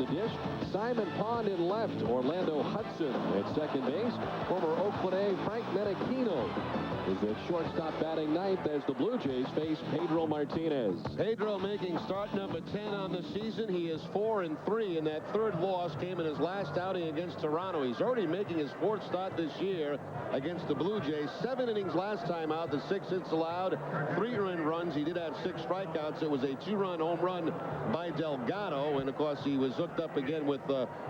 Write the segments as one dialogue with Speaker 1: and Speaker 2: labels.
Speaker 1: the dish. Simon Pond in left. Orlando Hudson at second base. Former Oakland A Frank Menachino is at shortstop batting ninth as the Blue Jays face Pedro Martinez.
Speaker 2: Pedro making start number 10 on the season. He is 4-3, and that third loss came in his last outing against Toronto. He's already making his fourth start this year against the Blue Jays. 7 innings last time out, the 6 hits allowed, 3 earned runs. He did have 6 strikeouts. It was a 2-run home run by Delgado, and of course he was hooked up again with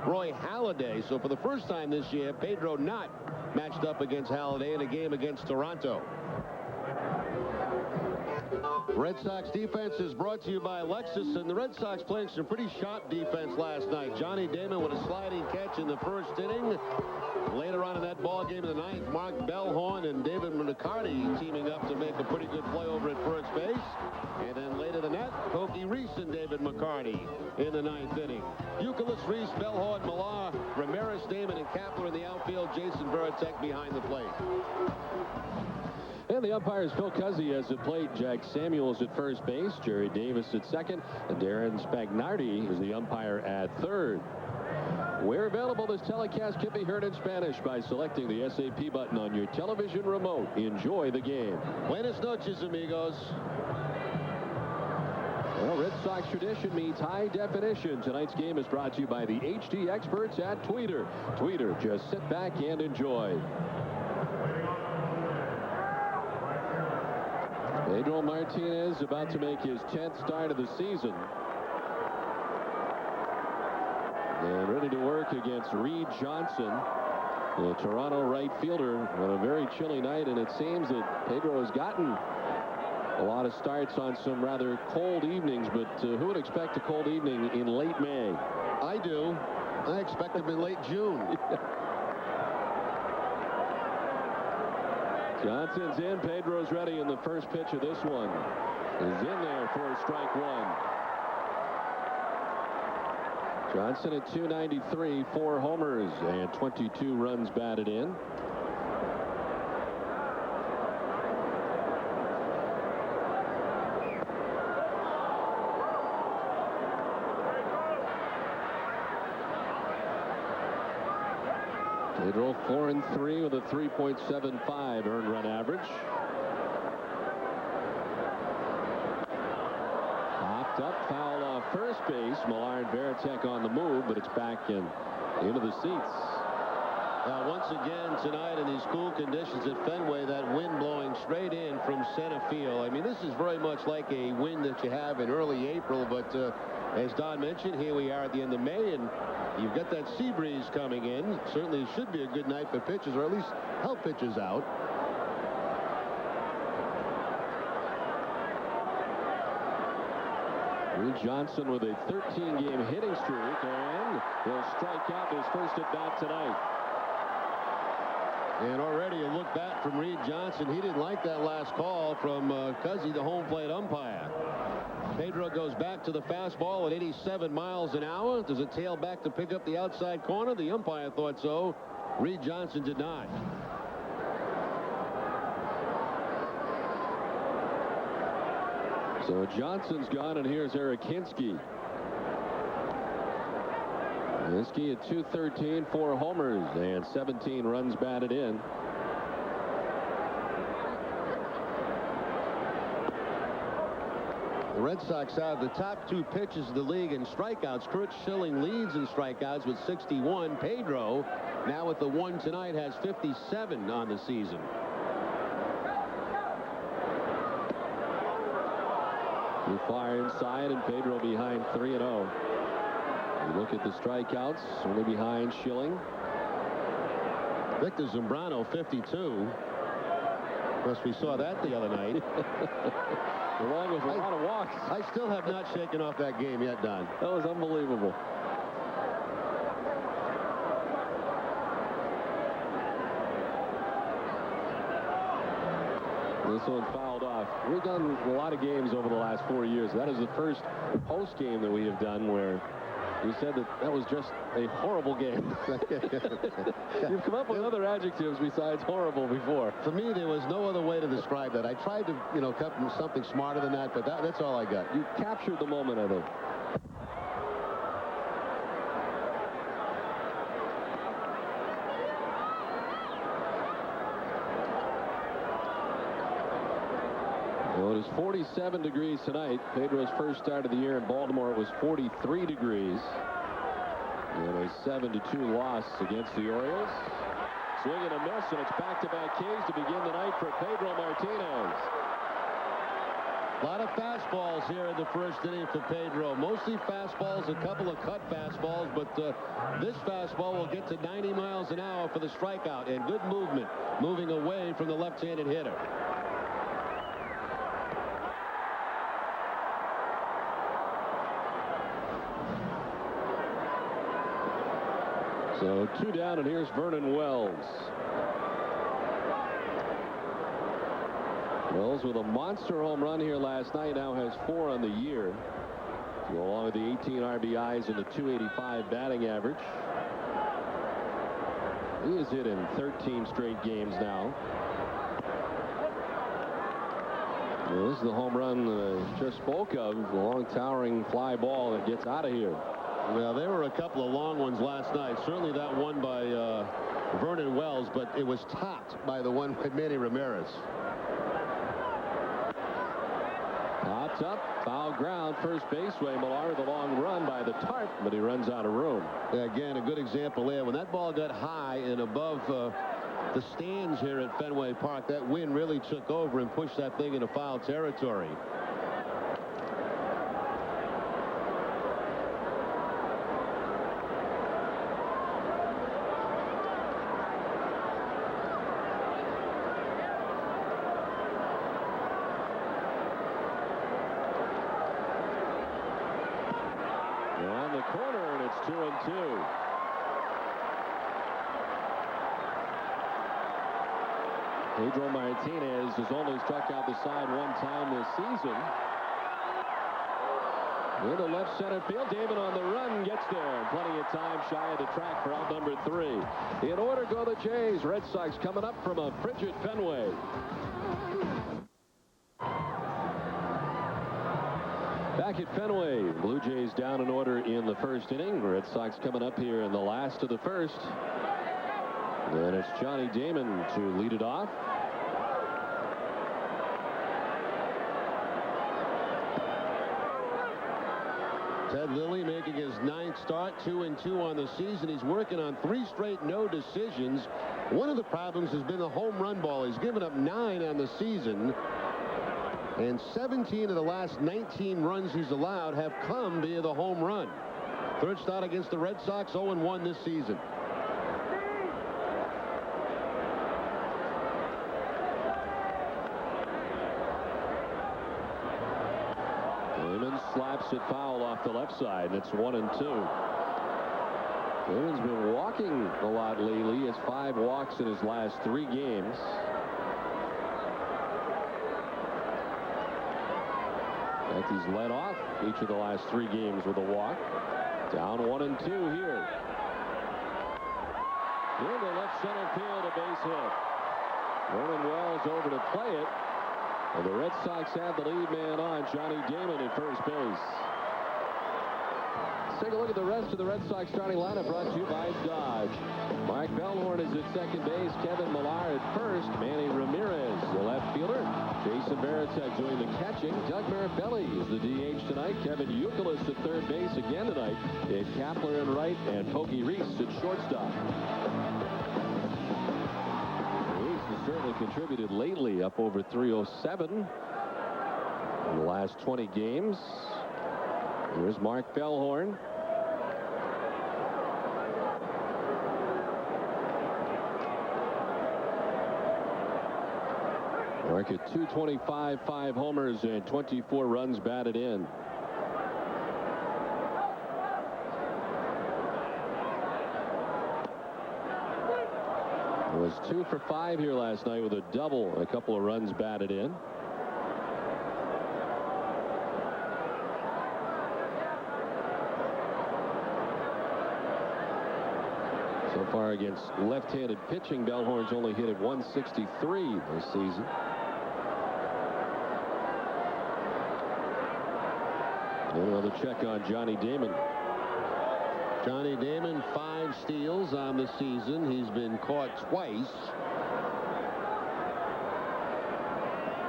Speaker 2: Roy Halladay. So for the first time this year, Pedro not matched up against Halladay in a game against Toronto. Red Sox defense is brought to you by Lexus, and the Red Sox playing some pretty sharp defense last night. Johnny Damon with a sliding catch in the first inning. Later on in that ball game in the ninth, Mark Bellhorn and David McCarty teaming up to make a pretty good play over at first base. And then later than that, Cokie Reese and David McCarty in the ninth inning. Euclid, Reese, Bellhorn, Millar, Ramirez, Damon, and Kapler in the outfield. Jason Varitek behind the plate.
Speaker 1: And the umpires, Phil Cuzzi has at plate, Jack Samuels at first base, Jerry Davis at second, and Darren Spagnardi is the umpire at third. Where available, this telecast can be heard in Spanish by selecting the SAP button on your television remote. Enjoy the game.
Speaker 2: Buenas noches, amigos.
Speaker 1: Well, Red Sox tradition meets high definition. Tonight's game is brought to you by the HD experts at Tweeter. Tweeter, just sit back and enjoy. Pedro Martinez about to make his 10th start of the season. And ready to work against Reed Johnson, the Toronto right fielder, on a very chilly night. And it seems that Pedro has gotten a lot of starts on some rather cold evenings. But who would expect a cold evening in late May?
Speaker 2: I do. I expect him in late June.
Speaker 1: Johnson's in. Pedro's ready, and the first pitch of this one is in there for strike one. Johnson at 293, 4 homers, and 22 runs batted in. Pedro 4-3 with a 3.75 earned run average. Popped up, foul off first base. Millar and Varitek on the move, but it's back into the seats.
Speaker 2: Once again tonight in these cool conditions at Fenway, that wind blowing straight in from center field. I mean, this is very much like a wind that you have in early April, but as Don mentioned, here we are at the end of May, and you've got that sea breeze coming in. Certainly should be a good night for pitchers, or at least help pitchers out.
Speaker 1: Reed Johnson with a 13-game hitting streak, and he'll strike out his first at bat tonight.
Speaker 2: And already a look back from Reed Johnson. He didn't like that last call from Cuzzi, the home plate umpire. Pedro goes back to the fastball at 87 miles an hour. Does it tail back to pick up the outside corner? The umpire thought so. Reed Johnson did not.
Speaker 1: So Johnson's gone, and here's Eric Hinske. Hinske at 213, 4 homers, and 17 runs batted in.
Speaker 2: The Red Sox have the top 2 pitchers of the league in strikeouts. Kurt Schilling leads in strikeouts with 61. Pedro, now with the 1 tonight, has 57 on the season.
Speaker 1: Too far inside, and Pedro behind 3-0. You look at the strikeouts, only behind Schilling.
Speaker 2: Victor Zimbrano, 52. Of course, we saw that the other night.
Speaker 1: Along with a lot of walks.
Speaker 2: I still have not shaken off that game yet, Don.
Speaker 1: That was unbelievable. This one fouled off. We've done a lot of games over the last 4 years. That is the first post game that we have done where we said that was just a horrible game. You've come up with other adjectives besides horrible before.
Speaker 2: For me, there was no other way to describe that. I tried to, come up with something smarter than that, but that's all I got.
Speaker 1: You captured the moment, I think. It was 47 degrees tonight. Pedro's first start of the year in Baltimore, it was 43 degrees. And a 7-2 loss against the Orioles. Swing and a miss, and it's back-to-back Ks to begin the night for Pedro Martinez.
Speaker 2: A lot of fastballs here in the first inning for Pedro. Mostly fastballs, a couple of cut fastballs, but this fastball will get to 90 miles an hour for the strikeout, and good movement, moving away from the left-handed hitter.
Speaker 1: So 2 down, and here's Vernon Wells. Wells with a monster home run here last night, now has 4 on the year. Along with the 18 RBIs and the .285 batting average. He has hit in 13 straight games now. Well, this is the home run I just spoke of, the long towering fly ball that gets out of here.
Speaker 2: Well, there were a couple of long ones last night. Certainly that one by Vernon Wells, but it was topped by the one by Manny Ramirez.
Speaker 1: Pops up, foul ground, first baseway. Millar with a long run by the tarp, but he runs out of room.
Speaker 2: Again, a good example there. When that ball got high and above the stands here at Fenway Park, that wind really took over and pushed that thing into foul territory.
Speaker 1: Corner, and it's 2-2. Pedro Martinez has only struck out the side 1 time this season. In the left center field, David on the run, gets there. Plenty of time shy of the track for out number 3. In order go the Jays. Red Sox coming up from a frigid Fenway. Back at Fenway, Blue Jays down in order in the first inning. Red Sox coming up here in the last of the first. And it's Johnny Damon to lead it off.
Speaker 2: Ted Lilly making his 9th start, 2-2 on the season. He's working on 3 straight no decisions. One of the problems has been the home run ball. He's given up 9 on the season. And 17 of the last 19 runs he's allowed have come via the home run. Third start against the Red Sox, 0-1 this season.
Speaker 1: Damon slaps it foul off the left side, and it's 1-2. Damon's been walking a lot lately. He has 5 walks in his last 3 games. He's led off each of the last 3 games with a walk. Down 1-2 here. In the left center field, a base hit. Vernon Wells over to play it. And the Red Sox have the lead man on, Johnny Damon at first base. Let's take a look at the rest of the Red Sox starting lineup, brought to you by Dodge. Mark Bellhorn is at second base. Kevin Millar at first. Manny Ramirez, the left fielder. Jason Varitek doing the catching. Doug Mirabelli is the DH tonight. Kevin Youkilis at third base again tonight. Dave Kapler in right, and Pokey Reese at shortstop. Reese has certainly contributed lately, up over 307 in the last 20 games. Here's Mark Bellhorn. Mark at 225, 5 homers, and 24 runs batted in. He was 2 for 5 here last night with a double and a couple of runs batted in. So far against left-handed pitching, Bellhorn's only hit at 163 this season. Another check on Johnny Damon.
Speaker 2: Johnny Damon, 5 steals on the season. He's been caught twice.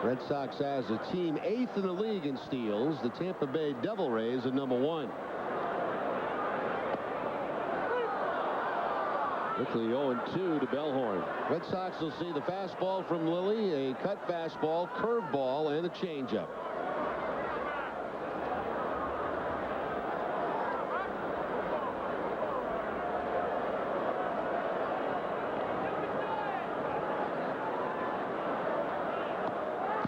Speaker 2: Red Sox as a team 8th in the league in steals. The Tampa Bay Devil Rays at number 1.
Speaker 1: Quickly 0-2 to Bellhorn.
Speaker 2: Red Sox will see the fastball from Lilly, a cut fastball, curveball, and a changeup.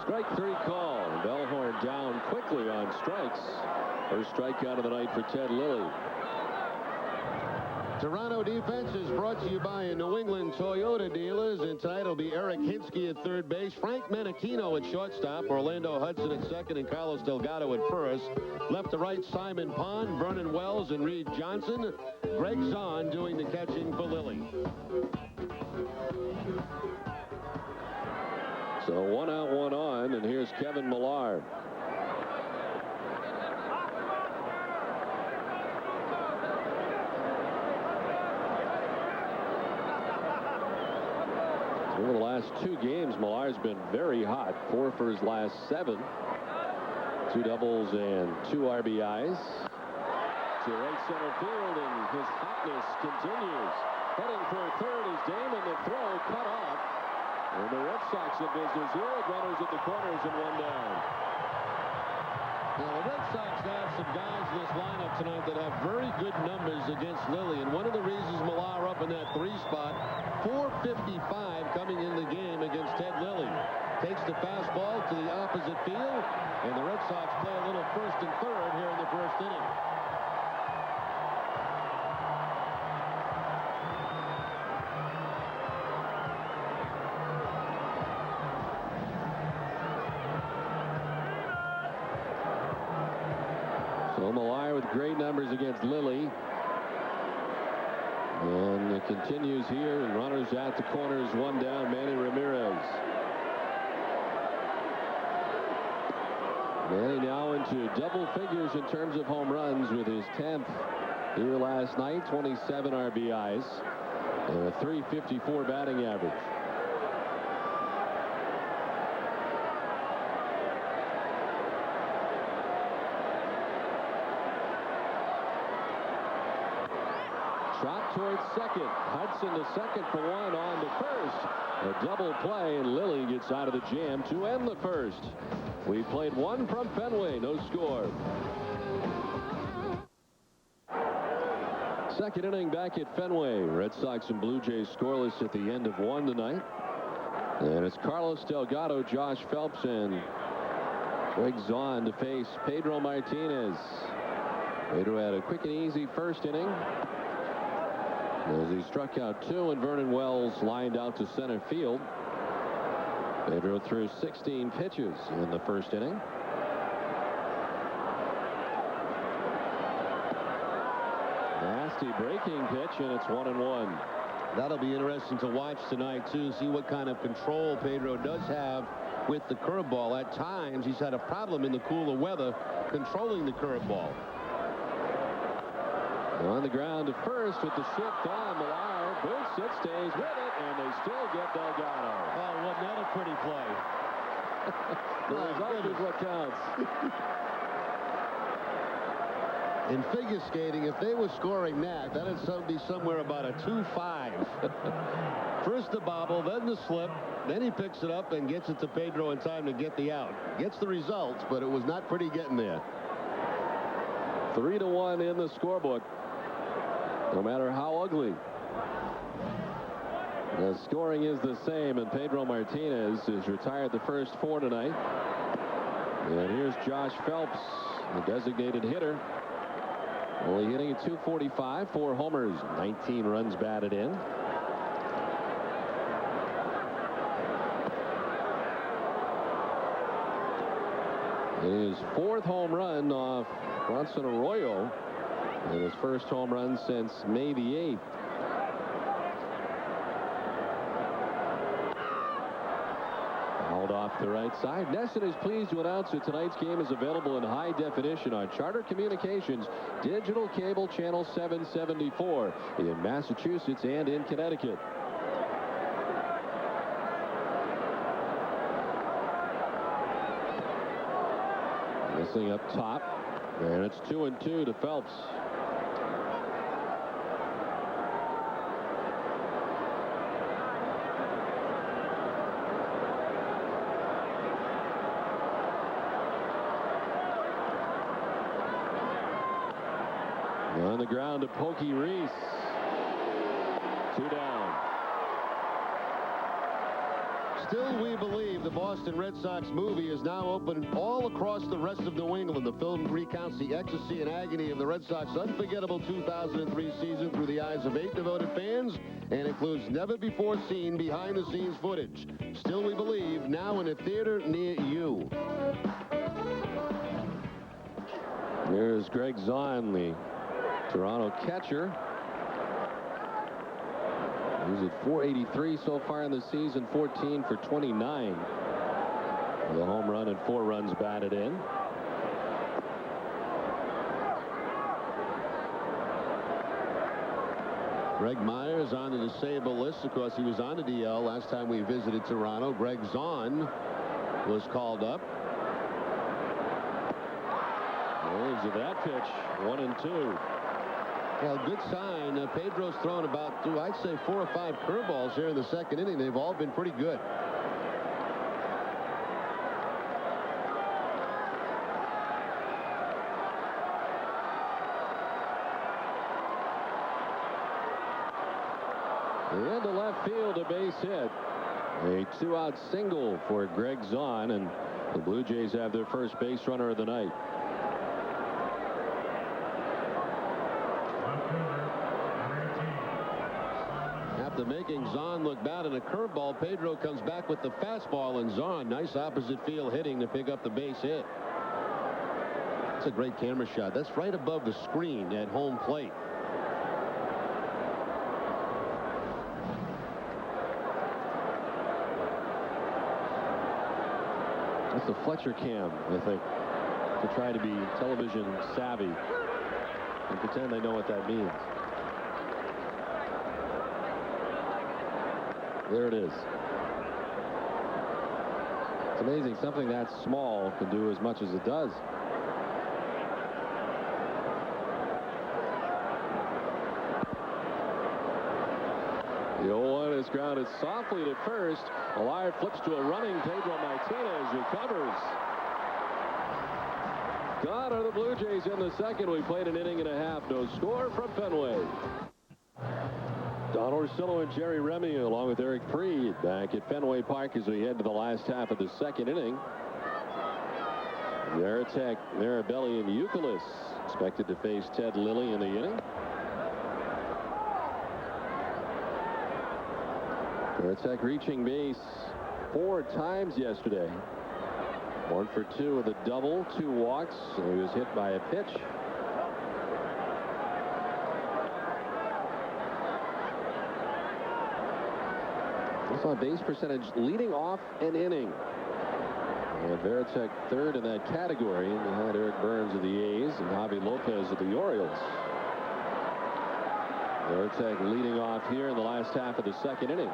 Speaker 1: Strike 3 call. Bellhorn down quickly on strikes. First strikeout of the night for Ted Lilly.
Speaker 2: Toronto defense is brought to you by New England Toyota dealers, and tonight will be Eric Hinsky at third base, Frank Menachino at shortstop, Orlando Hudson at second, and Carlos Delgado at first. Left to right, Simon Pond, Vernon Wells, and Reed Johnson. Greg Zahn doing the catching for Lilly.
Speaker 1: So 1 out, 1 on, and here's Kevin Millar. Over the last 2 games, Millar's been very hot. 4 for his last 7. 2 doubles and 2 RBIs. To right center field, and his hotness continues. Heading for third is Damon. The throw cut off. And the Red Sox in business here with runners at the corners and 1 down.
Speaker 2: Now, the Red Sox have some guys in this lineup tonight that have very good numbers against Lilly. And one of the reasons Millar up in that 3 spot, 455 coming in the game against Ted Lilly. Takes the fastball to the opposite field, and the Red Sox play a little first and third here in the first inning.
Speaker 1: So Millar with great numbers against Lilly. And it continues here, and runners at the corners, 1 down, Manny Ramirez. Manny now into double figures in terms of home runs with his 10th here last night, 27 RBIs, and a .354 batting average. Shot towards second. Hudson to second for 1 on to first. A double play, and Lilly gets out of the jam to end the first. We played 1 from Fenway, no score. Second inning back at Fenway. Red Sox and Blue Jays scoreless at the end of 1 tonight. And it's Carlos Delgado, Josh Phelps, and Greg Zahn to face Pedro Martinez. Pedro had a quick and easy first inning, as he struck out 2, and Vernon Wells lined out to center field. Pedro threw 16 pitches in the first inning. Nasty breaking pitch, and it's 1-1.
Speaker 2: That'll be interesting to watch tonight, too. See what kind of control Pedro does have with the curveball. At times, he's had a problem in the cooler weather controlling the curveball.
Speaker 1: On the ground to first with the shift on. Millar boots it, stays with it, and they still get Delgado.
Speaker 2: Oh, wasn't that a pretty play?
Speaker 1: The result is what counts.
Speaker 2: In figure skating, if they were scoring that, that'd be somewhere about a 2-5. First the bobble, then the slip, then he picks it up and gets it to Pedro in time to get the out. Gets the results, but it was not pretty getting there.
Speaker 1: 3-1 in the scorebook. No matter how ugly. The scoring is the same, and Pedro Martinez has retired the first 4 tonight. And here's Josh Phelps, the designated hitter. Only hitting at .245, 4 homers, 19 runs batted in. His 4th home run off Bronson Arroyo, and his first home run since May the 8th. Fouled off the right side. Nesson is pleased to announce that tonight's game is available in high definition on Charter Communications digital cable channel 774 in Massachusetts and in Connecticut. Tossing up top. And it's 2-2 to Phelps. On the ground to Pokey Reese. 2 down.
Speaker 2: Still, we believe the Boston Red Sox movie is now open all across the rest of New England. The film recounts the ecstasy and agony of the Red Sox' unforgettable 2003 season through the eyes of 8 devoted fans and includes never-before-seen behind-the-scenes footage. Still, we believe, now in a theater near you.
Speaker 1: Here's Greg Zahn, the Toronto catcher. He's at .483 so far in the season, 14 for 29. With a home run and 4 runs batted in.
Speaker 2: Greg Myers on the disabled list. Of course, he was on the DL last time we visited Toronto. Greg Zahn was called up.
Speaker 1: Waves of that pitch, 1-2.
Speaker 2: Well, good sign. Pedro's thrown about, I'd say 4 or 5 curveballs here in the second inning. They've all been pretty good.
Speaker 1: Into left field, a base hit. A 2-out single for Greg Zahn, and the Blue Jays have their first base runner of the night.
Speaker 2: After making Zahn look bad in a curveball, Pedro comes back with the fastball, and Zahn, nice opposite field hitting to pick up the base hit. That's a great camera shot. That's right above the screen at home plate.
Speaker 1: That's the Fletcher cam, I think, to try to be television savvy and pretend they know what that means. There it is. It's amazing something that small can do as much as it does. The 0-1 is grounded softly to first. Allard flips to a running Pedro Martinez, recovers. Gone are the Blue Jays in the second. We played an inning and a half. No score from Fenway. Don Orsillo and Jerry Remy, along with Eric Freed, back at Fenway Park as we head to the last half of the second inning. Veritek, Mirabelli, and Youkilis expected to face Ted Lilly in the inning. Veritek reaching base 4 times yesterday. 1 for 2 with a double, 2 walks. He was hit by a pitch. On base percentage leading off an inning. And Veritek third in that category behind Eric Burns of the A's and Javi Lopez of the Orioles. Veritek leading off here in the last half of the second inning.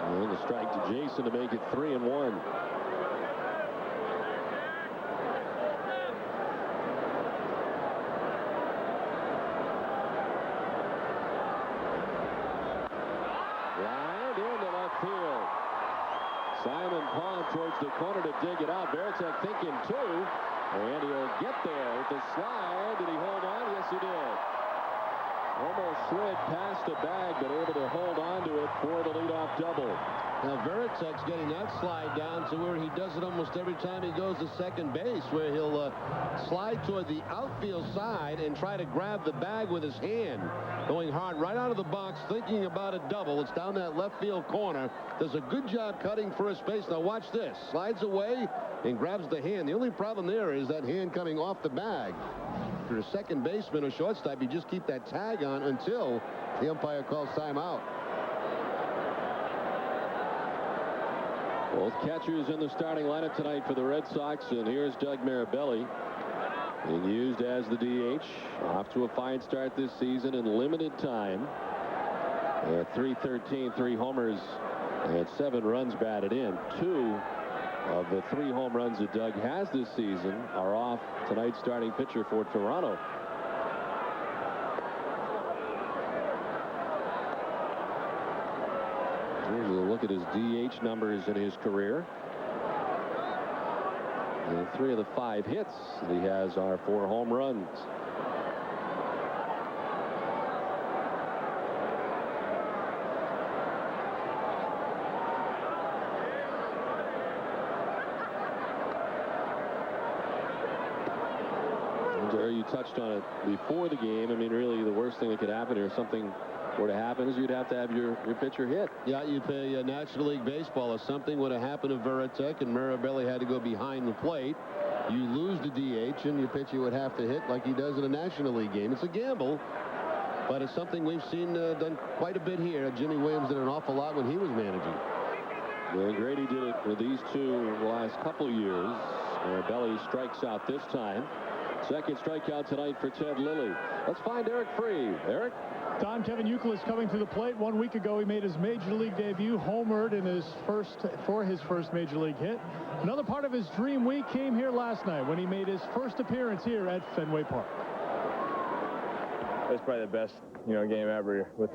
Speaker 1: And the strike to Jason to make it 3-1. Simon Pond towards the corner to dig it out. Veritek thinking 2, and he'll get there with the slide. Did he hold on? Yes, he did. Almost slid past the bag, but able to hold on to it for the leadoff double.
Speaker 2: Now, Veritek's getting that slide down to where he does it almost every time he goes to second base, where he'll slide toward the outfield side and try to grab the bag with his hand. Going hard right out of the box, thinking about a double. It's down that left field corner. Does a good job cutting first base. Now watch this. Slides away and grabs the hand. The only problem there is that hand coming off the bag. If you're a second baseman or shortstop, you just keep that tag on until the umpire calls timeout.
Speaker 1: Both catchers in the starting lineup tonight for the Red Sox, and here's Doug Mirabelli, being used as the DH. Off to a fine start this season in limited time. .313, 3 homers, and 7 runs batted in. 2 of the 3 home runs that Doug has this season are off tonight's starting pitcher for Toronto. Here's a look at his DH numbers in his career. And 3 of the 5 hits that he has are 4 home runs. Jerry, you touched on it before the game. I mean, really, the worst thing that could happen here, something were to happen, is you'd have to have your pitcher hit.
Speaker 2: Yeah, you play National League Baseball. If something would have happened to Veritek and Mirabelli had to go behind the plate, you lose the DH and your pitcher would have to hit like he does in a National League game. It's a gamble, but it's something we've seen done quite a bit here. Jimmy Williams did an awful lot when he was managing.
Speaker 1: Well, Grady did it with these 2 the last couple years. Mirabelli strikes out this time. Second strikeout tonight for Ted Lilly. Let's find Eric Free. Eric?
Speaker 3: Don, Kevin Youkilis coming to the plate. 1 week ago, he made his major league debut, homered in his first major league hit. Another part of his dream week came here last night when he made his first appearance here at Fenway Park.
Speaker 4: It was probably the best, game ever, with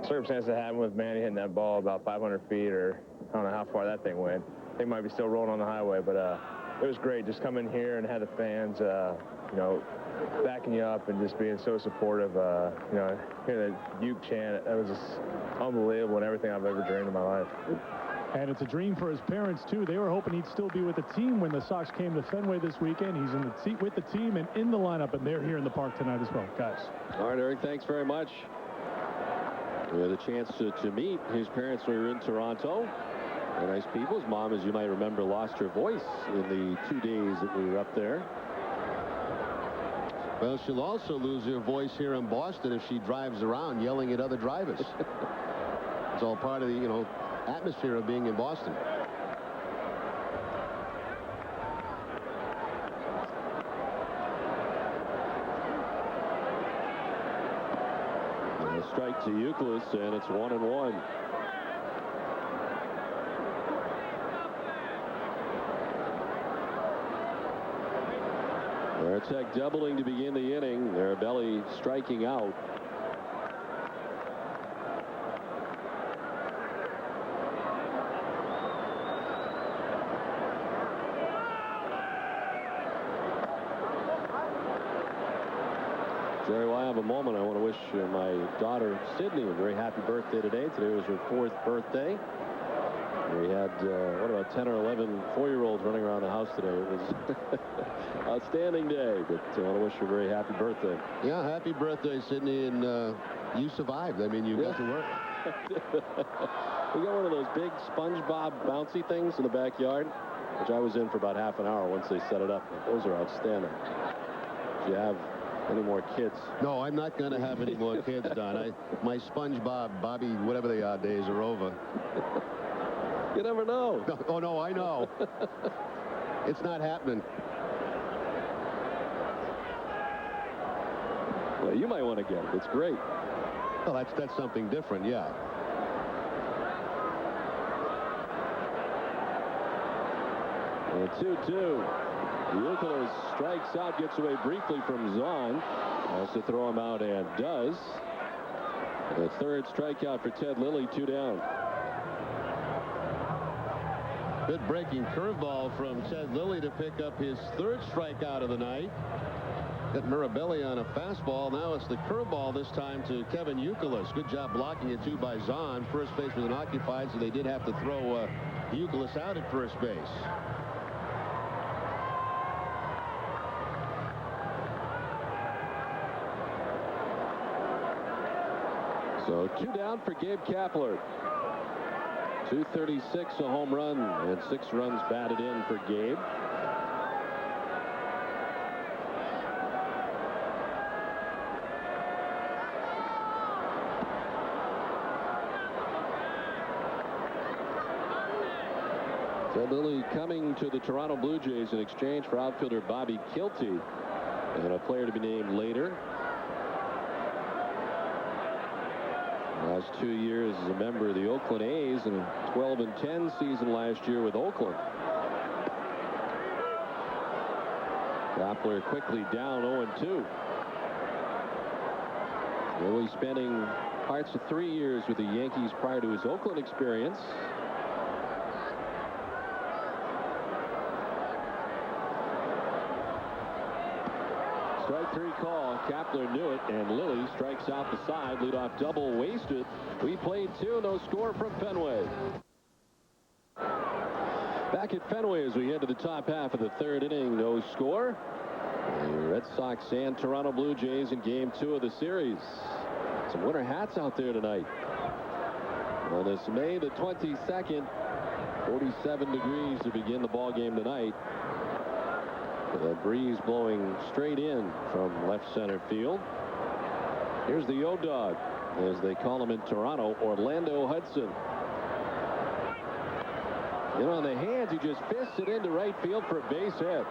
Speaker 4: circumstances that happened with Manny hitting that ball about 500 feet, or I don't know how far that thing went. They might be still rolling on the highway, but it was great just coming here and had the fans, backing you up and just being so supportive. Hearing the Uke chant, that was just unbelievable and everything I've ever dreamed in my life.
Speaker 3: And it's a dream for his parents, too. They were hoping he'd still be with the team when the Sox came to Fenway this weekend. He's in the seat with the team and in the lineup, and they're here in the park tonight as well, guys.
Speaker 1: All right, Eric, thanks very much. We had a chance to meet his parents when we were in Toronto. They're nice people. His mom, as you might remember, lost her voice in the 2 days that we were up there.
Speaker 2: Well, she'll also lose her voice here in Boston if she drives around yelling at other drivers. It's all part of the, atmosphere of being in Boston.
Speaker 1: And a strike to Youkilis, and it's 1-1. Veritek doubling to begin the inning. Mirabelli striking out. Jerry, while I have a moment, I want to wish my daughter Sydney a very happy birthday today. Today was her 4th birthday. We had, what about 10 or 11 4-year-olds running around the house today. It was an outstanding day, but I want to wish you a very happy birthday.
Speaker 2: Yeah, happy birthday, Sydney, and you survived. I mean, you got to work.
Speaker 1: We got one of those big SpongeBob bouncy things in the backyard, which I was in for about half an hour once they set it up. Those are outstanding. Do you have any more kids?
Speaker 2: No, I'm not going to have any more kids, Don. My SpongeBob, Bobby, whatever they are, days are over.
Speaker 1: You never know.
Speaker 2: No, oh, no, I know. It's not happening.
Speaker 1: Well, you might want to get it. It's great.
Speaker 2: Well, that's something different, yeah.
Speaker 1: And 2-2. Youkilis strikes out, gets away briefly from Zahn. Has to throw him out and does. The 3rd strikeout for Ted Lilly, 2 down.
Speaker 2: Good breaking curveball from Ted Lilly to pick up his 3rd strikeout of the night. Got Mirabelli on a fastball. Now it's the curveball this time to Kevin Youkilis. Good job blocking it, too, by Zahn. First base was unoccupied, so they did have to throw Youkilis out at first base.
Speaker 1: So 2 down for Gabe Kapler. 236, a home run, and 6 runs batted in for Gabe. Ted Lilly coming to the Toronto Blue Jays in exchange for outfielder Bobby Kilty and a player to be named later. As last 2 years as a member of the Oakland A's and a 12-10 season last year with Oakland. Kapler quickly down 0-2. Really spending parts of 3 years with the Yankees prior to his Oakland experience. Strike 3 call. Kapler knew it, and Lilly strikes out the side. Leadoff double wasted. We played 2. No score from Fenway. Back at Fenway as we head to the top half of the 3rd inning. No score. The Red Sox and Toronto Blue Jays in Game 2 of the series. Some winter hats out there tonight. On this May the 22nd, 47 degrees to begin the ball game tonight. With a breeze blowing straight in from left center field. Here's the O-Dog, as they call him in Toronto, Orlando Hudson. And on the hands, he just fists it into right field for a base hit.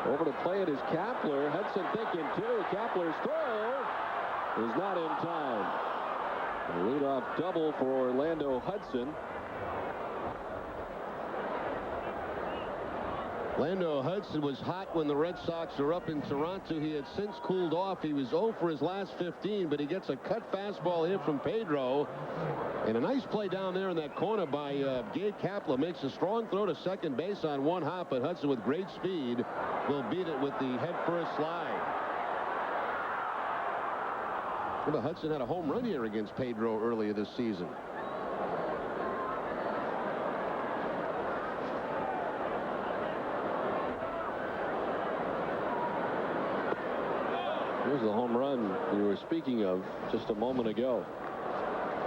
Speaker 1: Over to play it is Kapler. Hudson thinking too. Kapler's throw is not in time. A leadoff double for Orlando Hudson.
Speaker 2: Orlando Hudson was hot when the Red Sox were up in Toronto. He had since cooled off. He was 0 for his last 15, but he gets a cut fastball here from Pedro. And a nice play down there in that corner by Gabe Kapler. Makes a strong throw to second base on one hop, but Hudson with great speed will beat it with the head-first slide. Remember, Hudson had a home run here against Pedro earlier this season.
Speaker 1: Here's the home run you were speaking of just a moment ago.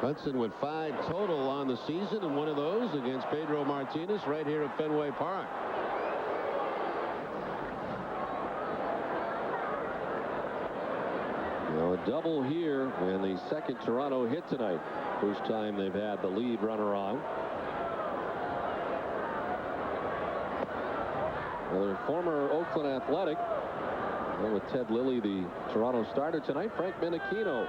Speaker 2: Hudson with 5 total on the season, and one of those against Pedro Martinez right here at Fenway Park.
Speaker 1: Well, a double here and the second Toronto hit tonight. First time they've had the lead runner on. Another former Oakland Athletic. And with Ted Lilly, the Toronto starter tonight, Frank Menechino.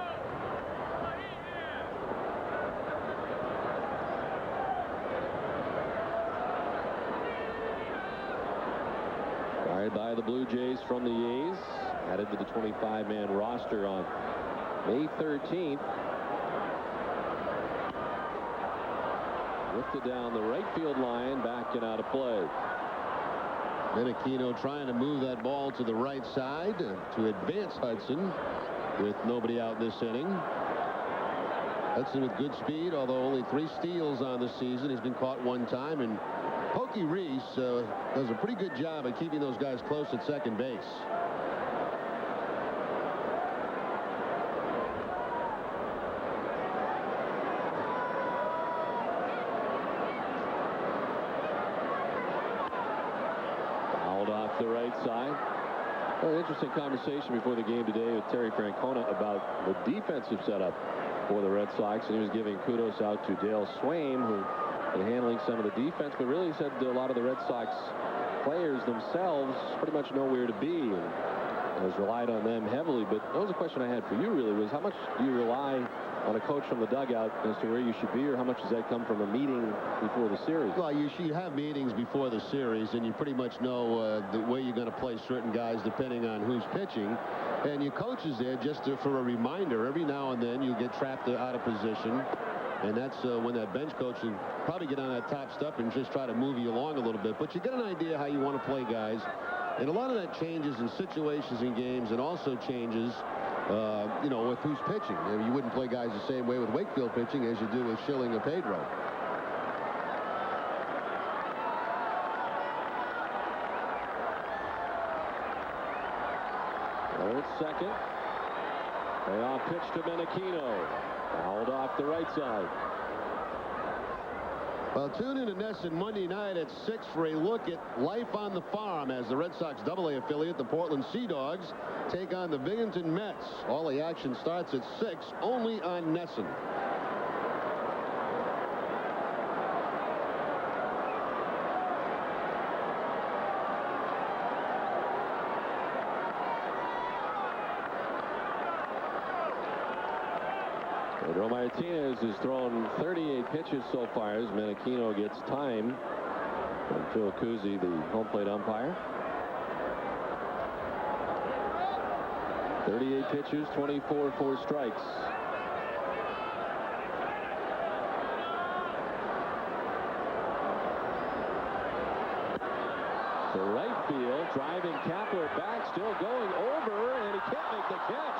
Speaker 1: Fired by the Blue Jays from the A's. Added to the 25-man roster on May 13th. Lifted down the right field line, back and out of play.
Speaker 2: Menechino trying to move that ball to the right side to advance Hudson with nobody out this inning. Hudson with good speed, although only 3 steals on the season. He's been caught 1 time, and Pokey Reese does a pretty good job of keeping those guys close at second base.
Speaker 1: Off the right side. Well, an interesting conversation before the game today with Terry Francona about the defensive setup for the Red Sox, and he was giving kudos out to Dale Swaim, who been handling some of the defense, but really said a lot of the Red Sox players themselves pretty much know where to be, and has relied on them heavily. But that was a question I had for you, really, was how much do you rely on a coach from the dugout as to where you should be, or how much does that come from a meeting before the series?
Speaker 2: Well, you have meetings before the series, and you pretty much know the way you're going to play certain guys depending on who's pitching. And your coach is there just for a reminder. Every now and then you get trapped out of position, and that's when that bench coach will probably get on that top step and just try to move you along a little bit. But you get an idea how you want to play guys, and a lot of that changes in situations in games, and also changes you know, with who's pitching. You wouldn't play guys the same way with Wakefield pitching as you do with Schilling or Pedro.
Speaker 1: Third, second. Payoff pitch to Menechino. Fouled off the right side.
Speaker 2: Well, tune in to NESN Monday night at 6 for a look at life on the farm as the Red Sox AA affiliate, the Portland Sea Dogs, take on the Binghamton Mets. All the action starts at 6, only on NESN.
Speaker 1: Pedro Martinez has thrown 38 pitches so far as Menachino gets time from Phil Cousy, the home plate umpire. 38 pitches, 24 for strikes. To right field, driving Kapler back, still going over, and he can't make the catch.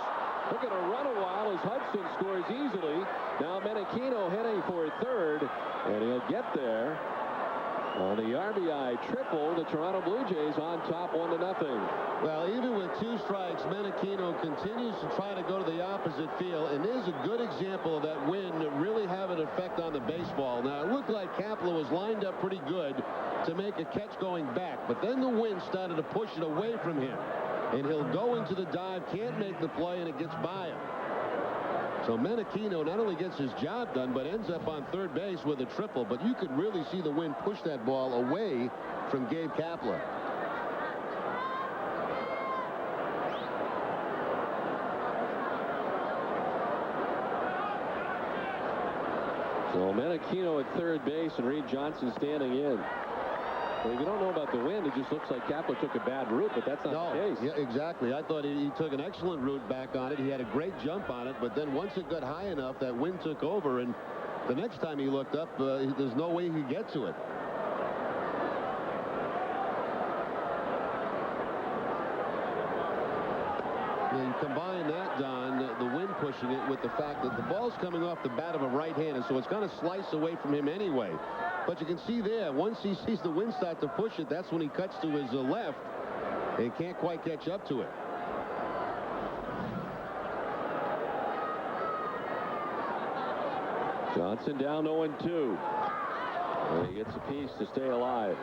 Speaker 1: They're going to run a while as Hudson scores easily. Now Menachino heading for third, and he'll get there. On the RBI triple, the Toronto Blue Jays on top 1-0.
Speaker 2: Well, even with 2 strikes, Menachino continues to try to go to the opposite field, and there's a good example of that wind really having an effect on the baseball. Now, it looked like Kapler was lined up pretty good to make a catch going back, but then the wind started to push it away from him, and he'll go into the dive, can't make the play, and it gets by him. So Menachino not only gets his job done, but ends up on third base with a triple. But you could really see the wind push that ball away from Gabe Kapler.
Speaker 1: So Menachino at third base and Reed Johnson standing in. Well, if you don't know about the wind, it just looks like Kapler took a bad route, but that's not the case.
Speaker 2: Yeah, exactly. I thought he took an excellent route back on it. He had a great jump on it, but then once it got high enough, that wind took over, and the next time he looked up, there's no way he could get to it. And combine that, Don, the wind pushing it with the fact that the ball's coming off the bat of a right-hander, so it's going to slice away from him anyway. But you can see there, once he sees the wind start to push it, that's when he cuts to his left and can't quite catch up to it.
Speaker 1: Johnson down 0-2. And he gets a piece to stay alive.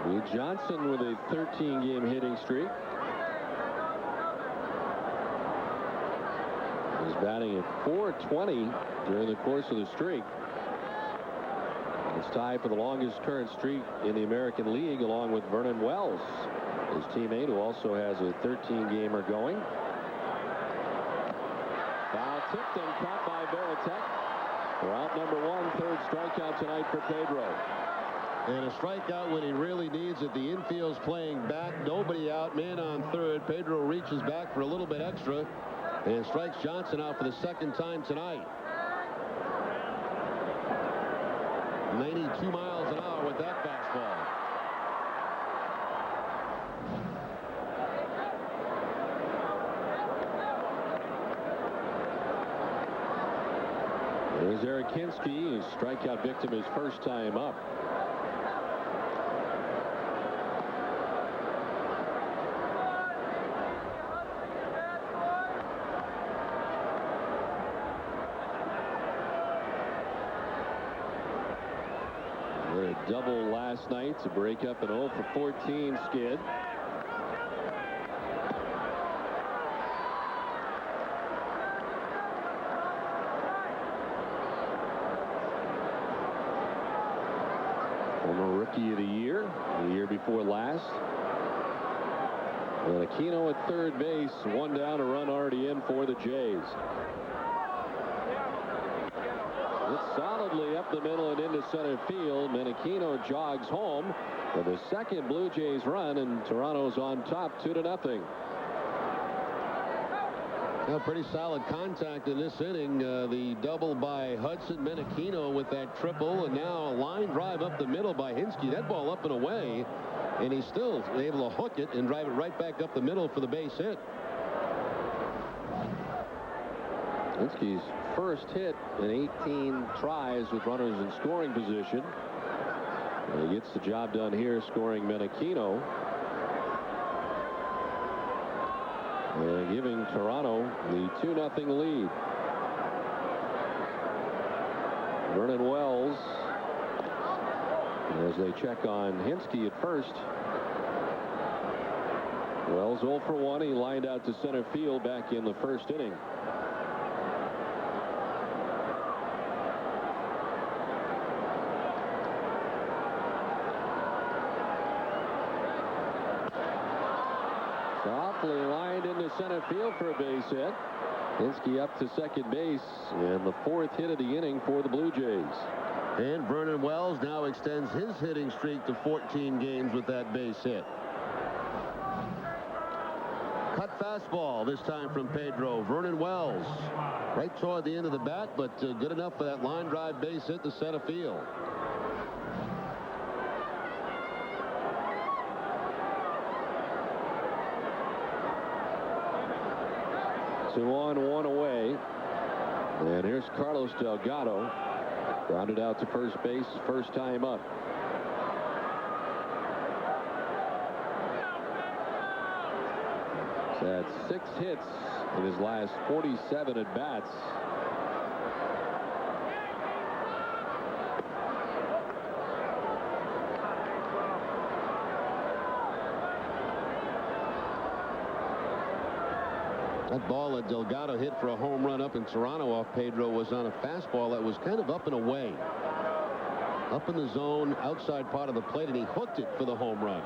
Speaker 1: Reed Johnson with a 13-game hitting streak. He's batting at .420 during the course of the streak. It's tied for the longest current streak in the American League, along with Vernon Wells, his teammate, who also has a 13-gamer going. Foul tipped and caught by Veritek. For out number 1, third strikeout tonight for Pedro.
Speaker 2: And a strikeout when he really needs it. The infield's playing back, nobody out, man on third. Pedro reaches back for a little bit extra and strikes Johnson out for the second time tonight. 92 miles an hour with that fastball.
Speaker 1: There's Eric Hinske, his strikeout victim his first time up. A double last night to break up an 0 for 14 skid. Former Rookie of the year before last. And Aquino at third base, 1 down, a run already in for the Jays. It's solidly up the middle and into center field. Menachino jogs home for the second Blue Jays run, and Toronto's on top 2-0.
Speaker 2: Well, pretty solid contact in this inning. The double by Hudson, Menachino with that triple, and now a line drive up the middle by Hinske. That ball up and away, and he's still able to hook it and drive it right back up the middle for the base hit.
Speaker 1: Hinske's first hit in 18 tries with runners in scoring position. And he gets the job done here, scoring Menachino. And giving Toronto the 2-0 lead. Vernon Wells, as they check on Hinske at first. Wells 0 for 1. He lined out to center field back in the first inning. Softly lined into center field for a base hit. Hinske up to second base, and the fourth hit of the inning for the Blue Jays.
Speaker 2: And Vernon Wells now extends his hitting streak to 14 games with that base hit. Cut fastball this time from Pedro. Vernon Wells right toward the end of the bat, but good enough for that line drive base hit to center field.
Speaker 1: Two on, one away. And here's Carlos Delgado. Grounded out to first base, first time up. He's had 6 hits in his last 47 at bats.
Speaker 2: That ball that Delgado hit for a home run up in Toronto off Pedro was on a fastball that was kind of up and away. Up in the zone, outside part of the plate, and he hooked it for the home run.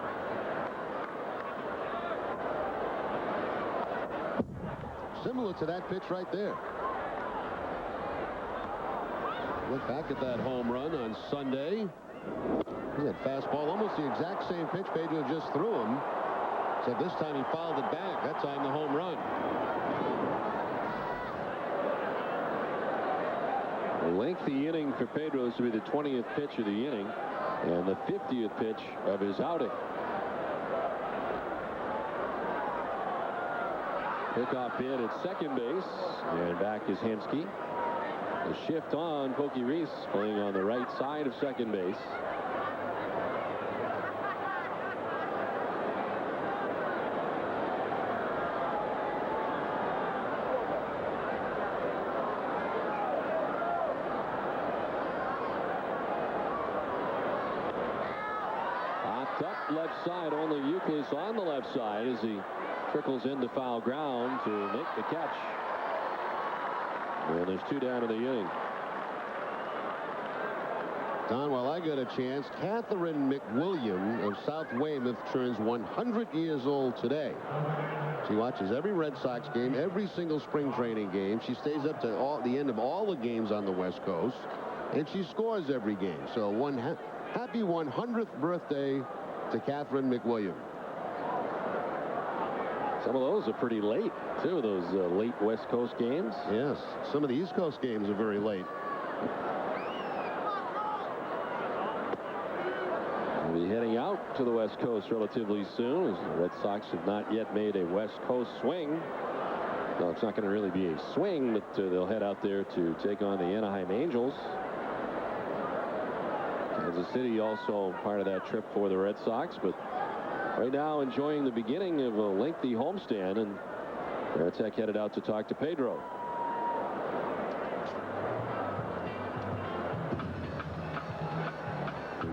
Speaker 2: Similar to that pitch right there. Look back at that home run on Sunday. That fastball, almost the exact same pitch Pedro just threw him. Except this time he fouled it back. That time the home run.
Speaker 1: A lengthy inning for Pedro. This will be the 20th pitch of the inning and the 50th pitch of his outing. Pickoff hit at second base, and back is Hinske. The shift on Pokey Reese, playing on the right side of second base. Up left side, only Euclid on the left side as he trickles into foul ground to make the catch. And there's 2 down in the inning.
Speaker 2: Don, while I get a chance, Catherine McWilliam of South Weymouth turns 100 years old today. She watches every Red Sox game, every single spring training game. She stays up to the end of all the games on the West Coast, and she scores every game. So happy 100th birthday to Catherine McWilliam.
Speaker 1: Some of those are pretty late, too, those late West Coast games.
Speaker 2: Yes, some of the East Coast games are very late.
Speaker 1: We'll be heading out to the West Coast relatively soon, as the Red Sox have not yet made a West Coast swing. No, it's not going to really be a swing, but they'll head out there to take on the Anaheim Angels. Kansas City also part of that trip for the Red Sox, but right now enjoying the beginning of a lengthy homestand, and Varitek headed out to talk to Pedro.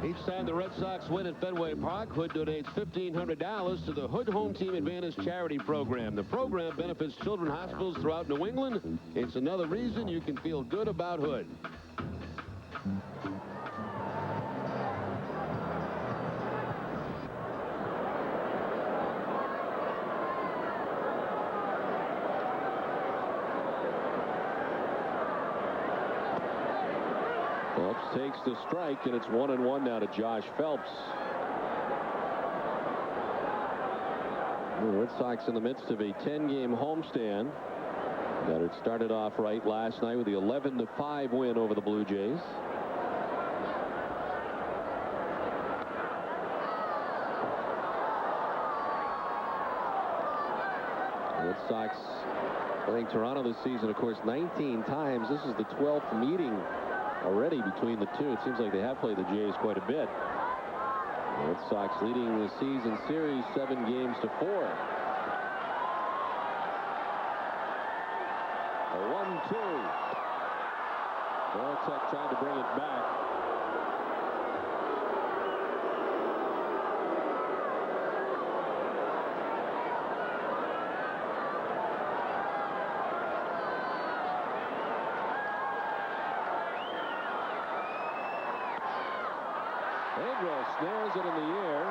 Speaker 2: Each time the Red Sox win at Fenway Park, Hood donates $1,500 to the Hood Home Team Advantage charity program. The program benefits children's hospitals throughout New England. It's another reason you can feel good about Hood.
Speaker 1: Phelps takes the strike, and it's 1-1 now to Josh Phelps. The Red Sox in the midst of a 10-game homestand. Got it started off right last night with the 11-5 win over the Blue Jays. Red Sox playing Toronto this season, of course, 19 times. This is the 12th meeting already between the two. It seems like they have played the Jays quite a bit. The Red Sox leading the season series 7-4. A 1-2. Varitek tried to bring it back. Pedro snares it in the air.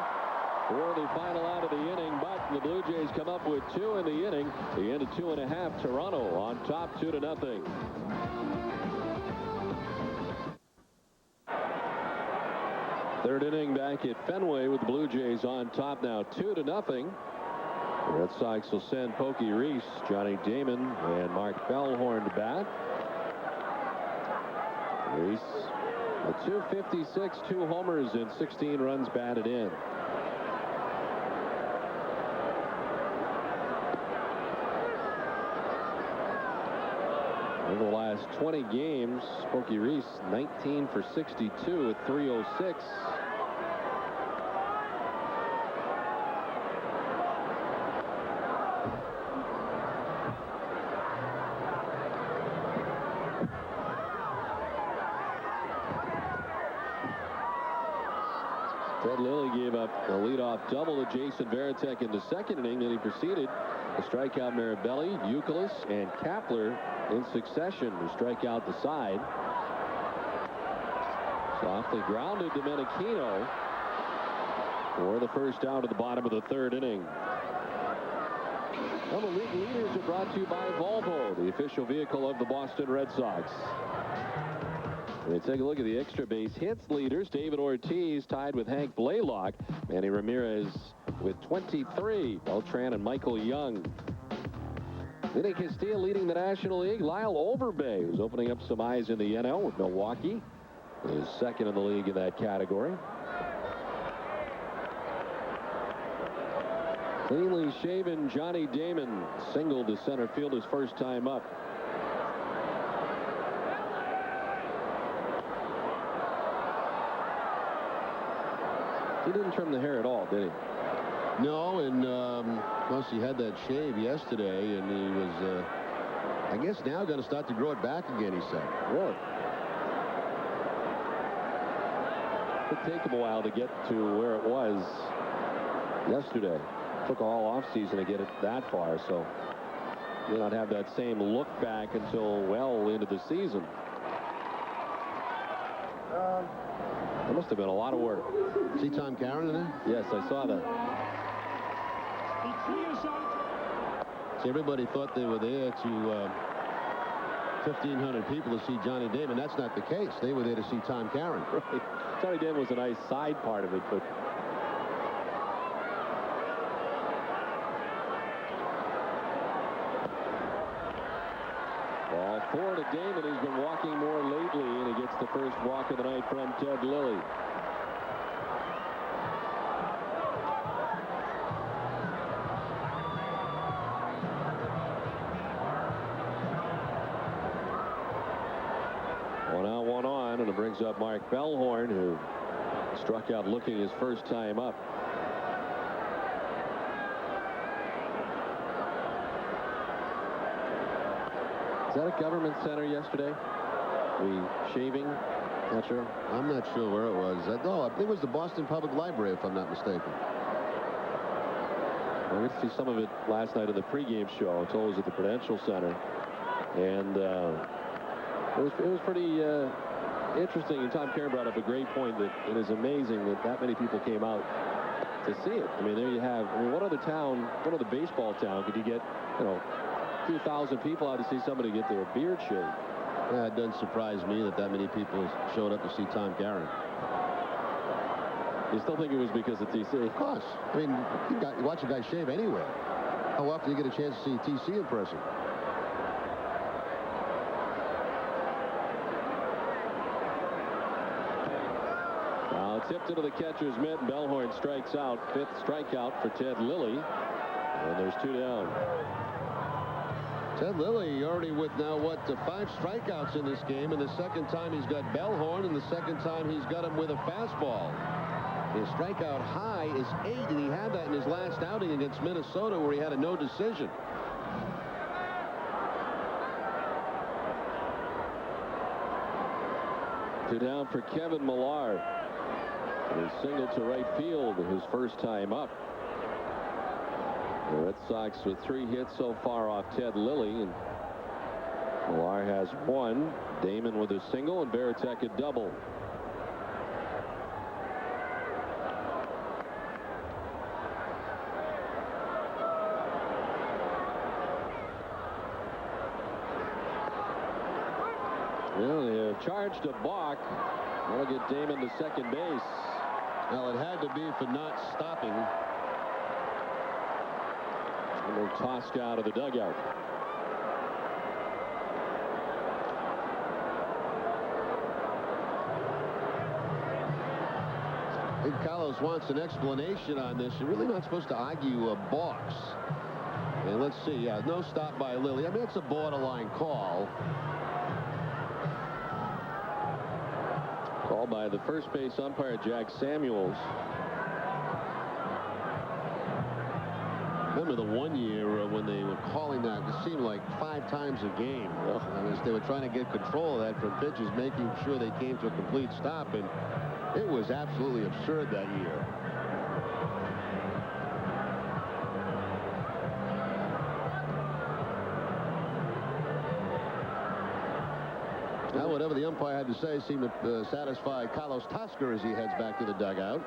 Speaker 1: for the final out of the inning, but the Blue Jays come up with 2 in the inning. The end of 2.5. Toronto on top 2-0. Third inning back at Fenway with the Blue Jays on top now 2-0. The Red Sox will send Pokey Reese, Johnny Damon, and Mark Bellhorn to bat. Reese, a .256, 2 homers, and 16 runs batted in. In the last 20 games, Pokey Reese 19 for 62 at .306. Ted Lilly gave up a leadoff double to Jason Varitek in the second inning. Then he proceeded to strike out Mirabelli, Youkilis, and Kapler in succession to strike out the side. Softly grounded Domenichino for the first out of the bottom of the third inning. Well, the league leaders are brought to you by Volvo, the official vehicle of the Boston Red Sox. And take a look at the extra base hits leaders. David Ortiz tied with Hank Blaylock. Manny Ramirez with 23. Beltran and Michael Young. Vinny Castilla leading the National League. Lyle Overbay, who's opening up some eyes in the NL with Milwaukee, is second in the league in that category. Cleanly shaven Johnny Damon singled to center field his first time up. He didn't trim the hair at all, did he?
Speaker 2: No, and plus he had that shave yesterday, and he was, I guess now going to start to grow it back again, he said.
Speaker 1: Really? It'd take him a while to get to where it was yesterday. Took all off season to get it that far, so may not have that same look back until well into the season. There must have been a lot of work.
Speaker 2: See Tom Caron in there?
Speaker 1: Yes, I saw that.
Speaker 2: See, everybody thought they were there to 1,500 people to see Johnny Damon. That's not the case. They were there to see Tom Caron.
Speaker 1: Right. Johnny Damon was a nice side part of it, but ball 4 to Damon. He's been walking more lately, and he gets the first walk of the night from Ted Lilly. One out, one on, and it brings up Mark Bellhorn, who struck out looking his first time up. Is that a government center yesterday? Shaving? Not sure.
Speaker 2: I'm not sure where it was. I think it was the Boston Public Library, if I'm not mistaken.
Speaker 1: I got to see some of it last night in the pregame show. It's always at the Prudential Center, and it was pretty interesting. And Tom Caron brought up a great point that it is amazing that many people came out to see it. I mean, there you have. I mean, what other baseball town could you get, a few thousand people out to see somebody get their beard shaved?
Speaker 2: Yeah, it doesn't surprise me that many people showed up to see Tom Caron.
Speaker 1: You still think it was because of TC?
Speaker 2: Of course. I mean, you watch a guy shave anywhere. How often do you get a chance to see TC in person?
Speaker 1: Now tipped into the catcher's mitt, and Bellhorn strikes out. 5th strikeout for Ted Lilly. And there's 2 down.
Speaker 2: Ted Lilly already with now, 5 strikeouts in this game, and the second time he's got Bellhorn, and the second time he's got him with a fastball. His strikeout high is 8, and he had that in his last outing against Minnesota, where he had a no decision.
Speaker 1: Two down for Kevin Millar. And he singled to right field his first time up. The Red Sox with 3 hits so far off Ted Lilly, and Millar has 1. Damon with a single, and Varitek a double. charged a balk. That'll get Damon to second base.
Speaker 2: Well, it had to be for not stopping.
Speaker 1: And they're tossed out of the dugout.
Speaker 2: I think Carlos wants an explanation on this. You're really not supposed to argue a box. And let's see. Yeah, no stop by Lilly. I mean, it's a borderline call.
Speaker 1: Called by the first base umpire, Jack Samuels.
Speaker 2: Remember the one year when they were calling that, it seemed like 5 times a game. They were trying to get control of that from pitches, making sure they came to a complete stop, and it was absolutely absurd that year. Now, whatever the umpire had to say seemed to satisfy Carlos Tasker as he heads back to the dugout.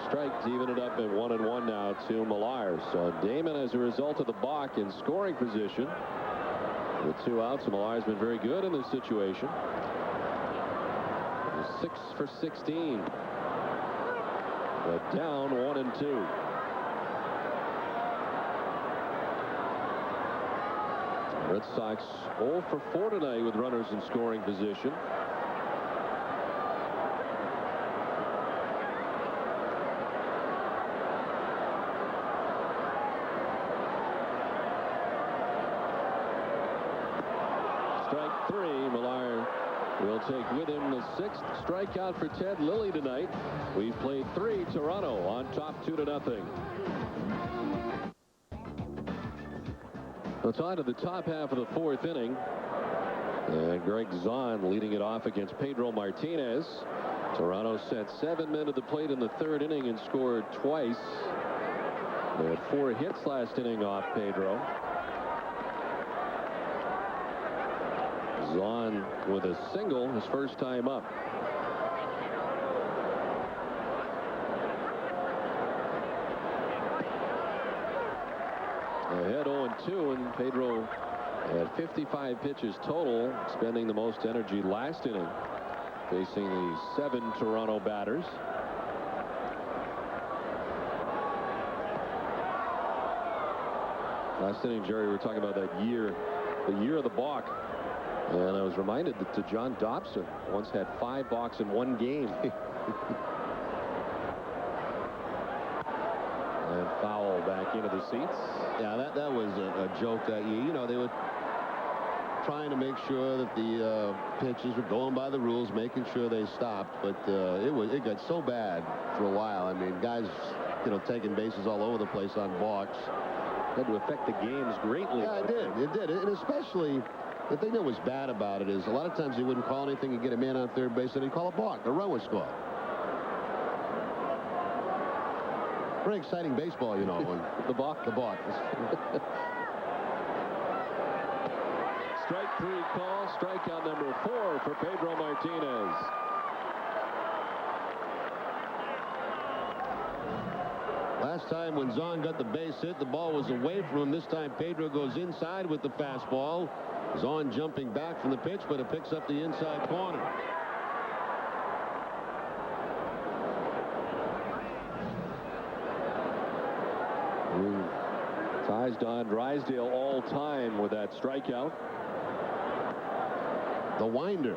Speaker 1: Strike to even it up at 1-1 now to Millar. So Damon, as a result of the balk, in scoring position with 2 outs. Millar's been very good in this situation. He's 6 for 16, but down 1-2. Red Sox 0 for 4 tonight with runners in scoring position. Strike 3. Millar will take with him the 6th strikeout for Ted Lilly tonight. We've played 3. Toronto on top 2-0. It's on to the top half of the 4th inning. And Greg Zahn leading it off against Pedro Martinez. Toronto sent 7 men to the plate in the 3rd inning and scored twice. They had 4 hits last inning off Pedro. Zahn with a single, his first time up. Ahead 0-2, and Pedro had 55 pitches total, expending the most energy last inning, facing the 7 Toronto batters. Last inning, Jerry, we were talking about that year, the year of the balk. And I was reminded that John Dobson once had 5 balks in 1 game. And foul back into the seats.
Speaker 2: Yeah, that was a joke that year. You know, they were trying to make sure that the pitches were going by the rules, making sure they stopped. But it got so bad for a while. I mean, guys, taking bases all over the place on balks.
Speaker 1: Had to affect the games greatly.
Speaker 2: Yeah, it did. It did. And especially, the thing that was bad about it is a lot of times he wouldn't call anything and get a man on third base, and he'd call a balk. A run was scored. Very exciting baseball, you know. When
Speaker 1: the balk.
Speaker 2: The balk.
Speaker 1: Strike 3 call. Strikeout number 4 for Pedro Martinez.
Speaker 2: Last time when Zahn got the base hit, the ball was away from him. This time Pedro goes inside with the fastball. Zahn jumping back from the pitch, but it picks up the inside corner.
Speaker 1: Ties Don Drysdale all time with that strikeout.
Speaker 2: The winder.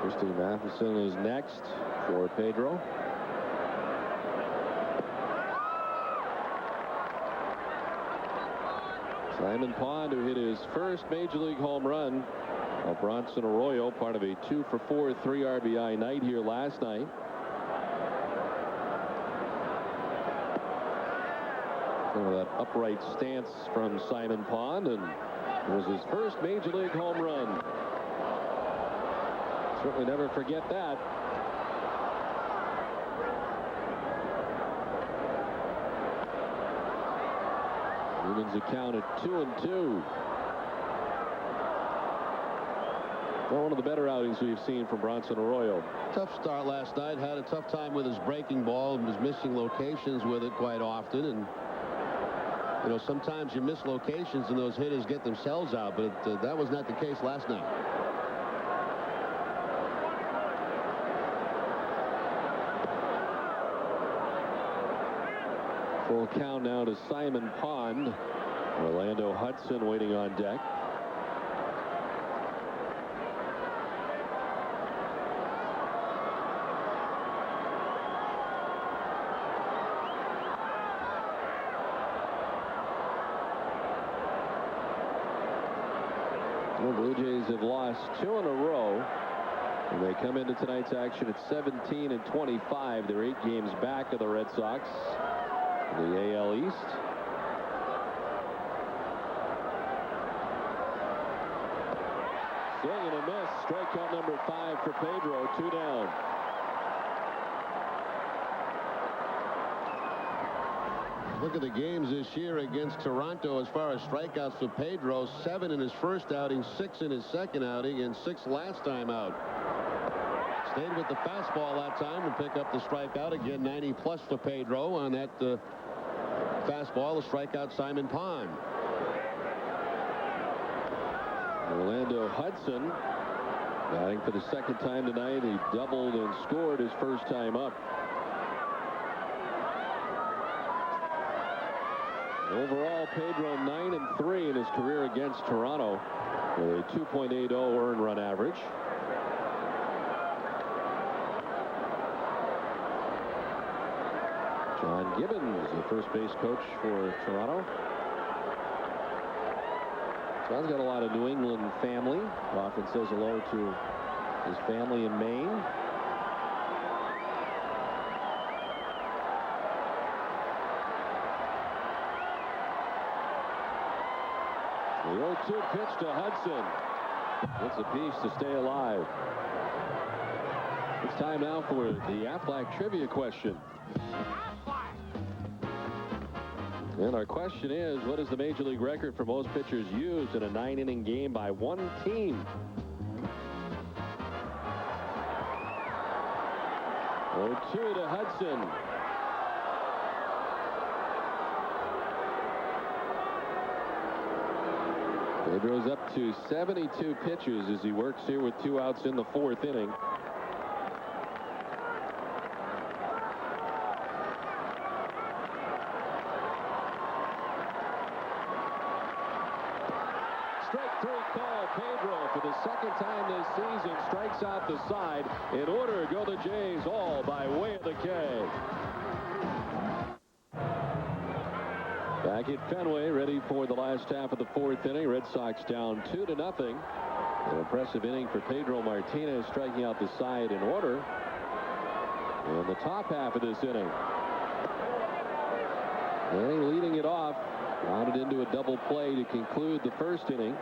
Speaker 1: Christy Matheson is next for Pedro. Simon Pond, who hit his first major league home run of Bronson Arroyo, part of a 2 for 4, 3 RBI night here last night. That upright stance from Simon Pond, and it was his first major league home run. Certainly never forget that. Evens account at 2-2. Well, one of the better outings we've seen from Bronson Arroyo.
Speaker 2: Tough start last night. Had a tough time with his breaking ball and was missing locations with it quite often. And, you know, sometimes you miss locations and those hitters get themselves out. But that was not the case last night.
Speaker 1: Full count now to Simon Pond. Orlando Hudson waiting on deck. The Blue Jays have lost 2 in a row. And they come into tonight's action at 17-25. They're 8 games back of the Red Sox in the AL East. Swing and a miss. Strikeout number 5 for Pedro. 2 down.
Speaker 2: Look at the games this year against Toronto as far as strikeouts for Pedro. 7 in his first outing, 6 in his second outing, and 6 last time out. Stayed with the fastball that time to pick up the strikeout. Again, 90 plus for Pedro on that fastball. The strikeout Simon Pond.
Speaker 1: Orlando Hudson batting for the second time tonight. He doubled and scored his first time up. Overall, Pedro 9-3 in his career against Toronto with a 2.80 earned run average. John Gibbons, the first base coach for Toronto. John's got a lot of New England family. Often says hello to his family in Maine. The 0-2 pitch to Hudson. Gets a piece to stay alive. It's time now for the Aflac trivia question. And our question is, what is the Major League record for most pitchers used in a 9-inning game by one team? 0-2 to Hudson. Pedro's up to 72 pitches as he works here with 2 outs in the 4th inning. Strike 3 call. Pedro, for the second time this season, strikes out the side. In order to go the Jays, all by way of the K. Back at Fenway, ready for the last half of the 4th inning. Red Sox down 2-0. An impressive inning for Pedro Martinez, striking out the side in order. In the top half of this inning. Manny leading it off. Grounded into a double play to conclude the 1st inning.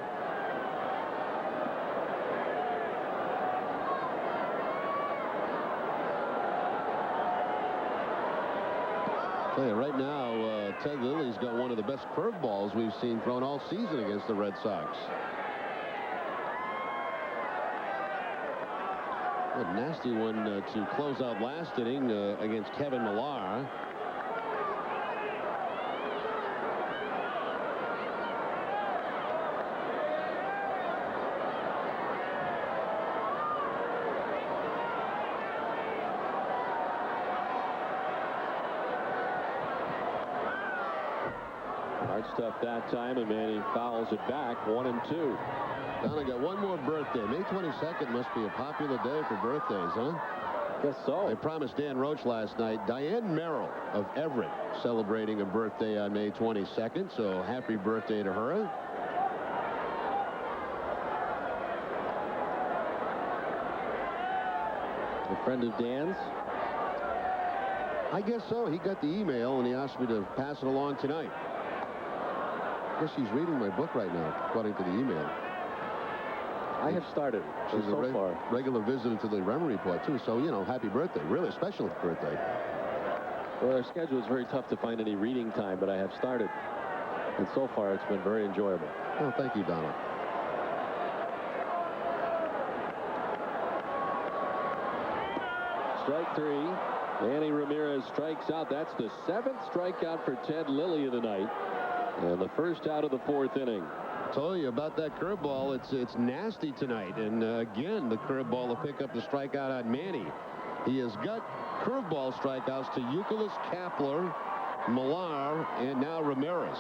Speaker 2: Tell you, right now, Ted Lilly's got one of the best curveballs we've seen thrown all season against the Red Sox. A nasty one to close out last inning against Kevin Millar.
Speaker 1: Hard stuff that time, and Manny fouls it back. 1-2.
Speaker 2: Don, I got one more birthday. May 22nd must be a popular day for birthdays, huh?
Speaker 1: Guess so.
Speaker 2: I promised Dan Roach last night. Diane Merrill of Everett celebrating a birthday on May 22nd, so happy birthday to her.
Speaker 1: A friend of Dan's?
Speaker 2: I guess so. He got the email and he asked me to pass it along tonight. I guess she's reading my book right now, according to the email.
Speaker 1: I have started.
Speaker 2: She's
Speaker 1: so
Speaker 2: a
Speaker 1: far.
Speaker 2: regular visitor to the Remmer Report, too. So, you know, happy birthday. Really special birthday.
Speaker 1: Well, our schedule is very tough to find any reading time, but I have started. And so far, it's been very enjoyable.
Speaker 2: Oh, thank you, Donald.
Speaker 1: 3. Manny Ramirez strikes out. That's the 7th strikeout for Ted Lilly of the night. And the first out of the 4th inning.
Speaker 2: I told you about that curveball. It's nasty tonight. And again, the curveball will pick up the strikeout on Manny. He has got curveball strikeouts to Youkilis, Kapler, Millar, and now Ramirez.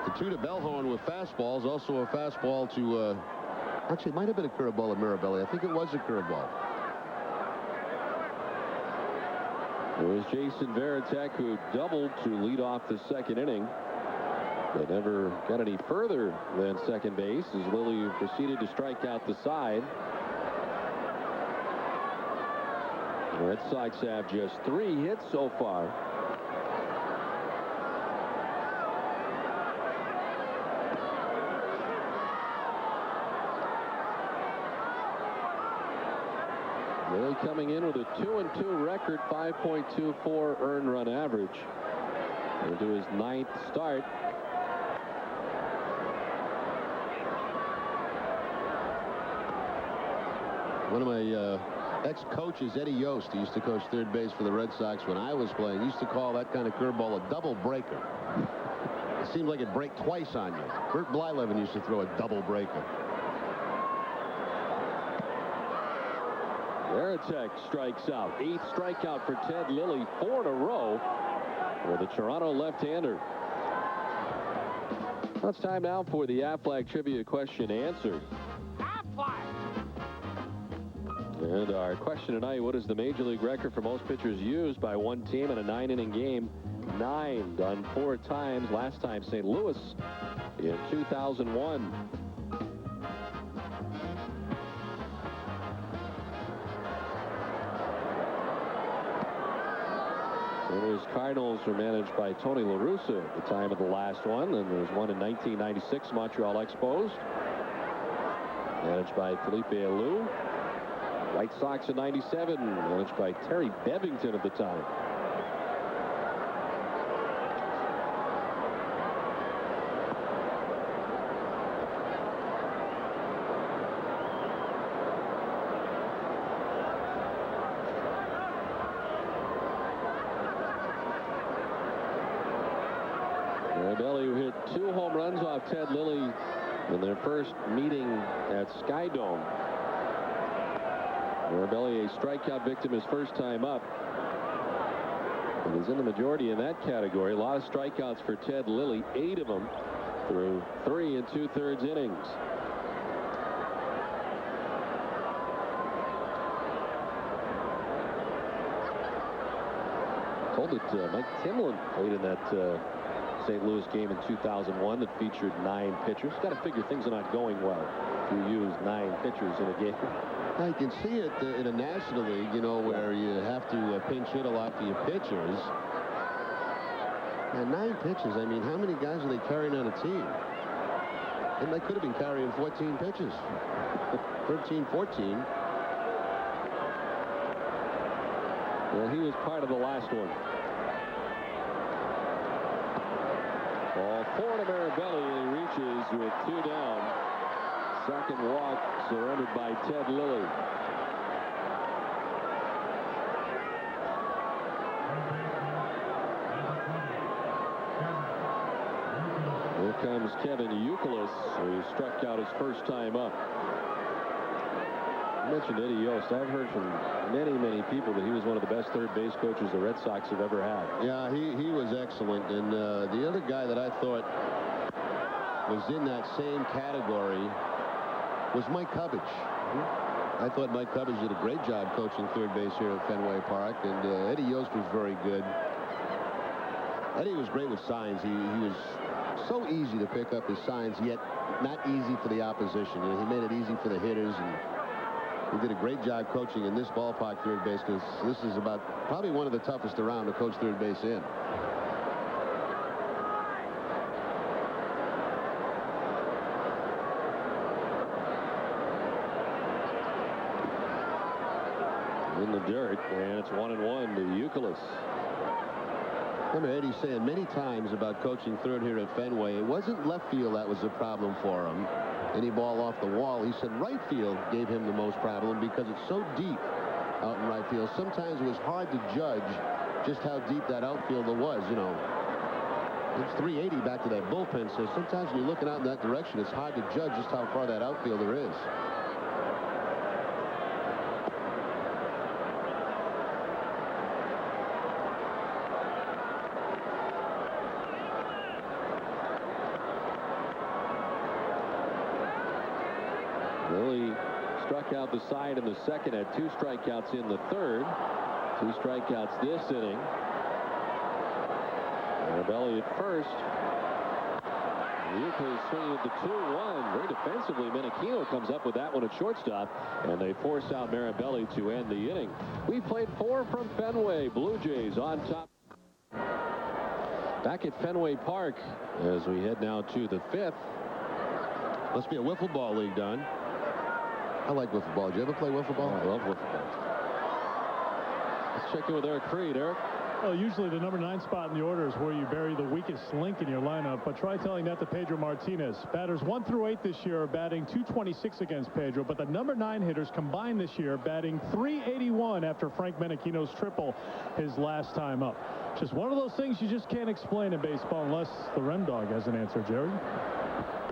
Speaker 2: The 2 to Bellhorn with fastballs. Also a fastball to, actually, it might have been a curveball at Mirabelli. I think it was a curveball.
Speaker 1: It was Jason Varitek who doubled to lead off the 2nd inning. They never got any further than second base as Lilly proceeded to strike out the side. The Red Sox have just 3 hits so far. Lilly coming in with a 2-2 record, 5.24 earned run average. Into his 9th start.
Speaker 2: One of my ex-coaches, Eddie Yost, he used to coach third base for the Red Sox when I was playing. He used to call that kind of curveball a double breaker. It seemed like it'd break twice on you. Bert Blyleven used to throw a double breaker.
Speaker 1: Varitek strikes out. 8th strikeout for Ted Lilly. 4 in a row for the Toronto left-hander. Well, it's time now for the Aflac Trivia question answer. And our question tonight, what is the Major League record for most pitchers used by one team in a 9-inning game? 9, done 4 times. Last time St. Louis in 2001. St. Louis Cardinals were managed by Tony La Russa at the time of the last one. And there was one in 1996, Montreal Expos, managed by Felipe Alou. White Sox in 97, managed by Terry Bevington at the time. Mirabelli, who hit 2 home runs off Ted Lilly in their first meeting at Skydome. Mirabelli, a strikeout victim his first time up. And he's in the majority in that category. A lot of strikeouts for Ted Lilly, 8 of them through 3 2/3 innings. Told that Mike Timlin played in that St. Louis game in 2001 that featured 9 pitchers. Got to figure things are not going well if you use 9 pitchers in a game.
Speaker 2: I can see it in a National League, you know, where you have to pinch hit a lot for your pitchers. And 9 pitches, I mean, how many guys are they carrying on a team? And they could have been carrying 14 pitches. 13, 14.
Speaker 1: Well, he was part of the last one. Ball 4 to Mirabelli, and he reaches with 2 down. Second walk surrendered by Ted Lilly. Here comes Kevin Youkilis, who struck out his first time up. You mentioned Eddie Yost. I've heard from many people that he was one of the best third base coaches the Red Sox have ever had.
Speaker 2: Yeah, he was excellent. And the other guy that I thought was in that same category was Mike Cubbage. I thought Mike Cubbage did a great job coaching third base here at Fenway Park, and Eddie Yost was very good. Eddie was great with signs. He was so easy to pick up his signs, yet not easy for the opposition. You know, he made it easy for the hitters, and he did a great job coaching in this ballpark third base, because this is about probably one of the toughest around to coach third base in.
Speaker 1: In the dirt, and it's 1-1 to Youkilis.
Speaker 2: Remember Eddie saying many times about coaching third here at Fenway, it wasn't left field that was a problem for him. Any ball off the wall, he said right field gave him the most problem because it's so deep out in right field. Sometimes it was hard to judge just how deep that outfielder was. You know, it's 380 back to that bullpen, so sometimes when you're looking out in that direction, it's hard to judge just how far that outfielder is.
Speaker 1: Billy struck out the side in the second, had 2 strikeouts in the third. 2 strikeouts this inning. Marabelli at first. Uke swinging at the 2-1. Very defensively, Menachino comes up with that one at shortstop, and they force out Marabelli to end the inning. We played 4 from Fenway. Blue Jays on top. Back at Fenway Park as we head now to the 5th.
Speaker 2: Must be a wiffle ball league, Don. I like wiffle ball. Did you ever play wiffle ball?
Speaker 1: Oh, I love wiffle ball. Let's check in with Eric Fried. Eric?
Speaker 3: Well, usually the number 9 spot in the order is where you bury the weakest link in your lineup, but try telling that to Pedro Martinez. Batters 1 through 8 this year are batting .226 against Pedro, but the number 9 hitters combined this year batting .381 after Frank Menachino's triple his last time up. Just one of those things you just can't explain in baseball unless the Rem Dog has an answer, Jerry.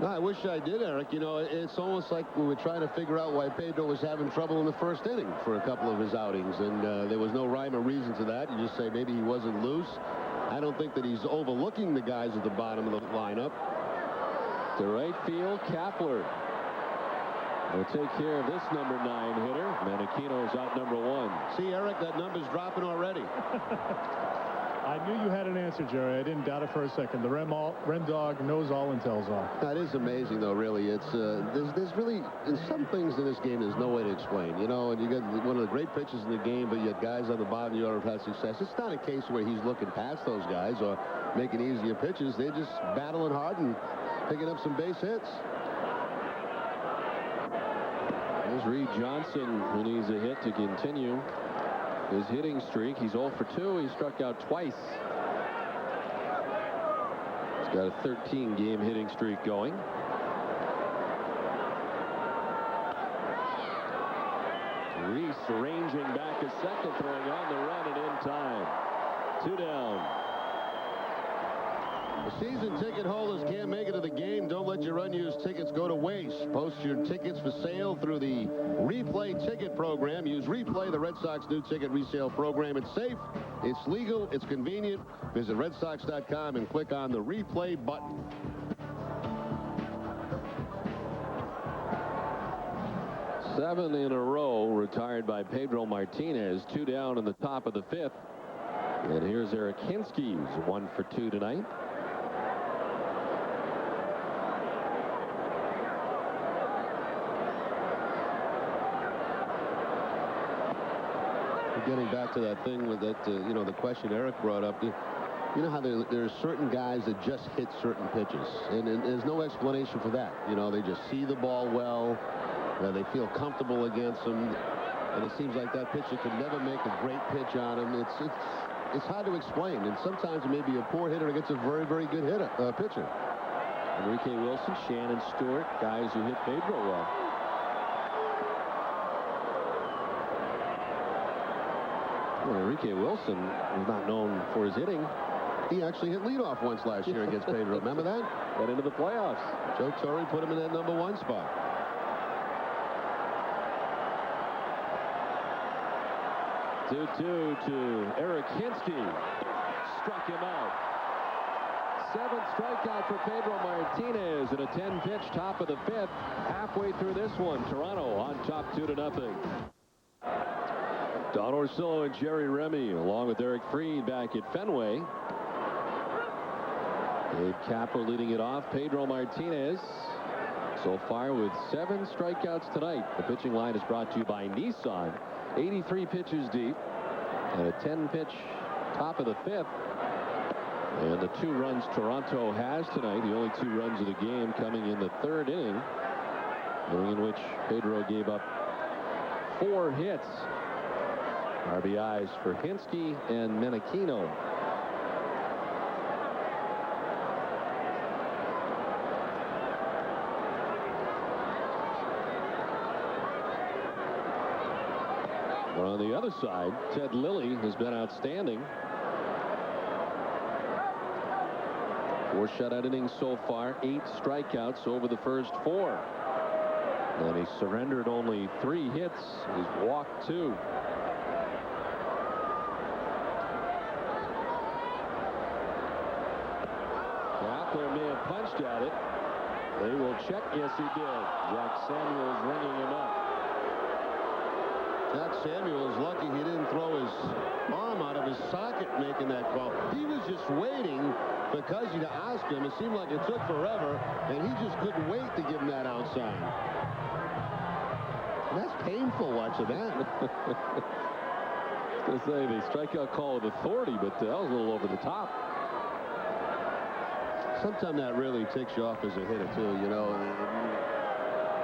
Speaker 2: No, I wish I did, Eric. You know, it's almost like we were trying to figure out why Pedro was having trouble in the first inning for a couple of his outings, and there was no rhyme or reason to that. You just say maybe he wasn't loose. I don't think that he's overlooking the guys at the bottom of the lineup.
Speaker 1: To right field, Kapler will take care of this number 9 hitter. Menachino's out number 1.
Speaker 2: See, Eric, that number's dropping already.
Speaker 3: I knew you had an answer, Jerry. I didn't doubt it for a second. The Rem Dog knows all and tells all.
Speaker 2: That is amazing, though, really. It's there's really, in some things in this game, there's no way to explain. You know, and you got one of the great pitchers in the game, but you have guys on the bottom of the order who've had success. It's not a case where he's looking past those guys or making easier pitches. They're just battling hard and picking up some base hits.
Speaker 1: There's Reed Johnson, who needs a hit to continue his hitting streak. He's 0 for 2. He struck out twice. He's got a 13-game hitting streak going. Reese ranging back a second, throwing on the run and in time. 2 down.
Speaker 2: The season ticket holders can't make it to the game. Don't let your unused tickets go to waste. Post your tickets for sale through the Replay ticket program. Use Replay, the Red Sox new ticket resale program. It's safe, it's legal, it's convenient. Visit RedSox.com and click on the Replay button.
Speaker 1: Seven in a row retired by Pedro Martinez. 2 down in the top of the 5th. And here's Eric Hinsky, who's 1 for 2 tonight.
Speaker 2: Getting back to that thing with that, you know, the question Eric brought up. You know how there are certain guys that just hit certain pitches, and there's no explanation for that. You know, they just see the ball well, they feel comfortable against them, and it seems like that pitcher can never make a great pitch on him. It's hard to explain, and sometimes it may be a poor hitter against a very, very good pitcher.
Speaker 1: Enrique Wilson, Shannon Stewart, guys who hit Pedro well. Well, Enrique Wilson is not known for his hitting.
Speaker 2: He actually hit leadoff once last year against Pedro. Remember that?
Speaker 1: Got into the playoffs.
Speaker 2: Joe Torre put him in that number 1 spot.
Speaker 1: Two to Eric Hinsky. Struck him out. 7th strikeout for Pedro Martinez in a 10-pitch top of the 5th. Halfway through this one, Toronto on top 2-0. Don Orsillo and Jerry Remy, along with Eric Fried back at Fenway. Dave Kapler leading it off. Pedro Martinez so far with 7 strikeouts tonight. The pitching line is brought to you by Nissan. 83 pitches deep and a 10-pitch top of the 5th. And the 2 runs Toronto has tonight, the only 2 runs of the game coming in the 3rd inning in which Pedro gave up 4 hits. RBIs for Hinsky and Menachino. But on the other side, Ted Lilly has been outstanding. 4 shutout innings so far, 8 strikeouts over the first 4. And he surrendered only 3 hits. He's walked 2. Kapler may have punched at it. They will check. Yes, he did. Jack Samuels ringing him up.
Speaker 2: Jack Samuels lucky he didn't throw his arm out of his socket making that call. He was just waiting for Cuzzy to ask him. It seemed like it took forever, and he just couldn't wait to give him that outside. That's painful watching that.
Speaker 1: I was going to say the strikeout call with authority, but that was a little over the top.
Speaker 2: Sometimes that really takes you off as a hitter, too, you know.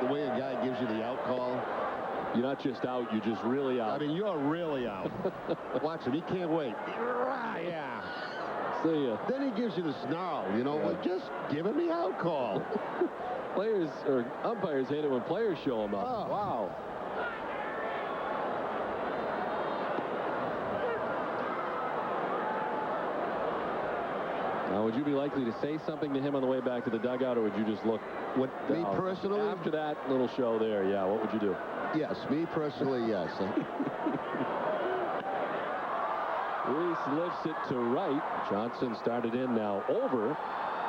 Speaker 2: The way a guy gives you the out call.
Speaker 1: You're not just out, you're just really out.
Speaker 2: I mean, you're really out. Watch him. He can't wait. Yeah.
Speaker 1: See ya.
Speaker 2: Then he gives you the snarl, you know. Well, just give him the out call.
Speaker 1: Players or umpires hate it when players show them up.
Speaker 2: Oh.
Speaker 1: Wow. Now, would you be likely to say something to him on the way back to the dugout, or would you just look?
Speaker 2: What, me personally?
Speaker 1: After that little show there, yeah, what would you do?
Speaker 2: Yes, me personally, yes.
Speaker 1: Reese lifts it to right. Johnson started in now over,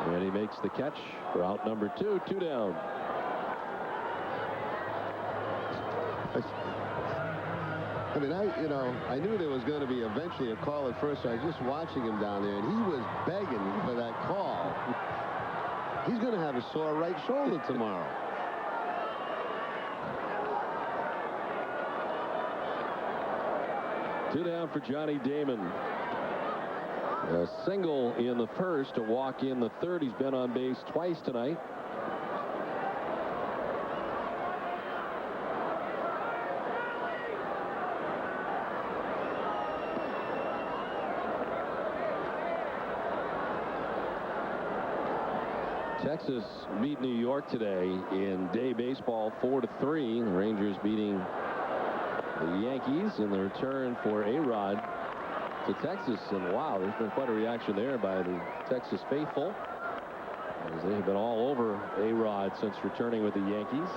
Speaker 1: and he makes the catch for out number 2. 2 down.
Speaker 2: I mean, I knew there was going to be eventually a call at first. So I was just watching him down there, and he was begging for that call. He's going to have a sore right shoulder tomorrow.
Speaker 1: Two down for Johnny Damon. A single in the first, a walk in the third. He's been on base twice tonight. Texas beat New York today in day baseball 4-3. The Rangers beating the Yankees in the return for A-Rod to Texas. And wow, there's been quite a reaction there by the Texas faithful, as they have been all over A-Rod since returning with the Yankees.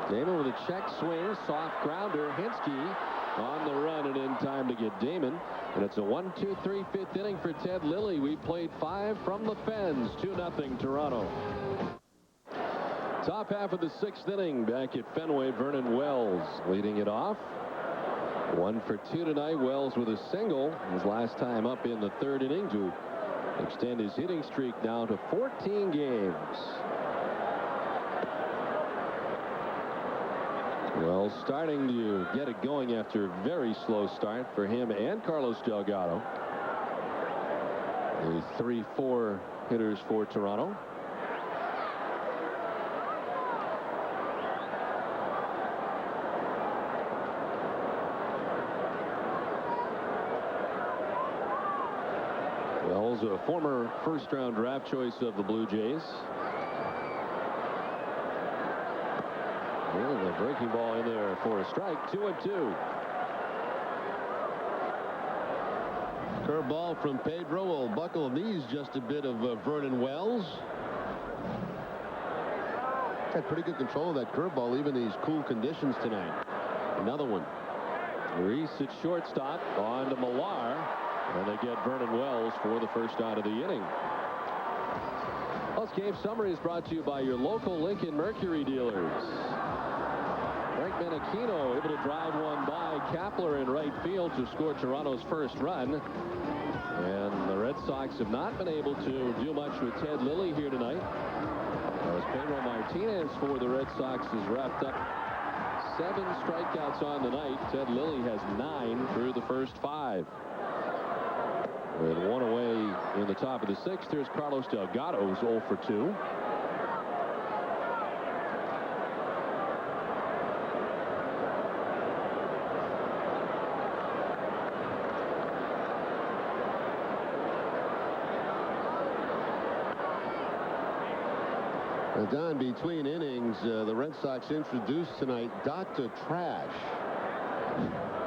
Speaker 1: Damon with a check swing, soft grounder. Hinsky on the run and in time to get Damon. And it's a 1-2-3 fifth inning for Ted Lilly. We played 5 from the Fens. 2-0 Toronto. Top half of the 6th inning back at Fenway. Vernon Wells leading it off. 1 for 2 tonight. Wells with a single. His last time up in the 3rd inning to extend his hitting streak now to 14 games. Well, starting to get it going after a very slow start for him and Carlos Delgado. The 3-4 hitters for Toronto. Wells, a former first-round draft choice of the Blue Jays. And a breaking ball in there for a strike. 2-2.
Speaker 2: Curveball from Pedro will buckle knees just a bit of Vernon Wells. Had pretty good control of that curveball even these cool conditions tonight. Another one.
Speaker 1: Reese at shortstop on to Millar, and they get Vernon Wells for the first out of the inning. Well, this game summary is brought to you by your local Lincoln Mercury dealers. Frank Menachino able to drive one by Kapler in right field to score Toronto's first run. And the Red Sox have not been able to do much with Ted Lilly here tonight, as Pedro Martinez for the Red Sox has wrapped up 7 strikeouts on the night. Ted Lilly has 9 through the first 5. With 1 away in the top of the 6th, here's Carlos Delgado, who's 0 for 2.
Speaker 2: Don, between innings, the Red Sox introduced tonight Dr. Trash,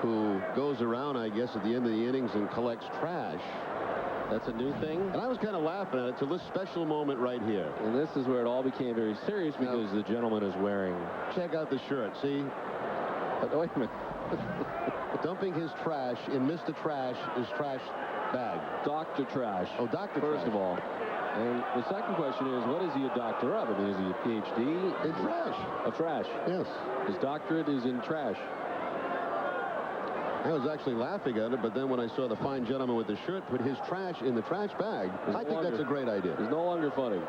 Speaker 2: who goes around, I guess, at the end of the innings and collects trash.
Speaker 1: That's a new thing.
Speaker 2: And I was kind of laughing at it till this special moment right here.
Speaker 1: And this is where it all became very serious because the gentleman is wearing.
Speaker 2: Check out the shirt. See?
Speaker 1: But wait a minute.
Speaker 2: Dumping his trash in Mr. Trash's trash bag.
Speaker 1: Dr. Trash.
Speaker 2: Oh, Dr.
Speaker 1: First
Speaker 2: Trash.
Speaker 1: of all. And the second question is, what is he a doctor of? I mean, is he a PhD?
Speaker 2: In trash.
Speaker 1: Of trash.
Speaker 2: Yes.
Speaker 1: His doctorate is in trash.
Speaker 2: I was actually laughing at it, but then when I saw the fine gentleman with the shirt put his trash in the trash bag, I think that's a great idea.
Speaker 1: It's no longer funny.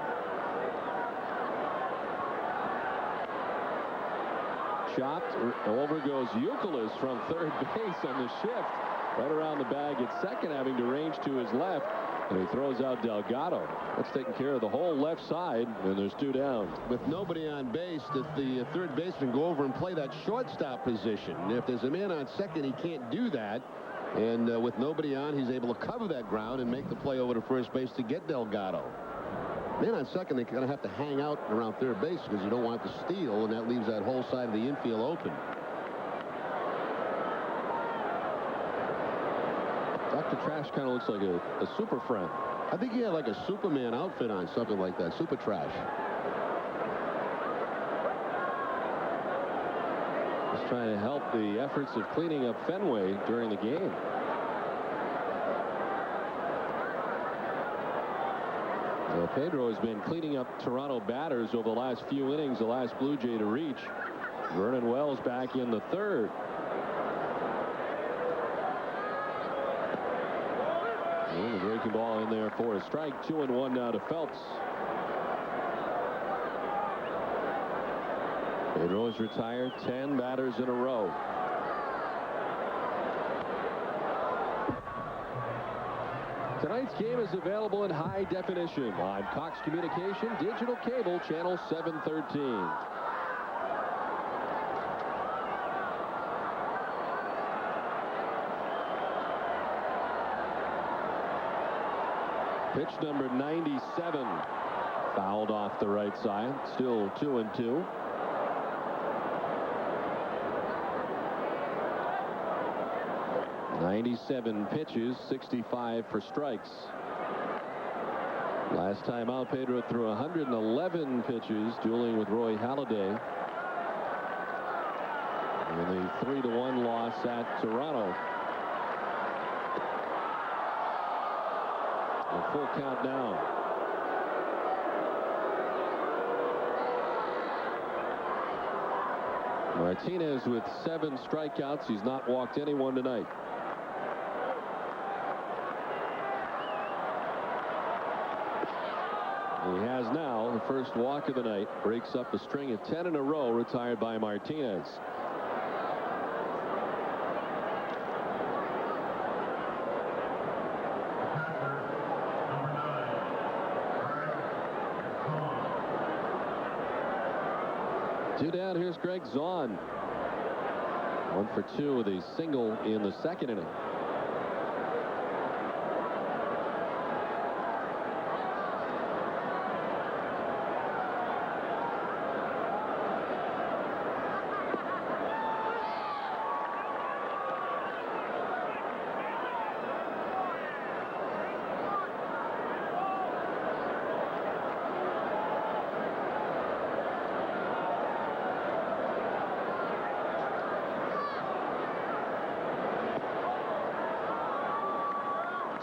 Speaker 1: Chopped. Over goes Youkilis from third base on the shift. Right around the bag at second, having to range to his left. And he throws out Delgado. That's taking care of the whole left side, and there's 2 down.
Speaker 2: With nobody on base, the third baseman go over and play that shortstop position. If there's a man on second, he can't do that. And with nobody on, he's able to cover that ground and make the play over to first base to get Delgado. Man on second, they're going to have to hang out around third base because you don't want to steal, and that leaves that whole side of the infield open.
Speaker 1: Dr. Trash kind of looks like a super friend.
Speaker 2: I think he had like a Superman outfit on, something like that. Super Trash.
Speaker 1: He's trying to help the efforts of cleaning up Fenway during the game. Well, Pedro has been cleaning up Toronto batters over the last few innings, the last Blue Jay to reach. Vernon Wells back in the third. And the breaking ball in there for a strike. 2-1 now to Phelps. Pedro has retired 10 batters in a row. Tonight's game is available in high definition on Cox Communication Digital Cable Channel 713. Pitch number 97. Fouled off the right side. Still 2-2. .97 pitches, 65 for strikes. Last time out, Pedro threw 111 pitches, dueling with Roy Halladay in the 3-1 loss at Toronto. A full count now. Martinez with 7 strikeouts. He's not walked anyone tonight. He has now the first walk of the night. Breaks up a string of 10 in a row retired by Martinez. Two down. Here's Greg Zahn. 1 for 2 with a single in the second inning.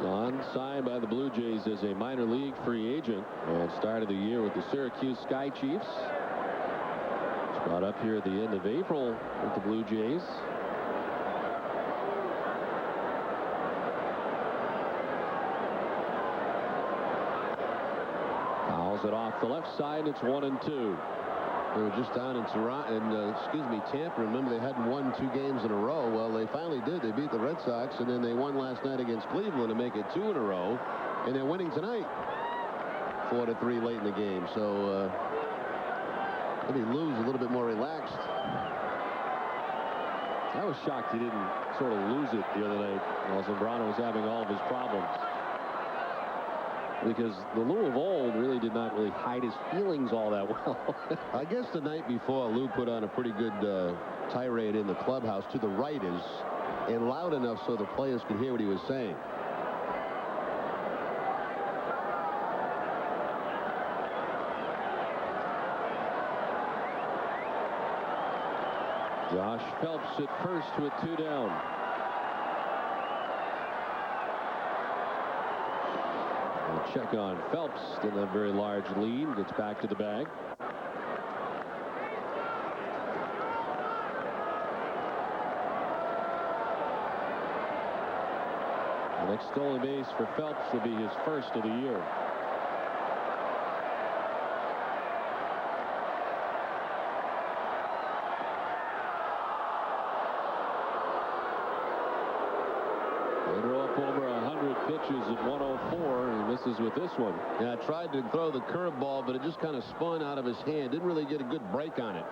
Speaker 1: Zahn signed by the Blue Jays as a minor league free agent and started the year with the Syracuse Sky Chiefs. He's brought up here at the end of April with the Blue Jays. Fouls it off the left side. It's 1-2.
Speaker 2: They were just down in Tampa. Remember, they hadn't won 2 games in a row. Well, they finally did. They beat the Red Sox, and then they won last night against Cleveland to make it 2 in a row. And they're winning tonight, 4-3 late in the game. So maybe Lou's a little bit more relaxed.
Speaker 1: I was shocked he didn't sort of lose it the other night while Zambrano was having all of his problems. because the Lou of old really did not really hide his feelings all that well.
Speaker 2: I guess the night before, Lou put on a pretty good tirade in the clubhouse to the writers, and loud enough so the players could hear what he was saying.
Speaker 1: Josh Phelps at first with 2 down. A check on Phelps. Didn't have a very large lead. Gets back to the bag. The next stolen base for Phelps will be his first of the year. Pedro up over 100 pitches at 104. He misses with this one.
Speaker 2: Yeah, tried to throw the curveball, but it just kind of spun out of his hand. Didn't really get a good break on it.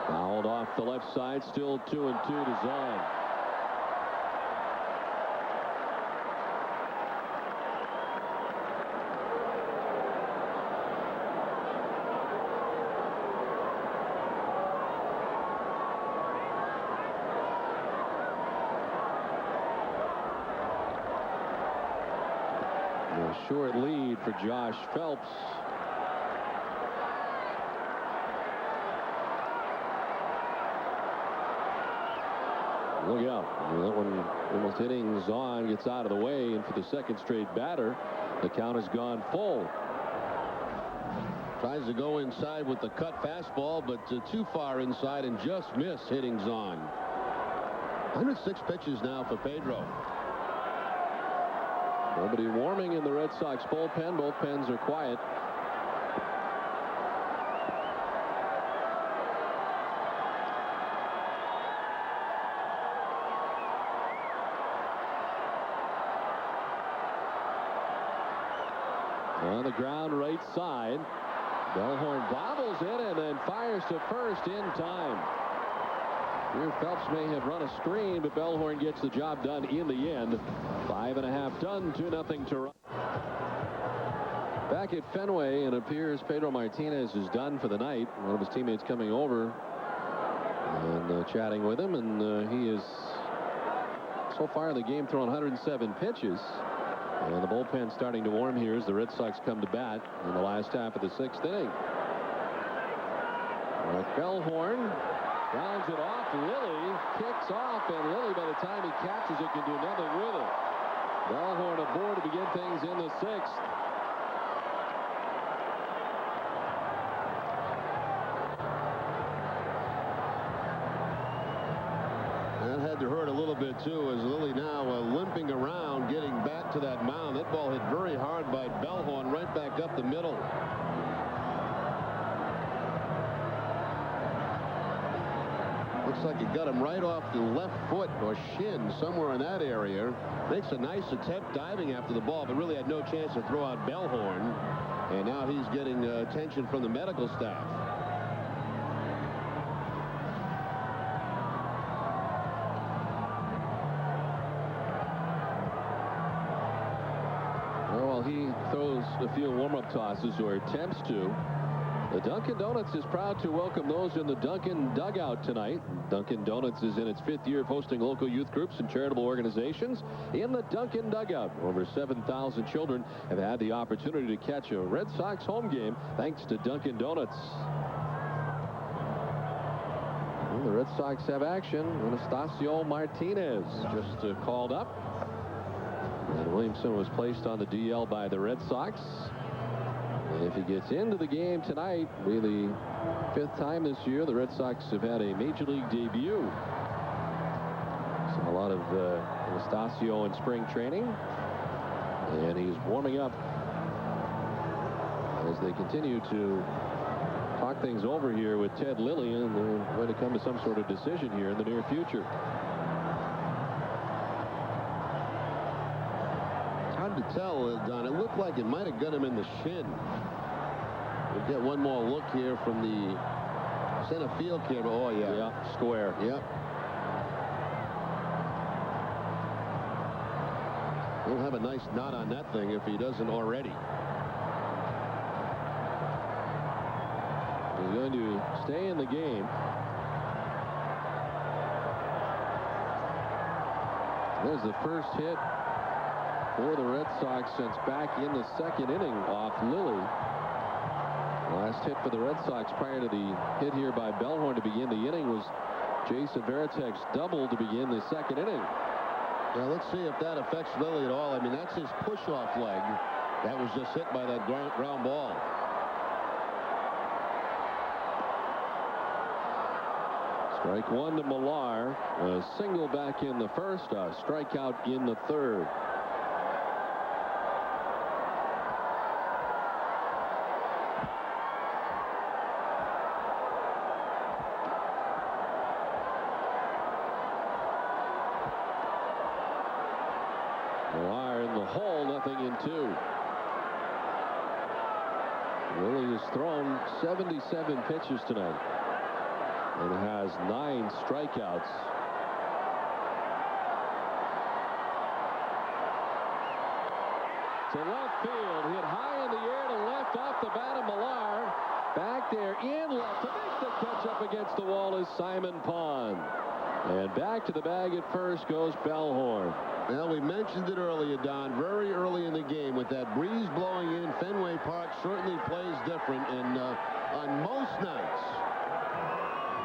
Speaker 1: Fouled off the left side. Still 2-2 to Zahn. A short lead for Josh Phelps. Look out. That one almost hitting Zahn, gets out of the way, and for the second straight batter, the count has gone full.
Speaker 2: Tries to go inside with the cut fastball, but too far inside and just missed hitting Zahn. 106 pitches now for Pedro.
Speaker 1: Nobody warming in the Red Sox bullpen. Both pens are quiet. On the ground right side. Bellhorn bobbles in and then fires to first in time. Here Phelps may have run a screen, but Bellhorn gets the job done in the end. 5.5 done, 2-0 Toronto. Back at Fenway, it appears Pedro Martinez is done for the night. One of his teammates coming over and chatting with him, and he is so far in the game thrown 107 pitches. And the bullpen starting to warm here as the Red Sox come to bat in the last half of the 6th inning. Bellhorn grounds it off. Lilly kicks off, and Lilly, by the time he catches it, can do nothing with it. Bellhorn aboard to begin things in the 6th.
Speaker 2: That had to hurt a little bit too, as Lilly now limping around, getting back to that mound. That ball hit very hard by Bellhorn, right back up the middle. Looks like he got him right off the left foot or shin, somewhere in that area. Makes a nice attempt diving after the ball, but really had no chance to throw out Bellhorn. And now he's getting attention from the medical staff.
Speaker 1: Well, he throws a few warm-up tosses, or attempts to. The Dunkin' Donuts is proud to welcome those in the Dunkin' Dugout tonight. Dunkin' Donuts is in its 5th year of hosting local youth groups and charitable organizations in the Dunkin' Dugout. Over 7,000 children have had the opportunity to catch a Red Sox home game thanks to Dunkin' Donuts. Well, the Red Sox have action. Anastasio Martinez just called up. And Williamson was placed on the DL by the Red Sox. And if he gets into the game tonight, will be the 5th time this year the Red Sox have had a major league debut. So a lot of Anastasio in spring training, and he's warming up as they continue to talk things over here with Ted Lilly, and they're going to come to some sort of decision here in the near future.
Speaker 2: hard to tell, Don. It looked like it might have got him in the shin. We'll get one more look here from the center field camera. Oh, yeah.
Speaker 1: Yeah, square.
Speaker 2: Yep. He'll have a nice knot on that thing if he doesn't already.
Speaker 1: He's going to stay in the game. There's the first hit for the Red Sox since back in the second inning off Lilly. Last hit for the Red Sox prior to the hit here by Bellhorn to begin the inning was Jason Varitek's double to begin the second inning.
Speaker 2: Well, let's see if that affects Lilly at all. I mean, that's his push-off leg that was just hit by that ground ball.
Speaker 1: Strike one to Millar. A single back in the first, a strikeout in the third. Millar in the hole, nothing in two. Lilly has thrown 77 pitches tonight and has 9 strikeouts. To left field, hit high in the air to left off the bat of Millar. Back there in left to make the catch up against the wall is Simon Pond. And back to the bag at first goes Bellhorn.
Speaker 2: Well, we mentioned it earlier, Don, very early in the game with that breeze blowing in. Fenway Park certainly plays different, and on most nights,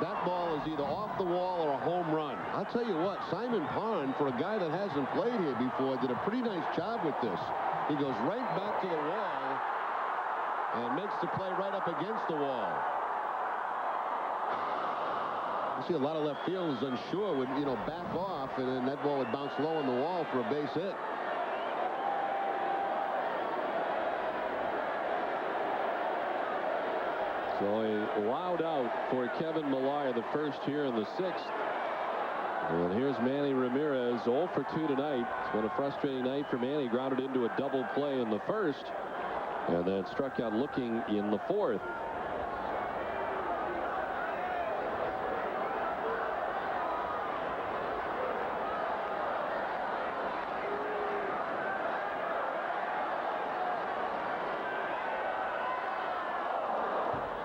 Speaker 2: that ball is either off the wall or a home run. I'll tell you what, Simon Pond, for a guy that hasn't played here before, did a pretty nice job with this. He goes right back to the wall and makes the play right up against the wall. You see a lot of left fielders unsure would, back off, and then that ball would bounce low on the wall for a base hit.
Speaker 1: So a loud out for Kevin Millar, the first here in the 6th. And here's Manny Ramirez, 0 for 2 tonight. It's been a frustrating night for Manny. Grounded into a double play in the first, and then struck out looking in the 4th.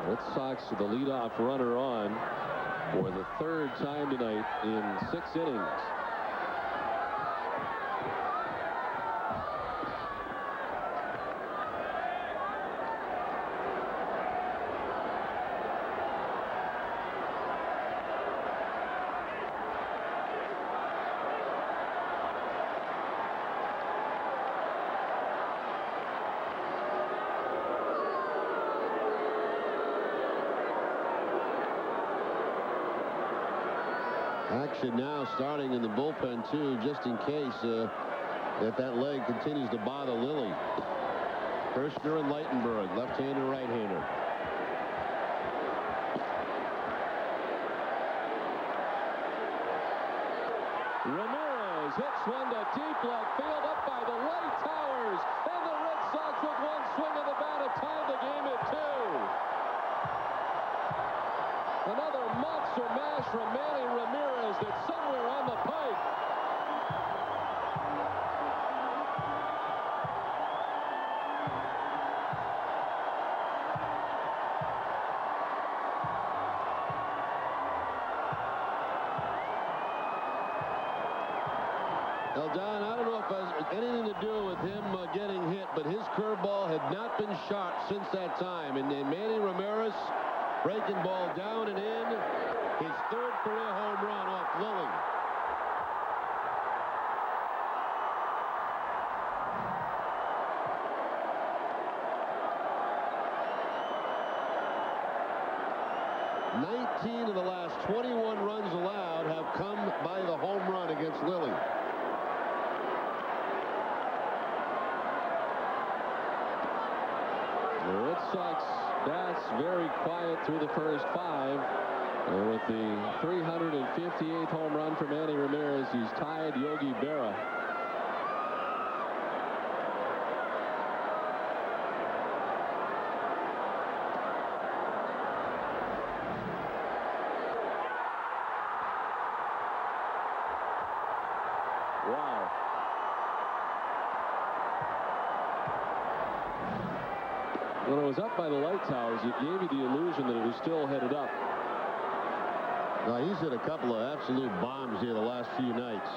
Speaker 1: Red Sox the leadoff runner on for the 3rd time tonight in 6 innings.
Speaker 2: Action now starting in the bullpen, too, just in case if that leg continues to bother Lilly. Kirshner and Lightenberg, left-hander, right-hander.
Speaker 1: Ramirez hits one to deep left field up by the light towers, and the Red Sox with one swing of the bat have tied the game at 2. Another monster mash from Manny Ramirez that's somewhere on the pipe.
Speaker 2: Now, Don, I don't know if it has anything to do with him getting hit, but his curveball had not been shot since that time. And then Manny Ramirez breaking ball down and in. His 3rd career home run off Lilly. $19 of the last 21 runs allowed have come by the home run against Lilly.
Speaker 1: The Red Sox bats very quiet through the first 5. And with the 358th home run for Manny Ramirez, he's tied Yogi Berra. When it was up by the light towers, it gave you the illusion that it was still headed up.
Speaker 2: Now, he's hit a couple of absolute bombs here the last few nights.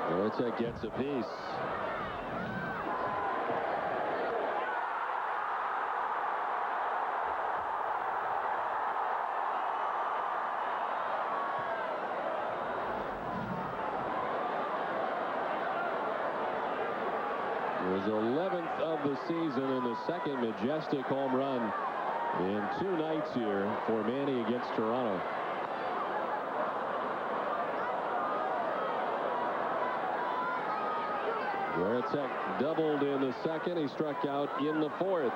Speaker 1: Marietta gets a piece. It was 11th of the season and the second majestic home run in 2 nights here for Manny against Toronto. Varitek doubled in the second. He struck out in the fourth.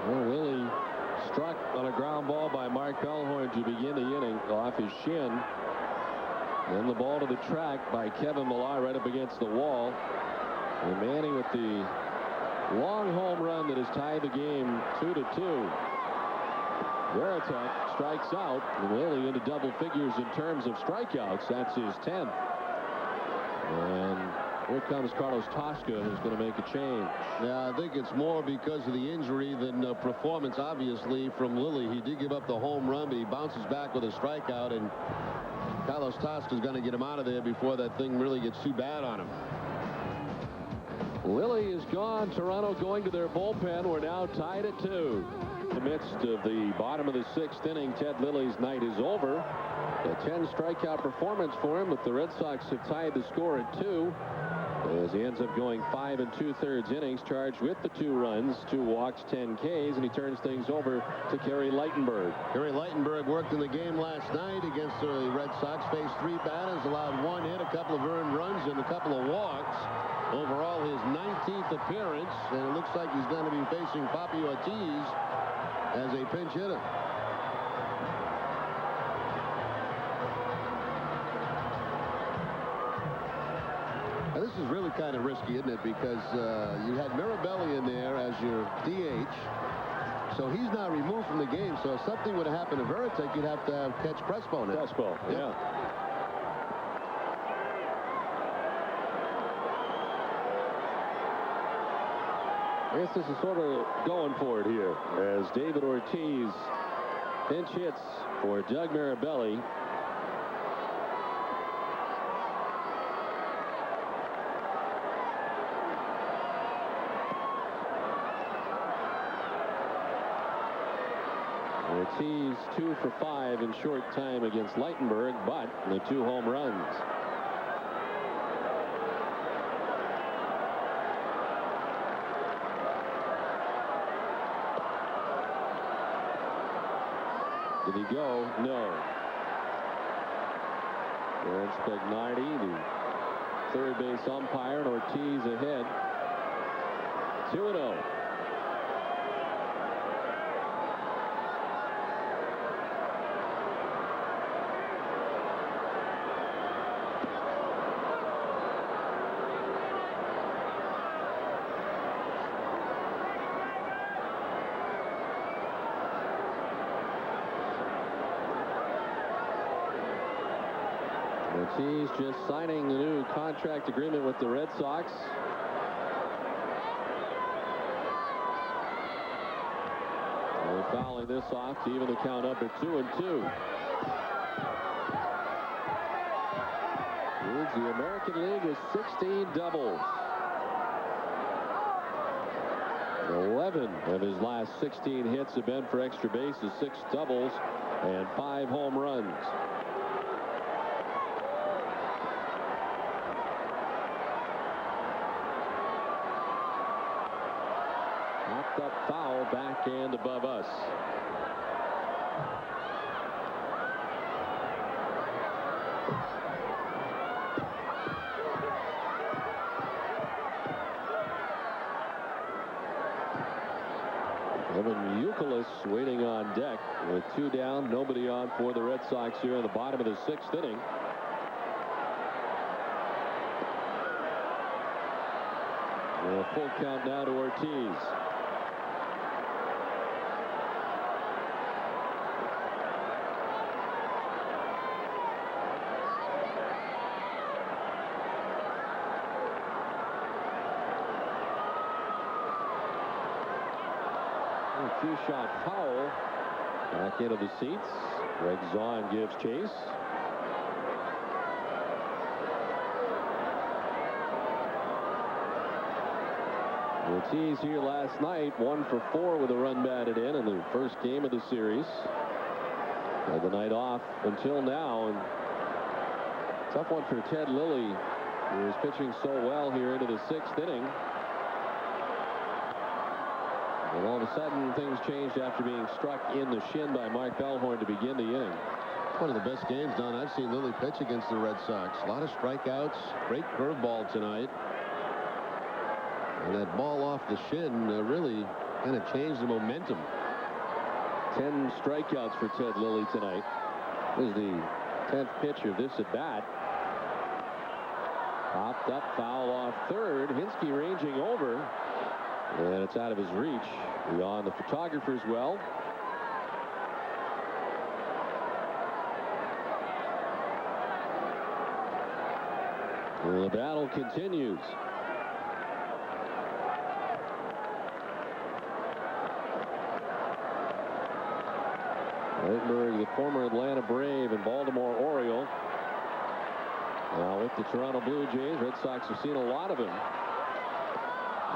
Speaker 1: Well, Willie struck on a ground ball by Mark Bellhorn to begin the inning off his shin. Then the ball to the track by Kevin Millar right up against the wall. And Manny with the long home run that has tied the game 2-2. Varitek strikes out, and Willie into double figures in terms of strikeouts. That's his 10th. And here comes Carlos Tosca, who's going to make a change.
Speaker 2: Yeah, I think it's more because of the injury than performance, obviously, from Lilly. He did give up the home run, but he bounces back with a strikeout, and Carlos Tosca is going to get him out of there before that thing really gets too bad on him.
Speaker 1: Lilly is gone. Toronto going to their bullpen. We're now tied at 2. In the midst of the bottom of the 6th inning, Ted Lilly's night is over. A 10 strikeout performance for him, but the Red Sox have tied the score at 2. As he ends up going 5 2/3 innings, charged with the 2 runs, 2 walks, 10 Ks, and he turns things over to Kerry Lightenberg.
Speaker 2: Kerry Lightenberg worked in the game last night against the Red Sox, faced 3 batters, allowed 1 hit, a couple of earned runs, and a couple of walks. Overall, his 19th appearance, and it looks like he's going to be facing Papi Ortiz as a pinch hitter. Now, this is really kind of risky, isn't it? Because you had Mirabelli in there as your DH. So he's now removed from the game. So if something would have happened to Varitek, you'd have to catch Crespo now.
Speaker 1: Crespo, yeah. I guess this is sort of going for it here as David Ortiz pinch hits for Doug Mirabelli. Ortiz 2 for 5 in short time against Lightenberg, but the 2 home runs. Did he go? No. There's Spagnardi, the third base umpire, and Ortiz ahead. 2-0. Ortiz just signing the new contract agreement with the Red Sox. They're fouling this off to even the count up at 2-2. Leads the American League with 16 doubles. 11 of his last 16 hits have been for extra bases, 6 doubles, and 5 home runs. Popped up foul, backhand above us. Evan Youkilis waiting on deck with 2 down, nobody on for the Red Sox here in the bottom of the 6th inning. A full count now to Ortiz. A 2-shot foul. Back into the seats. Greg Zahn gives chase. Ortiz here last night, 1 for 4 with a run batted in the first game of the series. Had the night off until now, and tough one for Ted Lilly, who is pitching so well here into the 6th inning. And all of a sudden, things changed after being struck in the shin by Mark Bellhorn to begin the inning.
Speaker 2: One of the best games, Don, I've seen Lilly pitch against the Red Sox. A lot of strikeouts, great curveball tonight. And that ball off the shin really kind of changed the momentum.
Speaker 1: 10 strikeouts for Ted Lilly tonight. This is the 10th pitch of this at bat. Popped up, foul off third. Hinsky ranging over, and it's out of his reach. Beyond the photographer's well. And the battle continues. Whitberg, the former Atlanta Brave and Baltimore Oriole. Now with the Toronto Blue Jays, Red Sox have seen a lot of him.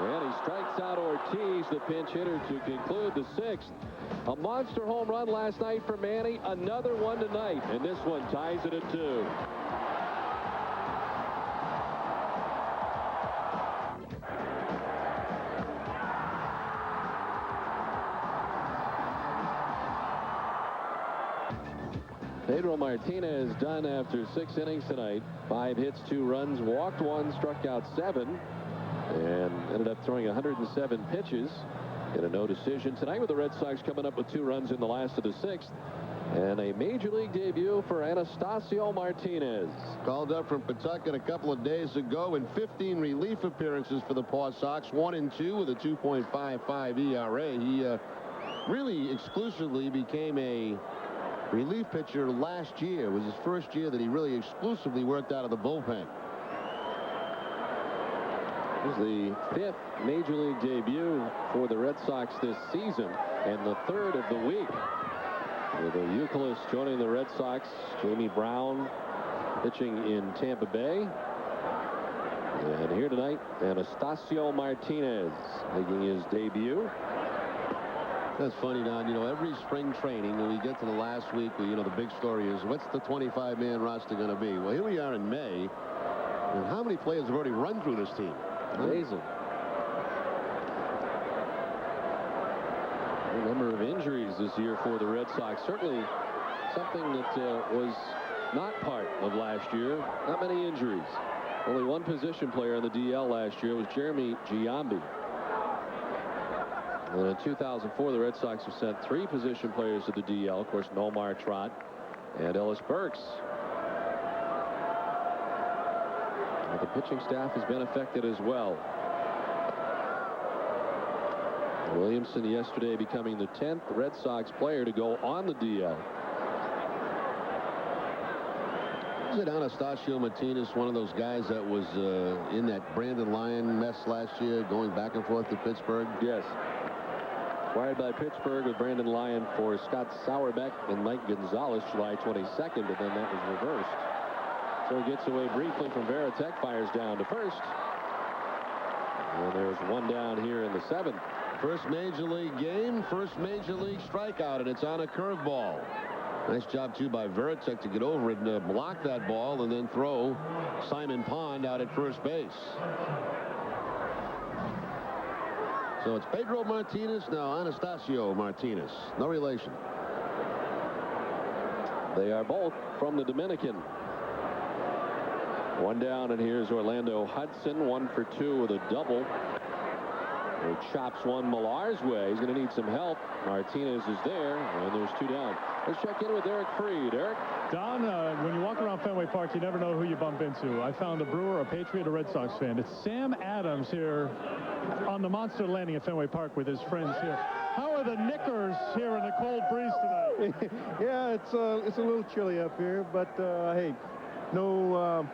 Speaker 1: And he strikes out Ortiz, the pinch hitter, to conclude the 6th. A monster home run last night for Manny. Another one tonight, and this one ties it at 2. Pedro Martinez done after 6 innings tonight. 5 hits, 2 runs, walked 1, struck out 7, and ended up throwing 107 pitches in a no decision tonight, with the Red Sox coming up with 2 runs in the last of the 6th. And a major league debut for Anastasio Martinez.
Speaker 2: Called up from Pawtucket a couple of days ago in 15 relief appearances for the Paw Sox, 1 and 2 with a 2.55 ERA. He really exclusively became a relief pitcher last year. It was his first year that he really exclusively worked out of the bullpen.
Speaker 1: This is the 5th major league debut for the Red Sox this season, and the 3rd of the week. With Youkilis joining the Red Sox, Jamie Brown pitching in Tampa Bay. And here tonight, Anastasio Martinez making his debut.
Speaker 2: That's funny, Don. You know, every spring training, when we get to the last week, the big story is, what's the 25-man roster going to be? Well, here we are in May, and how many players have already run through this team?
Speaker 1: Amazing. A number of injuries this year for the Red Sox. Certainly something that was not part of last year. Not many injuries. Only one position player on the DL last year was Jeremy Giambi. And in 2004, the Red Sox have sent 3 position players to the DL. Of course, Nomar Trott and Ellis Burks. And the pitching staff has been affected as well. Williamson yesterday becoming the 10th Red Sox player to go on the DL.
Speaker 2: Was it Anastasio Martinez one of those guys that was in that Brandon Lyon mess last year, going back and forth to Pittsburgh?
Speaker 1: Yes. Acquired by Pittsburgh with Brandon Lyon for Scott Sauerbeck and Mike Gonzalez July 22nd, and then that was reversed. So he gets away briefly from Veritek, fires down to first. And there's one down here in the 7th.
Speaker 2: First major league game, first major league strikeout, and it's on a curveball. Nice job, too, by Veritek to get over it and block that ball and then throw Simon Pond out at first base. So it's Pedro Martinez, now Anastasio Martinez. No relation.
Speaker 1: They are both from the Dominican. One down, and here's Orlando Hudson, 1 for 2 with a double. He chops one Millar's way. He's going to need some help. Martinez is there, and there's 2 down. Let's check in with Eric Freed. Eric?
Speaker 3: Don, when you walk around Fenway Park, you never know who you bump into. I found a Brewer, a Patriot, a Red Sox fan. It's Sam Adams here on the Monster Landing at Fenway Park with his friends here. How are the Knickers here in the cold breeze tonight?
Speaker 5: Yeah, it's a little chilly up here, but hey, no.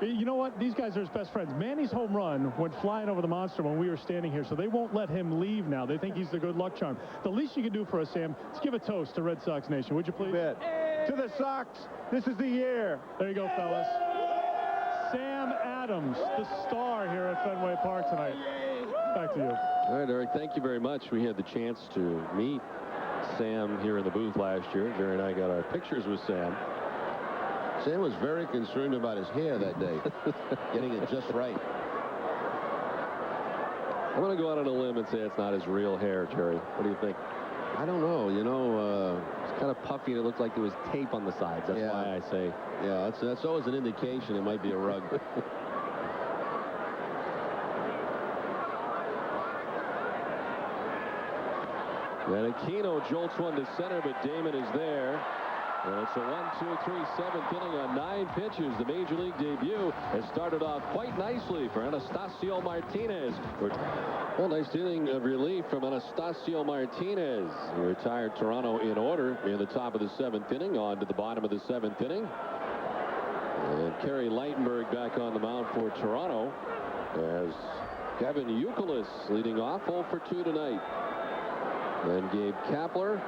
Speaker 3: You know what? These guys are his best friends. Manny's home run went flying over the Monster when we were standing here, so they won't let him leave now. They think he's the good luck charm. The least you can do for us, Sam, is give a toast to Red Sox Nation. Would you please?
Speaker 5: Bet. To the Sox, this is the year.
Speaker 3: There you go, fellas. Sam Adams, the star here at Fenway Park tonight. Back to you.
Speaker 1: All right, Eric, thank you very much. We had the chance to meet Sam here in the booth last year. Jerry and I got our pictures with Sam.
Speaker 2: Sam was very concerned about his hair that day, getting it just right.
Speaker 1: I'm going to go out on a limb and say it's not his real hair, Jerry. What do you think?
Speaker 2: I don't know. You know,
Speaker 1: It's kind of puffy, and it looked like there was tape on the sides. That's
Speaker 2: Yeah.
Speaker 1: why I say.
Speaker 2: yeah, that's always an indication it might be a rug.
Speaker 1: And Aquino jolts one to center, but Damon is there. And it's a 1-2-3 7th inning on 9 pitches. The Major League debut has started off quite nicely for Anastasio Martinez. Well, nice inning of relief from Anastasio Martinez. He retired Toronto in order in the top of the 7th inning, on to the bottom of the 7th inning. And Kerry Lightenberg back on the mound for Toronto as Kevin Youkilis leading off 0 for 2 tonight. Then Gabe Kapler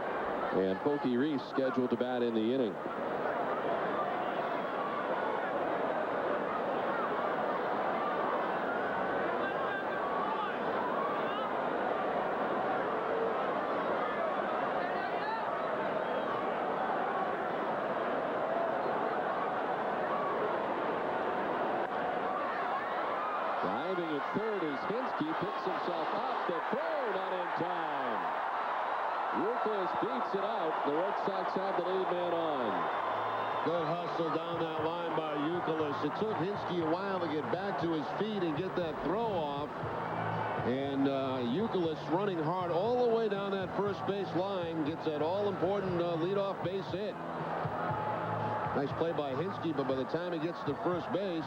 Speaker 1: and Pokey Reese scheduled to bat in the inning. Diving at third is Hinsky, picks himself up. The throw not in time. Youkilis beats it out. The Red Sox have the lead man on.
Speaker 2: Good hustle down that line by Youkilis. It took Hinsky a while to get back to his feet and get that throw off. And Youkilis running hard all the way down that first base line gets that all-important leadoff base hit. Nice play by Hinsky, but by the time he gets to first base,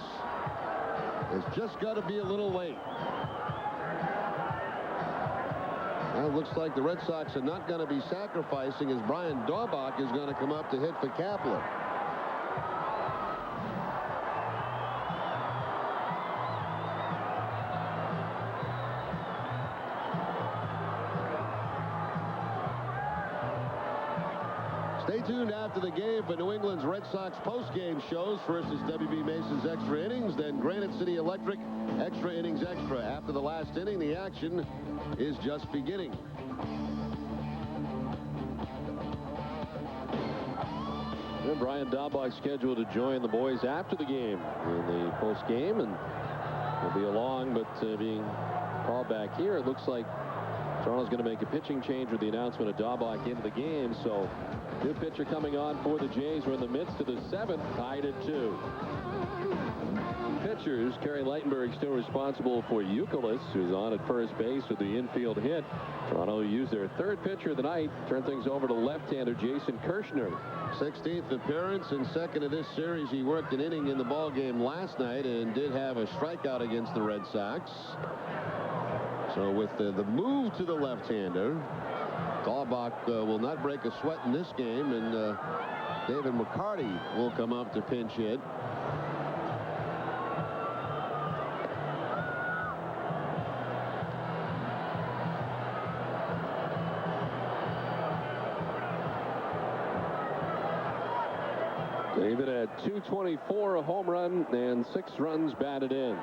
Speaker 2: it's just got to be a little late. Well, it looks like the Red Sox are not going to be sacrificing, as Brian Daubach is going to come up to hit for Kapler. Stay tuned after the game for New England's Red Sox post-game shows. First is W.B. Mason's Extra Innings, then Granite City Electric Extra Innings Extra. After the last inning, the action is just beginning.
Speaker 1: And Brian Daubach scheduled to join the boys after the game in the post game, and will be along, but being called back here. It looks like Toronto's going to make a pitching change with the announcement of Daubach into the game. So new pitcher coming on for the Jays. We're in the midst of the 7th, tied at 2. Pitchers, Kerry Lightenberg still responsible for Youkilis, who's on at first base with the infield hit. Toronto used their 3rd pitcher of the night. Turn things over to left-hander Jason Kirshner.
Speaker 2: 16th appearance and 2nd of this series. He worked an inning in the ball game last night and did have a strikeout against the Red Sox. So with the move to the left-hander, Daubach will not break a sweat in this game, and David McCarty will come up to pinch hit.
Speaker 1: David had 224, a home run, and 6 runs batted in.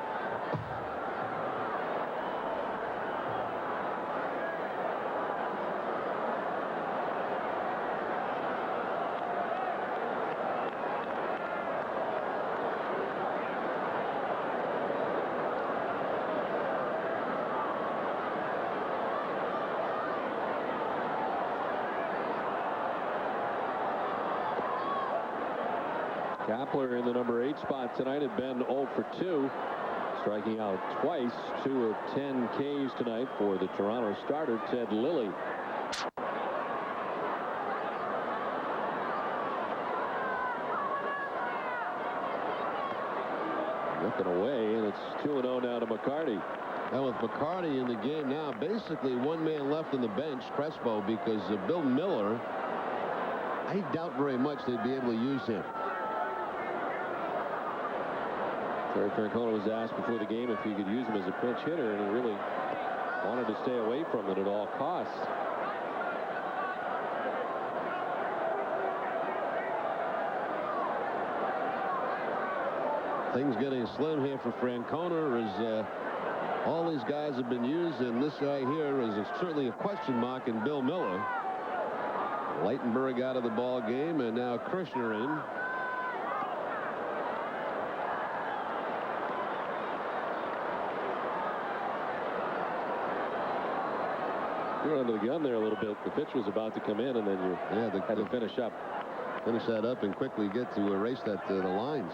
Speaker 1: Kapler in the number 8 spot tonight had been 0 for 2. Striking out twice, 2 of 10 Ks tonight for the Toronto starter, Ted Lilly. Looking away, and it's 2-0 now to McCarty.
Speaker 2: And with McCarty in the game now, basically one man left on the bench, Crespo, because Bill Miller, I doubt very much they'd be able to use him.
Speaker 1: Terry Francona was asked before the game if he could use him as a pinch hitter, and he really wanted to stay away from it at all costs.
Speaker 2: Things getting slim here for Francona as all these guys have been used, and this guy here is certainly a question mark in Bill Miller. Leitenberg out of the ball game, and now Kirshner in.
Speaker 1: You're under the gun there a little bit. The pitch was about to come in, and then you had to finish up.
Speaker 2: Finish that up and quickly get to erase that to the lines.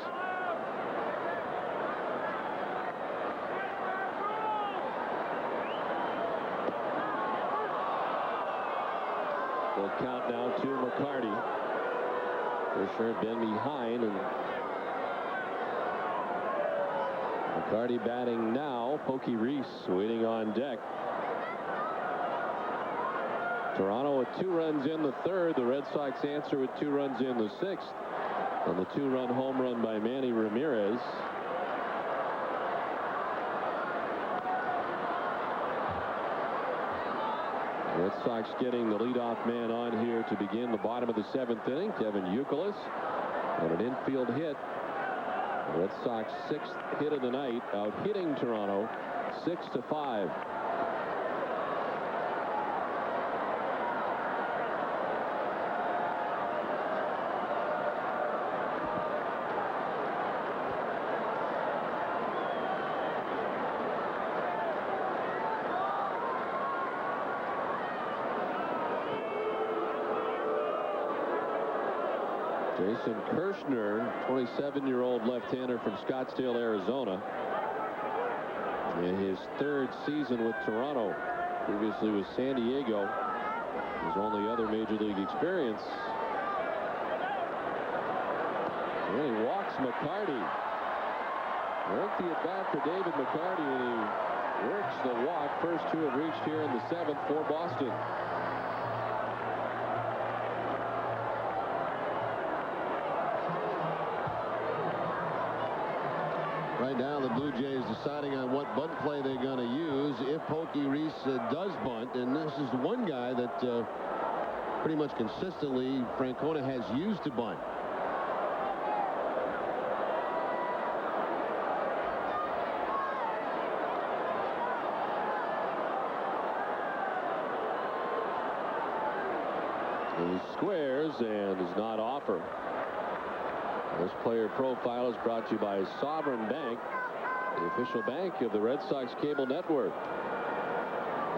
Speaker 1: They'll count now to McCarty. Kirshner had been behind, and McCarty batting now. Pokey Reese waiting on deck. Toronto with 2 runs in the 3rd. The Red Sox answer with 2 runs in the 6th. And the 2-run home run by Manny Ramirez. Red Sox getting the leadoff man on here to begin the bottom of the 7th inning. Kevin Youkilis on an infield hit. The Red Sox 6th hit of the night, out hitting Toronto 6-5. Jason Kirshner, 27-year-old left-hander from Scottsdale, Arizona. In his 3rd season with Toronto. Previously with San Diego. His only other major league experience. And he walks McCarty. Worked the at-bat for David McCarty, and he works the walk. First 2 have reached here in the 7th for Boston.
Speaker 2: Right now, the Blue Jays deciding on what bunt play they're going to use if Pokey Reese does bunt. And this is the one guy that pretty much consistently Francona has used to bunt.
Speaker 1: He squares and does not offer. This player profile is brought to you by Sovereign Bank, the official bank of the Red Sox cable network.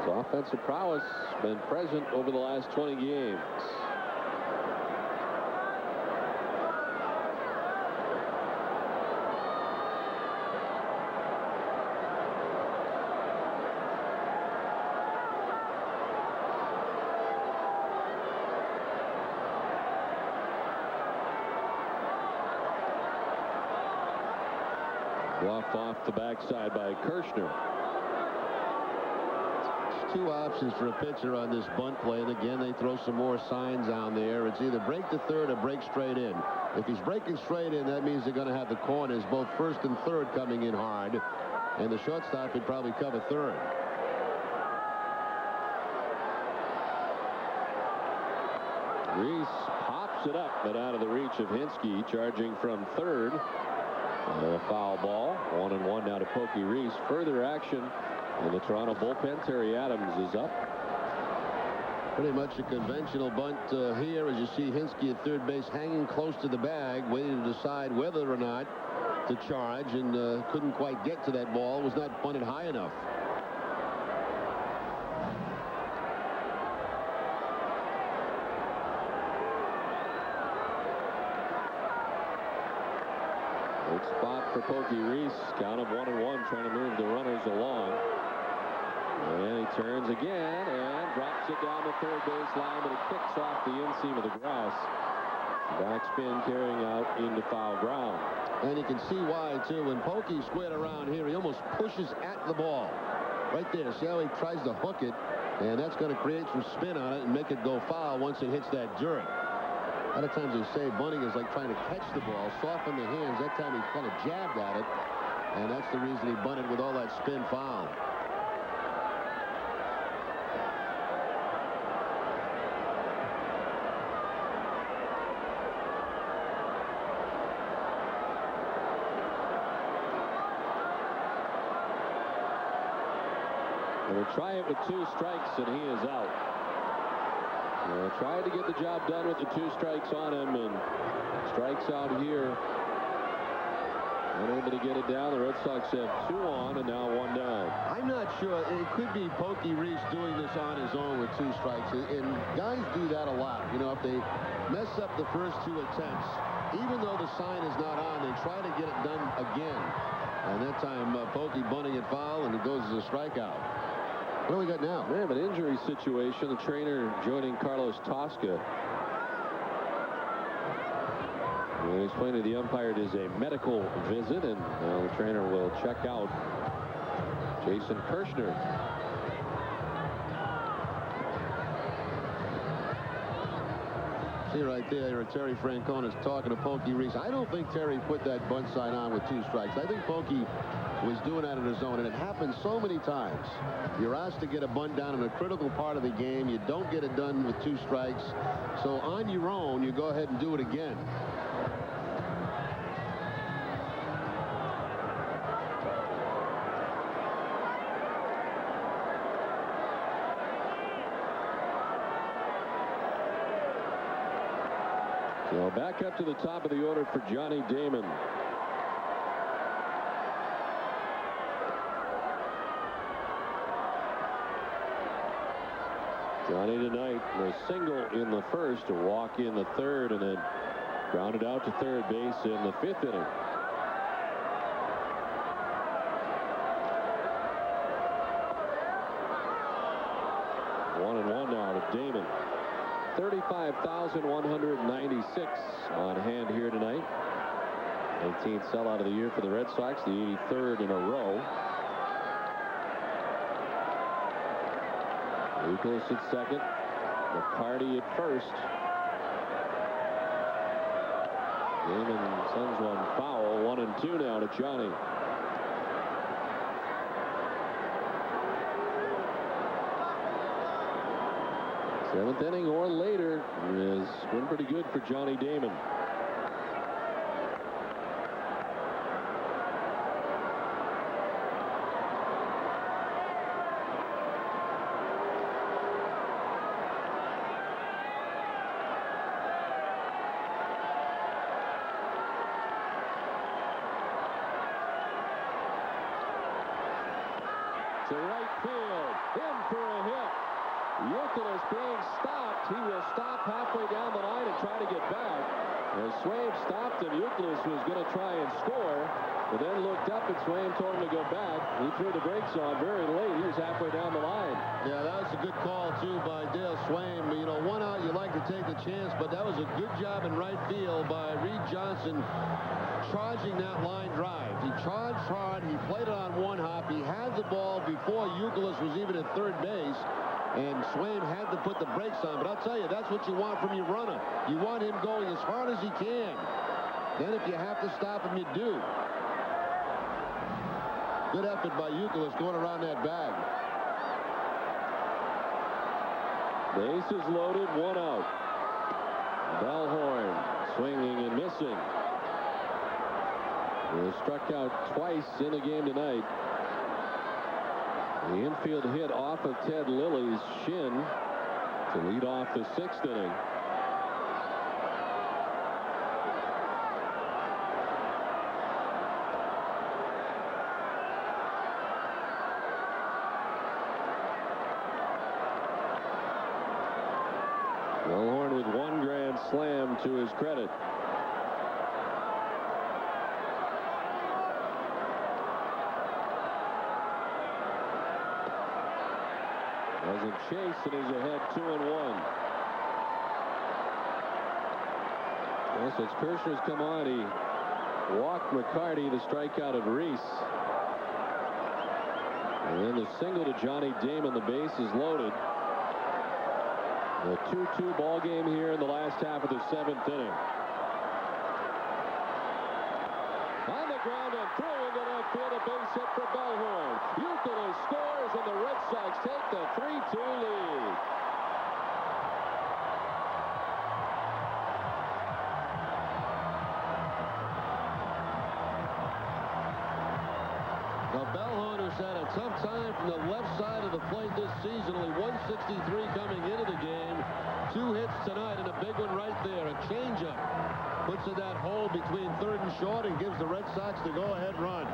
Speaker 1: His offensive prowess has been present over the last 20 games. Bluffed off the backside by Kirshner.
Speaker 2: 2 options for a pitcher on this bunt play, and again they throw some more signs on there. It's either break to 3rd or break straight in. If he's breaking straight in, that means they're going to have the corners, both 1st and 3rd, coming in hard, and the shortstop would probably cover 3rd.
Speaker 1: Reese pops it up, but out of the reach of Hinske, charging from 3rd. A foul ball. 1-1 now to Pokey Reese. Further action in the Toronto bullpen. Terry Adams is up.
Speaker 2: Pretty much a conventional bunt here, as you see Hinske at 3rd base hanging close to the bag, waiting to decide whether or not to charge, and couldn't quite get to that ball. Was not bunted high enough.
Speaker 1: Good spot for Pokey Reese. Count of 1-1, trying to move the runners along. And he turns again and drops it down the third base line, but it kicks off the inseam of the grass. Backspin carrying out into foul ground.
Speaker 2: And you can see why, too. When Pokey squared around here, he almost pushes at the ball. Right there. See how he tries to hook it? And that's going to create some spin on it and make it go foul once it hits that dirt. A lot of times they say bunting is like trying to catch the ball, soften the hands. That time he kind of jabbed at it. And that's the reason he bunted with all that spin foul.
Speaker 1: They'll try it with 2 strikes, and he is out. They'll try to get the job done with the 2 strikes on him, and strikes out here. Unable to get it down. The Red Sox have 2 on, and now 1 down.
Speaker 2: I'm not sure. It could be Pokey Reese doing this on his own with 2 strikes. And guys do that a lot. You know, if they mess up the first 2 attempts, even though the sign is not on, they try to get it done again. And that time, Pokey bunting it foul, and it goes as a strikeout. What do we got now?
Speaker 1: They have an injury situation. The trainer joining Carlos Tosca. And he's explained to the umpire it is a medical visit, and the trainer will check out Jason Kirshner.
Speaker 2: See right there, Terry Francona's talking to Pokey Reese. I don't think Terry put that bunt sign on with 2 strikes. I think Pokey was doing that on his own, and it happens so many times. You're asked to get a bunt down in a critical part of the game. You don't get it done with 2 strikes. So on your own, you go ahead and do it again.
Speaker 1: So back up to the top of the order for Johnny Damon. Johnny tonight, a single in the first, a walk in the third, and then grounded out to third base in the 5th inning. One and one now to Damon. 35,196 on hand here tonight. 18th sellout of the year for the Red Sox, the 83rd in a row. Nicholas at second, McCarty at first. Damon sends one foul. 1-2 now to Johnny. Seventh inning or later has been pretty good for Johnny Damon. To right field, in for a hit. Youkilis being stopped. He will stop halfway down the line and try to get back. As Swaim stopped him, Youkilis was going to try and score, but then looked up and Swaim told him to go back. He threw the brakes on very late. He was halfway down the line.
Speaker 2: Yeah, that was a good call, too, by Dale Swaim. You know, 1 out, you like to take the chance, but that was a good job in right field by Reed Johnson charging that line drive. He charged hard. He played it on 1 hop. He had the ball before Youkilis was even at third base. And Swaim had to put the brakes on. But I'll tell you, that's what you want from your runner. You want him going as hard as he can. Then if you have to stop him, you do. Good effort by Youkilis going around that bag.
Speaker 1: Bases loaded, 1 out. Bellhorn swinging and missing. He struck out twice in the game tonight. The infield hit off of Ted Lilly's shin to lead off the 6th inning. Bellhorn with 1 grand slam to his credit. Doesn't chase and is ahead 2-1. Yes, as Kirshner's come on, he walked McCarty, the strikeout of Reese. And then the single to Johnny Damon. The base is loaded. A 2-2 ball game here in the last half of the 7th inning. On the ground and through into left field, a base hit for Bellhorn. Euclid scores, and the Red Sox take the 3-2 lead.
Speaker 2: Now, Bellhorn has had a tough time from the left side of the plate this season. Only 163 coming into the game. 2 hits tonight and a big one right there. A changeup puts in that hole between third and short and gives the Red Sox the go-ahead run.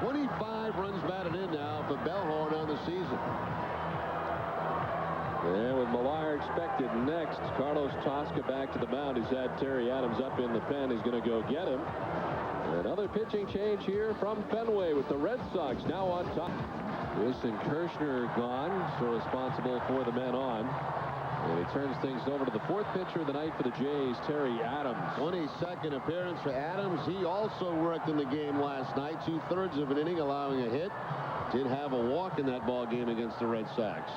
Speaker 2: 25 runs batted in now for Bellhorn on the season.
Speaker 1: And with Millar expected next, Carlos Tosca back to the mound. He's had Terry Adams up in the pen. He's going to go get him. Another pitching change here from Fenway with the Red Sox now on top. Wilson Kirshner gone, so responsible for the men on. And he turns things over to the 4th pitcher of the night for the Jays, Terry Adams.
Speaker 2: 22nd appearance for Adams. He also worked in the game last night, 2/3 of an inning, allowing a hit. Did have a walk in that ball game against the Red Sox.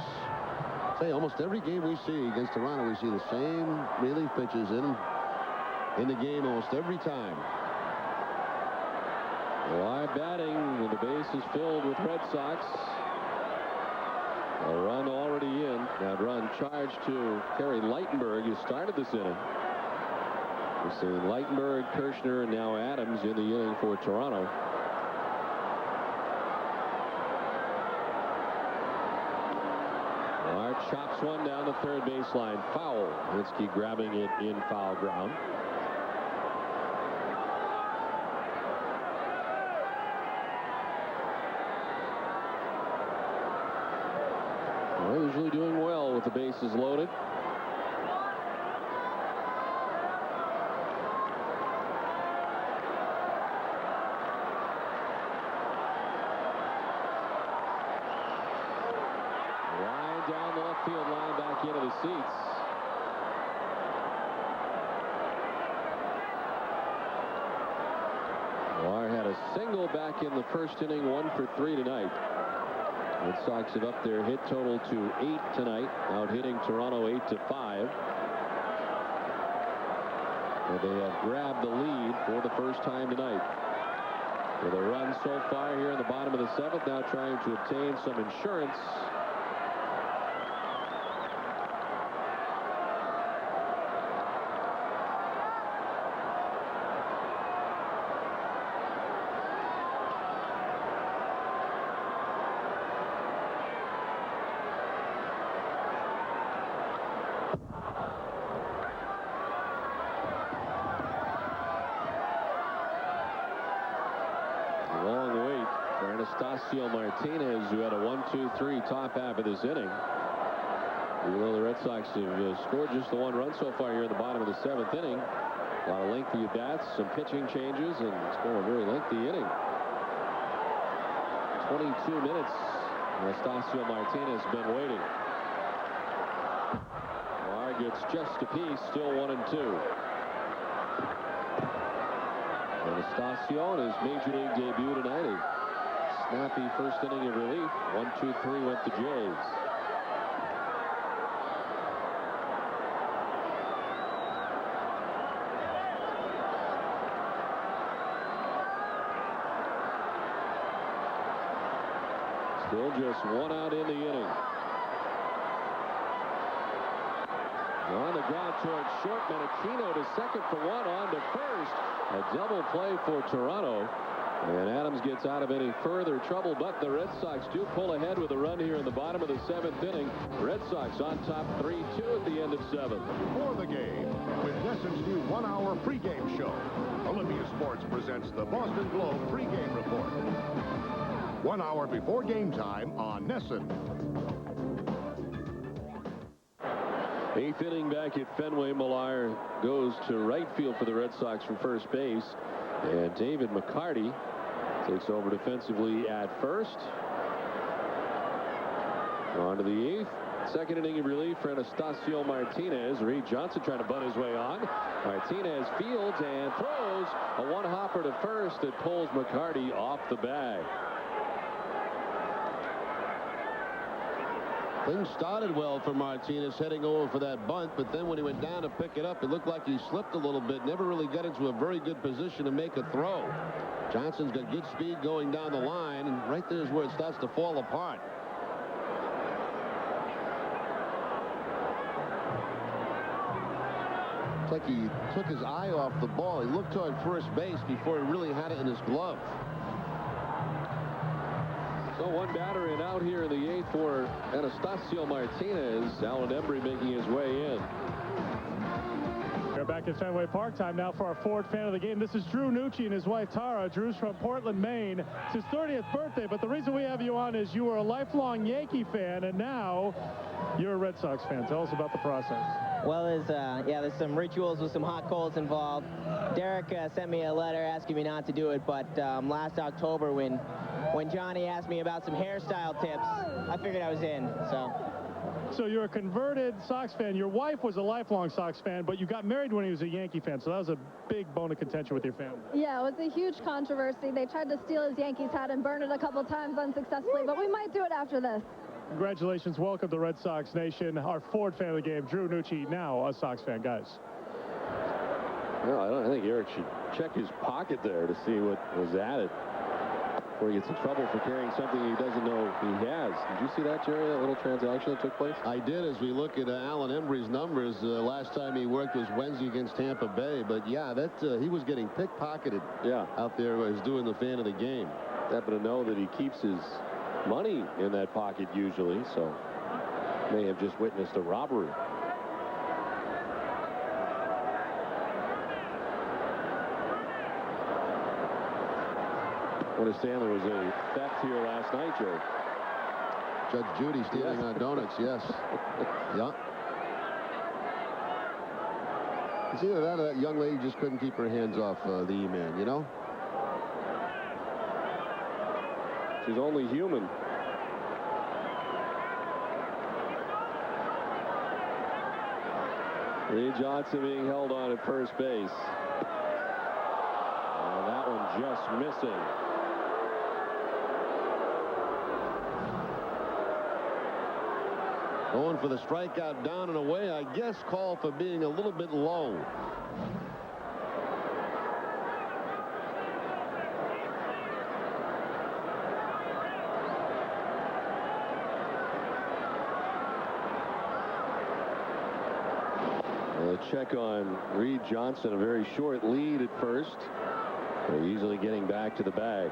Speaker 2: Say, almost every game we see against Toronto, we see the same relief pitches in the game almost every time.
Speaker 1: Live batting, the base is filled with Red Sox. A run already in. That run charged to Kerry Lightenberg, who started this inning. We're seeing Lightenberg, Kirshner, and now Adams in the inning for Toronto. Millar chops one down the third baseline. Foul. Hinsky grabbing it in foul ground. Usually doing well with the bases loaded. Line down the left field line, back into the seats. Millar had a single back in the first inning, 1 for 3 tonight. Red Sox have up their hit total to 8 tonight, out hitting Toronto 8-5. And they have grabbed the lead for the first time tonight. With a run so far here in the bottom of the 7th, now trying to obtain some insurance. Martinez, who had a 1-2-3 top half of this inning. Even though the Red Sox have scored just the 1 run so far here in the bottom of the 7th inning. A lot of lengthy at-bats, some pitching changes, and it's been a very lengthy inning. 22 minutes. Anastasio Martinez has been waiting. Millar gets just a piece, still 1-2. Anastasio in his major league debut tonight. Snappy first inning of relief. 1-2-3 went the Jays. Still just 1 out in the inning. On the ground towards short. Menachino to second for 1, on to first. A double play for Toronto. And Adams gets out of any further trouble, but the Red Sox do pull ahead with a run here in the bottom of the 7th inning. Red Sox on top 3-2 at the end of 7.
Speaker 6: For the game, with NESN's new 1-hour pregame show, Olympia Sports presents the Boston Globe pregame report. 1 hour before game time on NESN.
Speaker 1: 8th inning back at Fenway. Millar goes to right field for the Red Sox from first base. And David McCarty takes over defensively at first. On to the 8th. Second inning of relief for Anastasio Martinez. Reed Johnson trying to bunt his way on. Martinez fields and throws a one-hopper to first that pulls McCarty off the bag.
Speaker 2: Things started well for Martinez heading over for that bunt, but then when he went down to pick it up, it looked like he slipped a little bit. Never really got into a very good position to make a throw. Johnson's got good speed going down the line, and right there is where it starts to fall apart. It's like he took his eye off the ball. He looked toward first base before he really had it in his glove.
Speaker 1: So one batter in out here in the 8th for Anastasio Martinez. Alan Embry making his way in.
Speaker 3: We're back at Fenway Park. Time now for our Ford fan of the game. This is Drew Nucci and his wife Tara. Drew's from Portland, Maine. It's his 30th birthday, but the reason we have you on is you were a lifelong Yankee fan, and now you're a Red Sox fan. Tell us about the process.
Speaker 7: Well, there's some rituals with some hot coals involved. Derek sent me a letter asking me not to do it, but last October when Johnny asked me about some hairstyle tips, I figured I was in.
Speaker 3: So you're a converted Sox fan. Your wife was a lifelong Sox fan, but you got married when he was a Yankee fan, so that was a big bone of contention with your family.
Speaker 8: Yeah, it was a huge controversy. They tried to steal his Yankees hat and burn it a couple times unsuccessfully, but we might do it after this.
Speaker 3: Congratulations. Welcome to Red Sox Nation. Our Ford fan of the game, Drew Nucci, now a Sox fan, guys.
Speaker 1: Well, I think Eric should check his pocket there to see what was added before he gets in trouble for carrying something he doesn't know he has. Did you see that, Jerry, that little transaction that took place?
Speaker 2: I did, as we look at Alan Embry's numbers. Last time he worked was Wednesday against Tampa Bay. But, yeah, he was getting pickpocketed out there as doing the fan of the game.
Speaker 1: Happen to know that he keeps his money in that pocket usually, so may have just witnessed a robbery. What Stanley was a theft here last night, Jerry.
Speaker 2: Judge Judy stealing donuts, yes. Yeah. It's either that or that young lady just couldn't keep her hands off the E-Man, you know?
Speaker 1: She's only human. Reed Johnson being held on at first base. And that one just missing.
Speaker 2: Going for the strikeout down and away, I guess called for being a little bit low.
Speaker 1: Check on Reed Johnson, a very short lead at first, but easily getting back to the bag.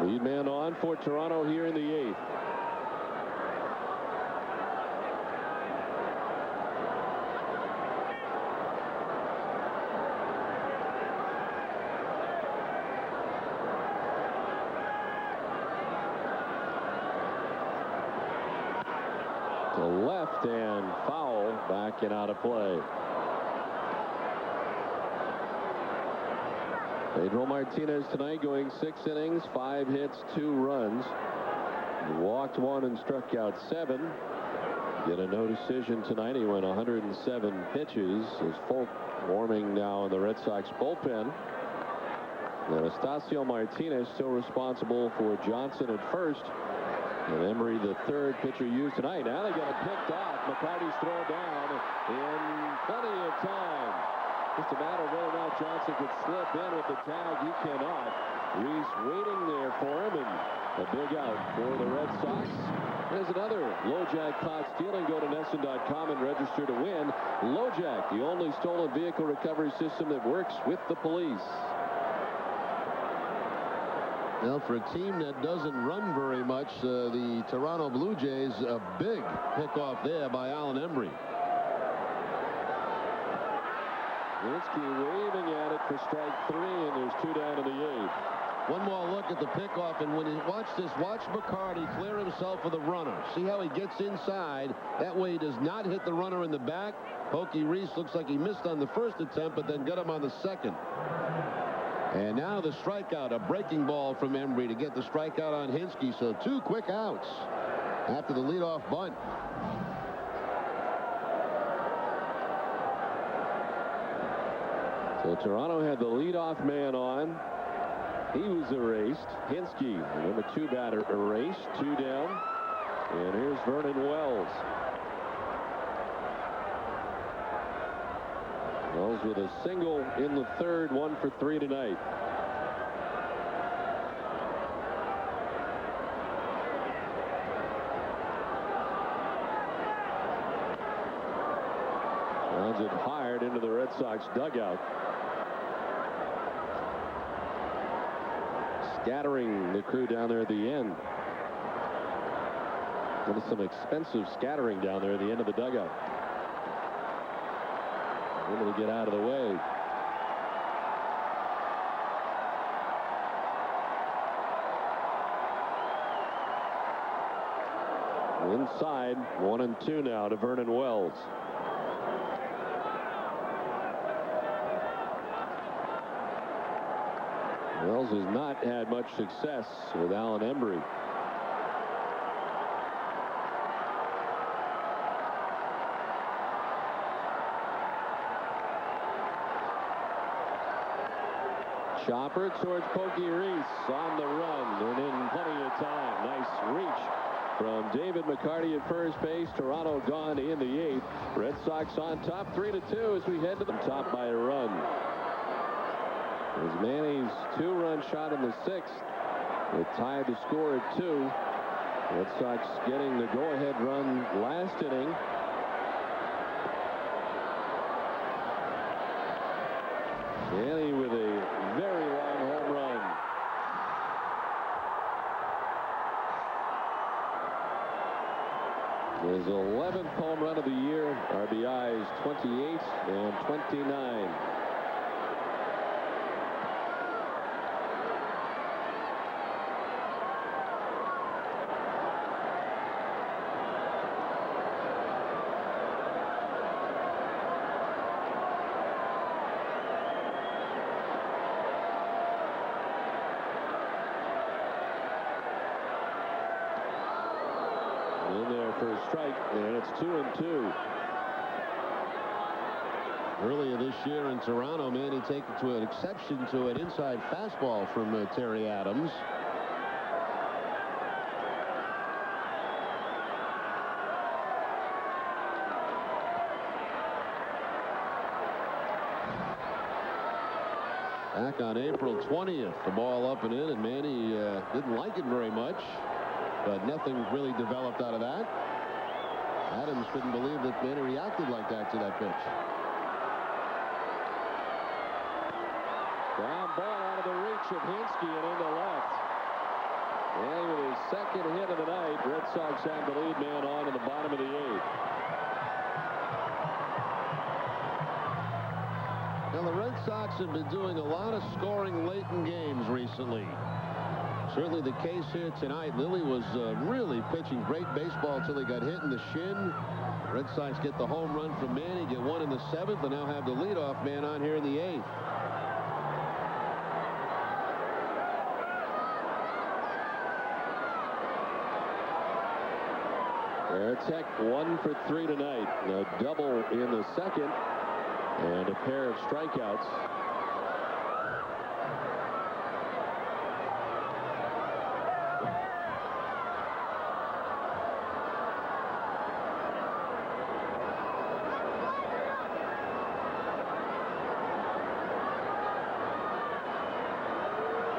Speaker 1: Lead man on for Toronto here in the 8th. To left and foul, back and out of play. Pedro Martinez tonight going 6 innings, 5 hits, 2 runs. He walked 1 and struck out 7. Get a no decision tonight. He went 107 pitches. As Folk warming now in the Red Sox bullpen. Anastasio Martinez still responsible for Johnson at first. And Embry, the third pitcher used tonight. Now they got it picked off. McCarty's throw down in plenty of time. Just a matter of whether or not Johnson could slip in with the tag. He cannot. Reese waiting there for him, and a big out for the Red Sox. There's another LoJack caught stealing. Go to NESN.com and register to win. LoJack, the only stolen vehicle recovery system that works with the police.
Speaker 2: Well, for a team that doesn't run very much, the Toronto Blue Jays, a big pickoff there by Alan Embry.
Speaker 1: Winsky waving at it for strike 3, and there's 2 down in the 8th.
Speaker 2: One more look at the pickoff, and when you watch this, watch McCarty clear himself for the runner. See how he gets inside. That way he does not hit the runner in the back. Pokey Reese looks like he missed on the first attempt, but then got him on the second. And now the strikeout, a breaking ball from Embry to get the strikeout on Hinske. So 2 quick outs after the leadoff bunt.
Speaker 1: So Toronto had the leadoff man on. He was erased. Hinske, the number 2 batter, erased. 2 down. And here's Vernon Wells. Wells with a single in the 3rd, 1 for 3 tonight. Rounds it hard into the Red Sox dugout. Scattering the crew down there at the end. There was some expensive scattering down there at the end of the dugout. Able to get out of the way. Inside, 1-2 now to Vernon Wells. Wells has not had much success with Alan Embry. Chopper towards Pokey Reese on the run and in plenty of time. Nice reach from David McCarty at first base. Toronto gone in the 8th. Red Sox on top 3-2 as we head to the top by a run. As Manny's 2-run shot in the 6th. It tied the score at 2. Red Sox getting the go-ahead run last inning. Manny with a very long home run. His 11th home run of the year. RBIs 28 and 29. In there for a strike, and it's 2-2.
Speaker 2: Earlier this year in Toronto, Manny taken to an exception to an inside fastball from Terry Adams. Back on April 20th, the ball up and in, and Manny didn't like it very much. But nothing really developed out of that. Adams couldn't believe that Manny reacted like that to that pitch.
Speaker 1: Ground ball out of the reach of Hinske and into left. And with his 2nd hit of the night, Red Sox have the lead man on in the bottom of the 8th.
Speaker 2: Now the Red Sox have been doing a lot of scoring late in games recently. Certainly the case here tonight. Lilly was really pitching great baseball until he got hit in the shin. Red Sox get the home run from Manny, get one in the 7th, and now have the leadoff man on here in the 8th.
Speaker 1: Varitek 1 for 3 tonight. A double in the 2nd and a pair of strikeouts.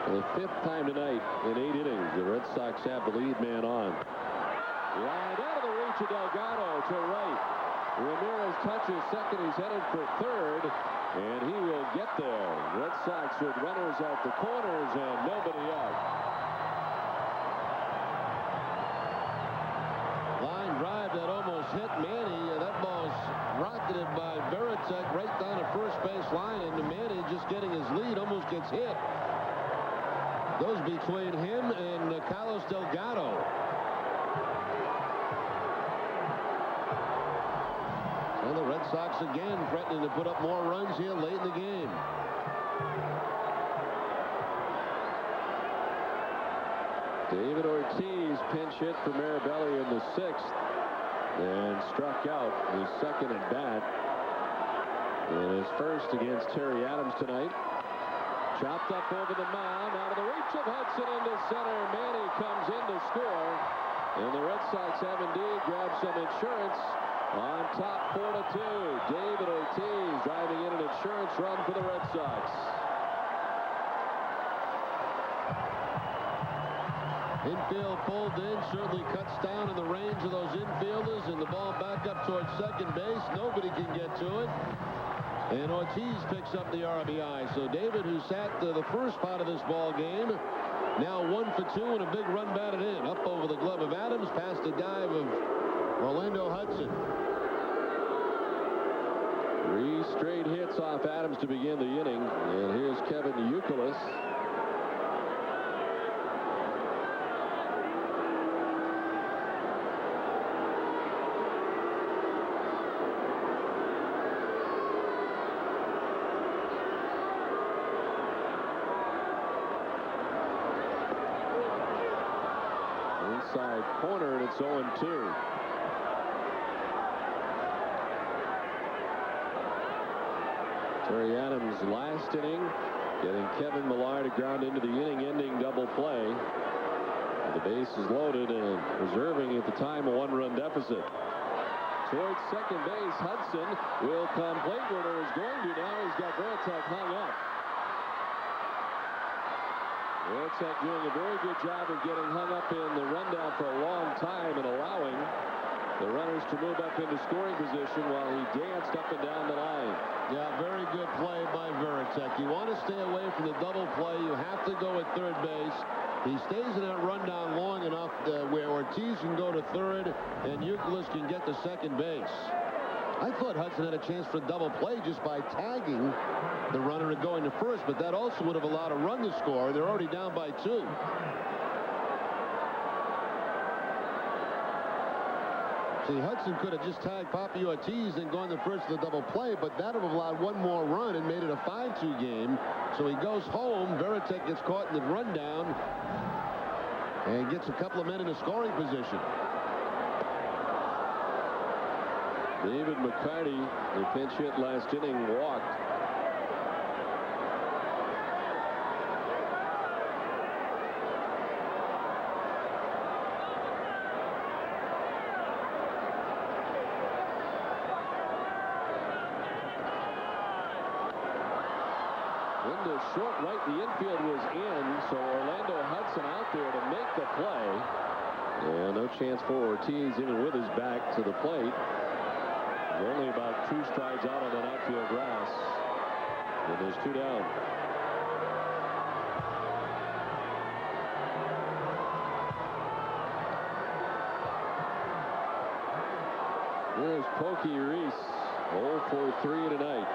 Speaker 1: For the 5th time tonight in 8 innings, the Red Sox have the lead man on. Right out of the reach of Delgado to right. Ramirez touches 2nd. He's headed for 3rd, and he will get there. Red Sox with runners at the corners and nobody out.
Speaker 2: Line drive that almost hit Manny. That ball's rocketed by Varitek right down the first base line, and Manny just getting his lead almost gets hit. Goes between him and Carlos Delgado. And the Red Sox again threatening to put up more runs here late in the game.
Speaker 1: David Ortiz pinch hit for Marabelli in the 6th and struck out his second at bat. And his first against Terry Adams tonight. Chopped up over the mound, out of the reach of Hudson into center. Manny comes in to score. And the Red Sox have indeed grabbed some insurance on top 4-2. David Ortiz driving in an insurance run for the Red Sox.
Speaker 2: Infield pulled in, certainly cuts down in the range of those infielders, and the ball back up towards second base. Nobody can get to it. And Ortiz picks up the RBI. So David, who sat the first part of this ball game, now 1 for 2 and a big run batted in. Up over the glove of Adams, past the dive of Orlando Hudson.
Speaker 1: 3 straight hits off Adams to begin the inning. And here's Kevin Youkilis. Inside corner, and it's 0-2. Terry Adams last inning, getting Kevin Millar to ground into the inning-ending double play. And the base is loaded and reserving at the time a 1-run deficit. Towards second base, Hudson will come. Plate runner is going to now. He's got Veritek hung up. Veritek doing a very good job of getting hung up in the rundown for a long time and allowing the runners to move up into scoring position while he danced up and down the line.
Speaker 2: Yeah, very good play by Veritek. You want to stay away from the double play. You have to go at third base. He stays in that rundown long enough where Ortiz can go to third and Youkilis can get to second base. I thought Hudson had a chance for a double play just by tagging the runner and going to first, but that also would have allowed a run to score. They're already down by 2. See, Hudson could have just tagged Papi Ortiz and gone to first for the double play, but that would have allowed one more run and made it a 5-2 game. So he goes home. Veritek gets caught in the rundown and gets a couple of men in a scoring position.
Speaker 1: David McCarty, the pinch hit last inning, walked. Into short right, the infield was in, so Orlando Hudson out there to make the play. And no chance for Ortiz even with his back to the plate. He's only about 2 strides out on that outfield grass. And there's 2 down. Here's Pokey Reese, 0 for 3 tonight.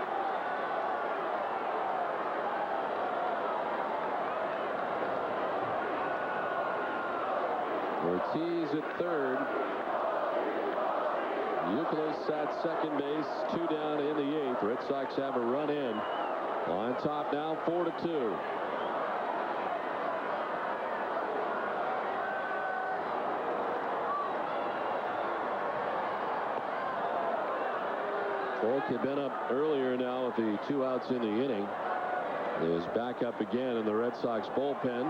Speaker 1: Ortiz at third. Youkilis at second base, 2 down in the 8th. Red Sox have a run in. On top now, 4-2. Folk had been up earlier now with the 2 outs in the inning. Is back up again in the Red Sox bullpen.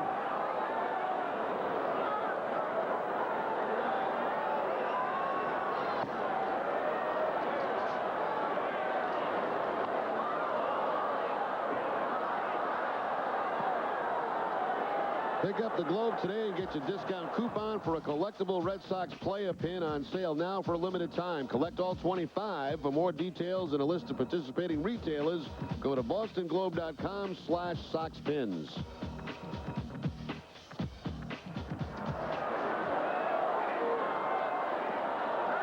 Speaker 2: Pick up the Globe today and get your discount coupon for a collectible Red Sox player pin on sale now for a limited time. Collect all 25. For more details and a list of participating retailers, go to bostonglobe.com/SoxPins.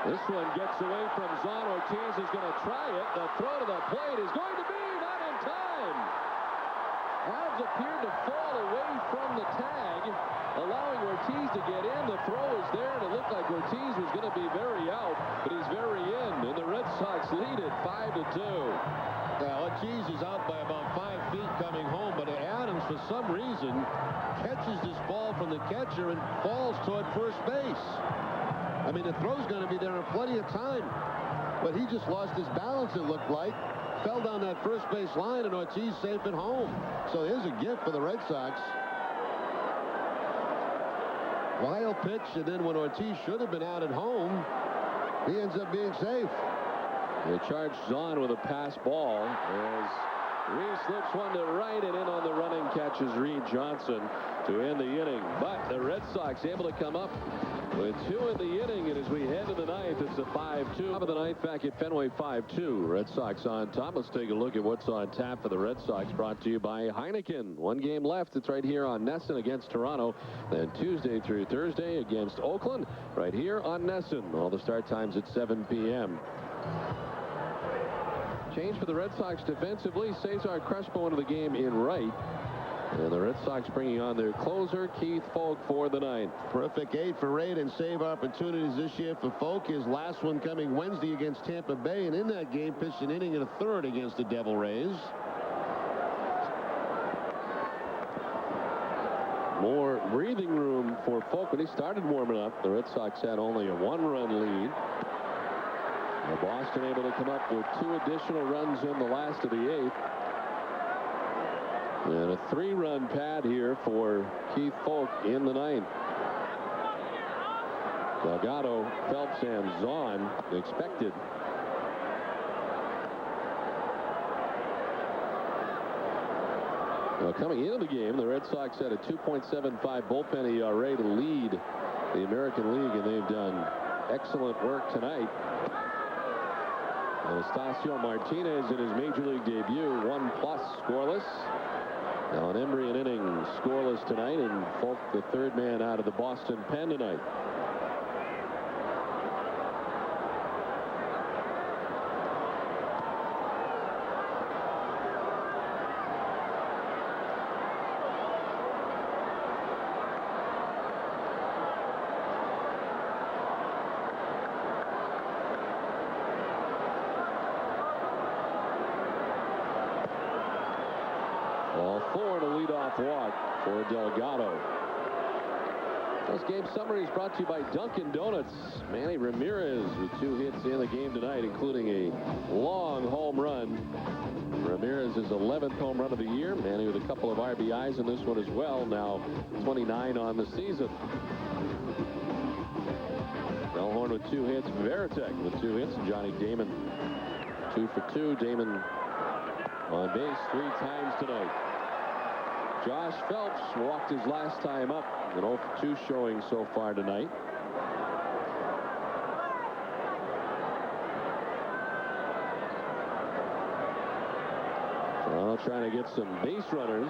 Speaker 1: This one gets away from Zon. Ortiz is going to try it. The throw to the plate is going to be not in time. Adams appeared to fall away from the tag, allowing Ortiz to get in. The throw is there, and it looked like Ortiz was going to be very out, but he's very in, and the Red Sox lead it 5-2.
Speaker 2: Yeah, Ortiz is out by about 5 feet coming home, but Adams, for some reason, catches this ball from the catcher and falls toward first base. I mean, the throw's going to be there in plenty of time, but he just lost his balance, it looked like. Fell down that first base line, and Ortiz safe at home. So here's a gift for the Red Sox. Wild pitch, and then when Ortiz should have been out at home, he ends up being safe.
Speaker 1: They charge Zahn with a pass ball as Reese slips one to right, and in on the running catch is Reed Johnson to end the inning. But the Red Sox able to come up with 2 in the inning, and as we head to the ninth, it's a 5-2. Top of the ninth back at Fenway, 5-2. Red Sox on top. Let's take a look at what's on tap for the Red Sox, brought to you by Heineken. 1 game left. It's right here on NESN against Toronto. Then Tuesday through Thursday against Oakland, right here on NESN. All the start times at 7 p.m. Change for the Red Sox defensively. Cesar Crespo into the game in right. And the Red Sox bringing on their closer, Keith Foulke, for the ninth.
Speaker 2: Terrific 8 for 8 and save opportunities this year for Foulke. His last one coming Wednesday against Tampa Bay, and in that game pitched an inning and a third against the Devil Rays.
Speaker 1: More breathing room for Foulke. When he started warming up, the Red Sox had only a 1-run lead. And Boston able to come up with 2 additional runs in the last of the 8th. And a 3-run pad here for Keith Foulke in the 9th. Delgado, Phelps, and Zahn expected. Now, coming into the game, the Red Sox had a 2.75 bullpen ERA to lead the American League, and they've done excellent work tonight. Anastasio Martinez in his major league debut, 1+ scoreless. Now an Embry an inning scoreless tonight, and Foulke the 3rd man out of the Boston pen tonight. Ball 4 and a leadoff walk for Delgado. This game summary is brought to you by Dunkin' Donuts. Manny Ramirez with 2 hits in the game tonight, including a long home run. Ramirez's 11th home run of the year. Manny with a couple of RBIs in this one as well. Now 29 on the season. Bellhorn with 2 hits. Veritek with 2 hits. Johnny Damon 2 for 2. Damon on base 3 times tonight. Josh Phelps walked his last time up. An 0 for 2 showing so far tonight. Toronto trying to get some base runners.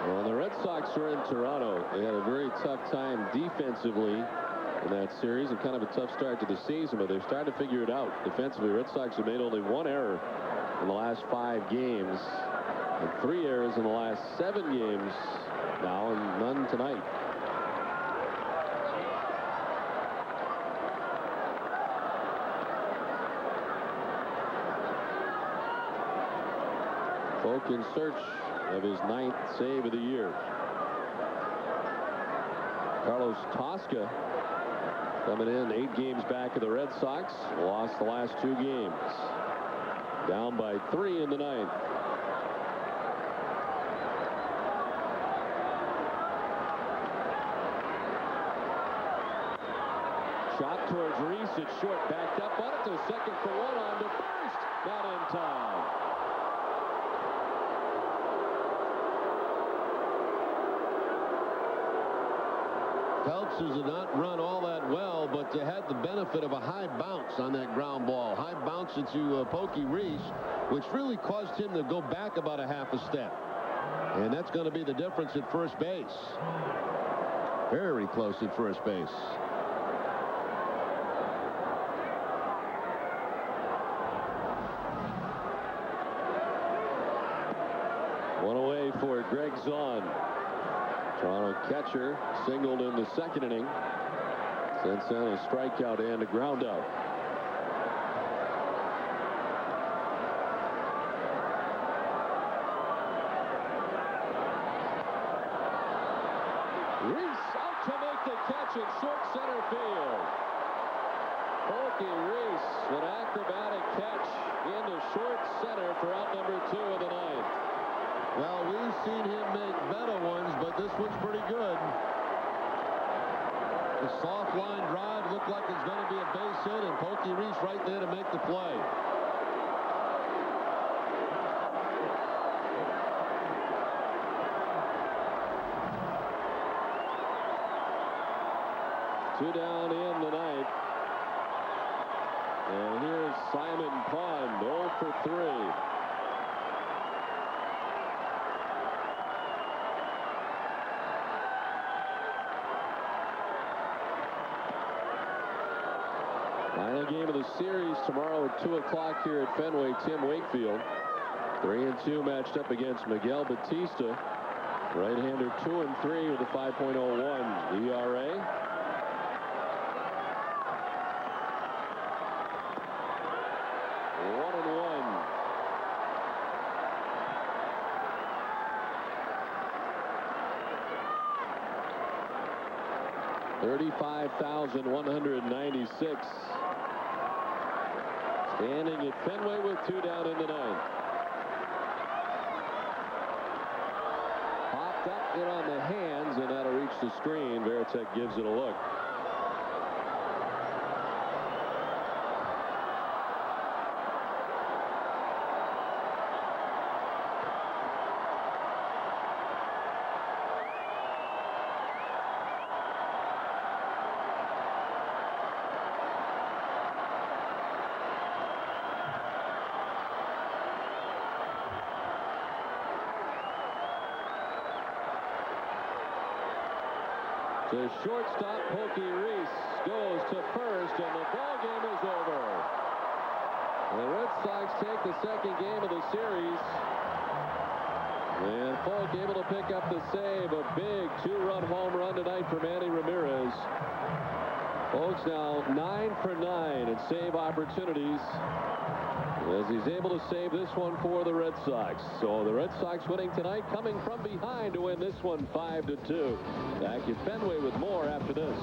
Speaker 1: Well, the Red Sox are in Toronto. They had a very tough time defensively in that series, and kind of a tough start to the season, but they're starting to figure it out defensively. Red Sox have made only 1 error in the last 5 games, and 3 errors in the last 7 games now, and none tonight. Foulke in search of his 9th save of the year. Carlos Tosca coming in 8 games back of the Red Sox. Lost the last 2 games. Down by 3 in the 9th. Shot towards Reese. It's short, backed up on it to second for 1, on to first. Not in time.
Speaker 2: Phelps did not run all that well, but had the benefit of a high bounce on that ground ball. High bounce into Pokey Reese, which really caused him to go back about a half a step. And that's going to be the difference at first base. Very close at first base.
Speaker 1: One away for Greg Zahn. Toronto catcher singled in the second inning. Sends in a strikeout and a ground out. Reese out to make the catch in short center field. Pokey Reese, an acrobatic catch into short center for out number 2 of the ninth.
Speaker 2: Well, we've seen him make better ones, but this one's pretty good. The soft line drive looked like it's going to be a base hit, and Pokey Reese right there to make the play.
Speaker 1: Two down in the ninth. And here's Simon Pond, 0 for 3. Final game of the series tomorrow at 2 o'clock here at Fenway. Tim Wakefield, 3-2, matched up against Miguel Batista. Right-hander 2-3 with a 5.01 ERA. $35,196. Standing at Fenway with 2 down in the ninth. Popped up in on the hands, and that'll reach the screen. Varitek gives it a look. The shortstop, Pokey Reese, goes to first, and the ball game is over. The Red Sox take the second game of the series. And Polk able to pick up the save. A big 2-run home run tonight for Manny Ramirez. Polk's now 9 for 9 in save opportunities, as he's able to save this one for the Red Sox. So the Red Sox winning tonight, coming from behind to win this one 5-2. Back at Fenway with more after this.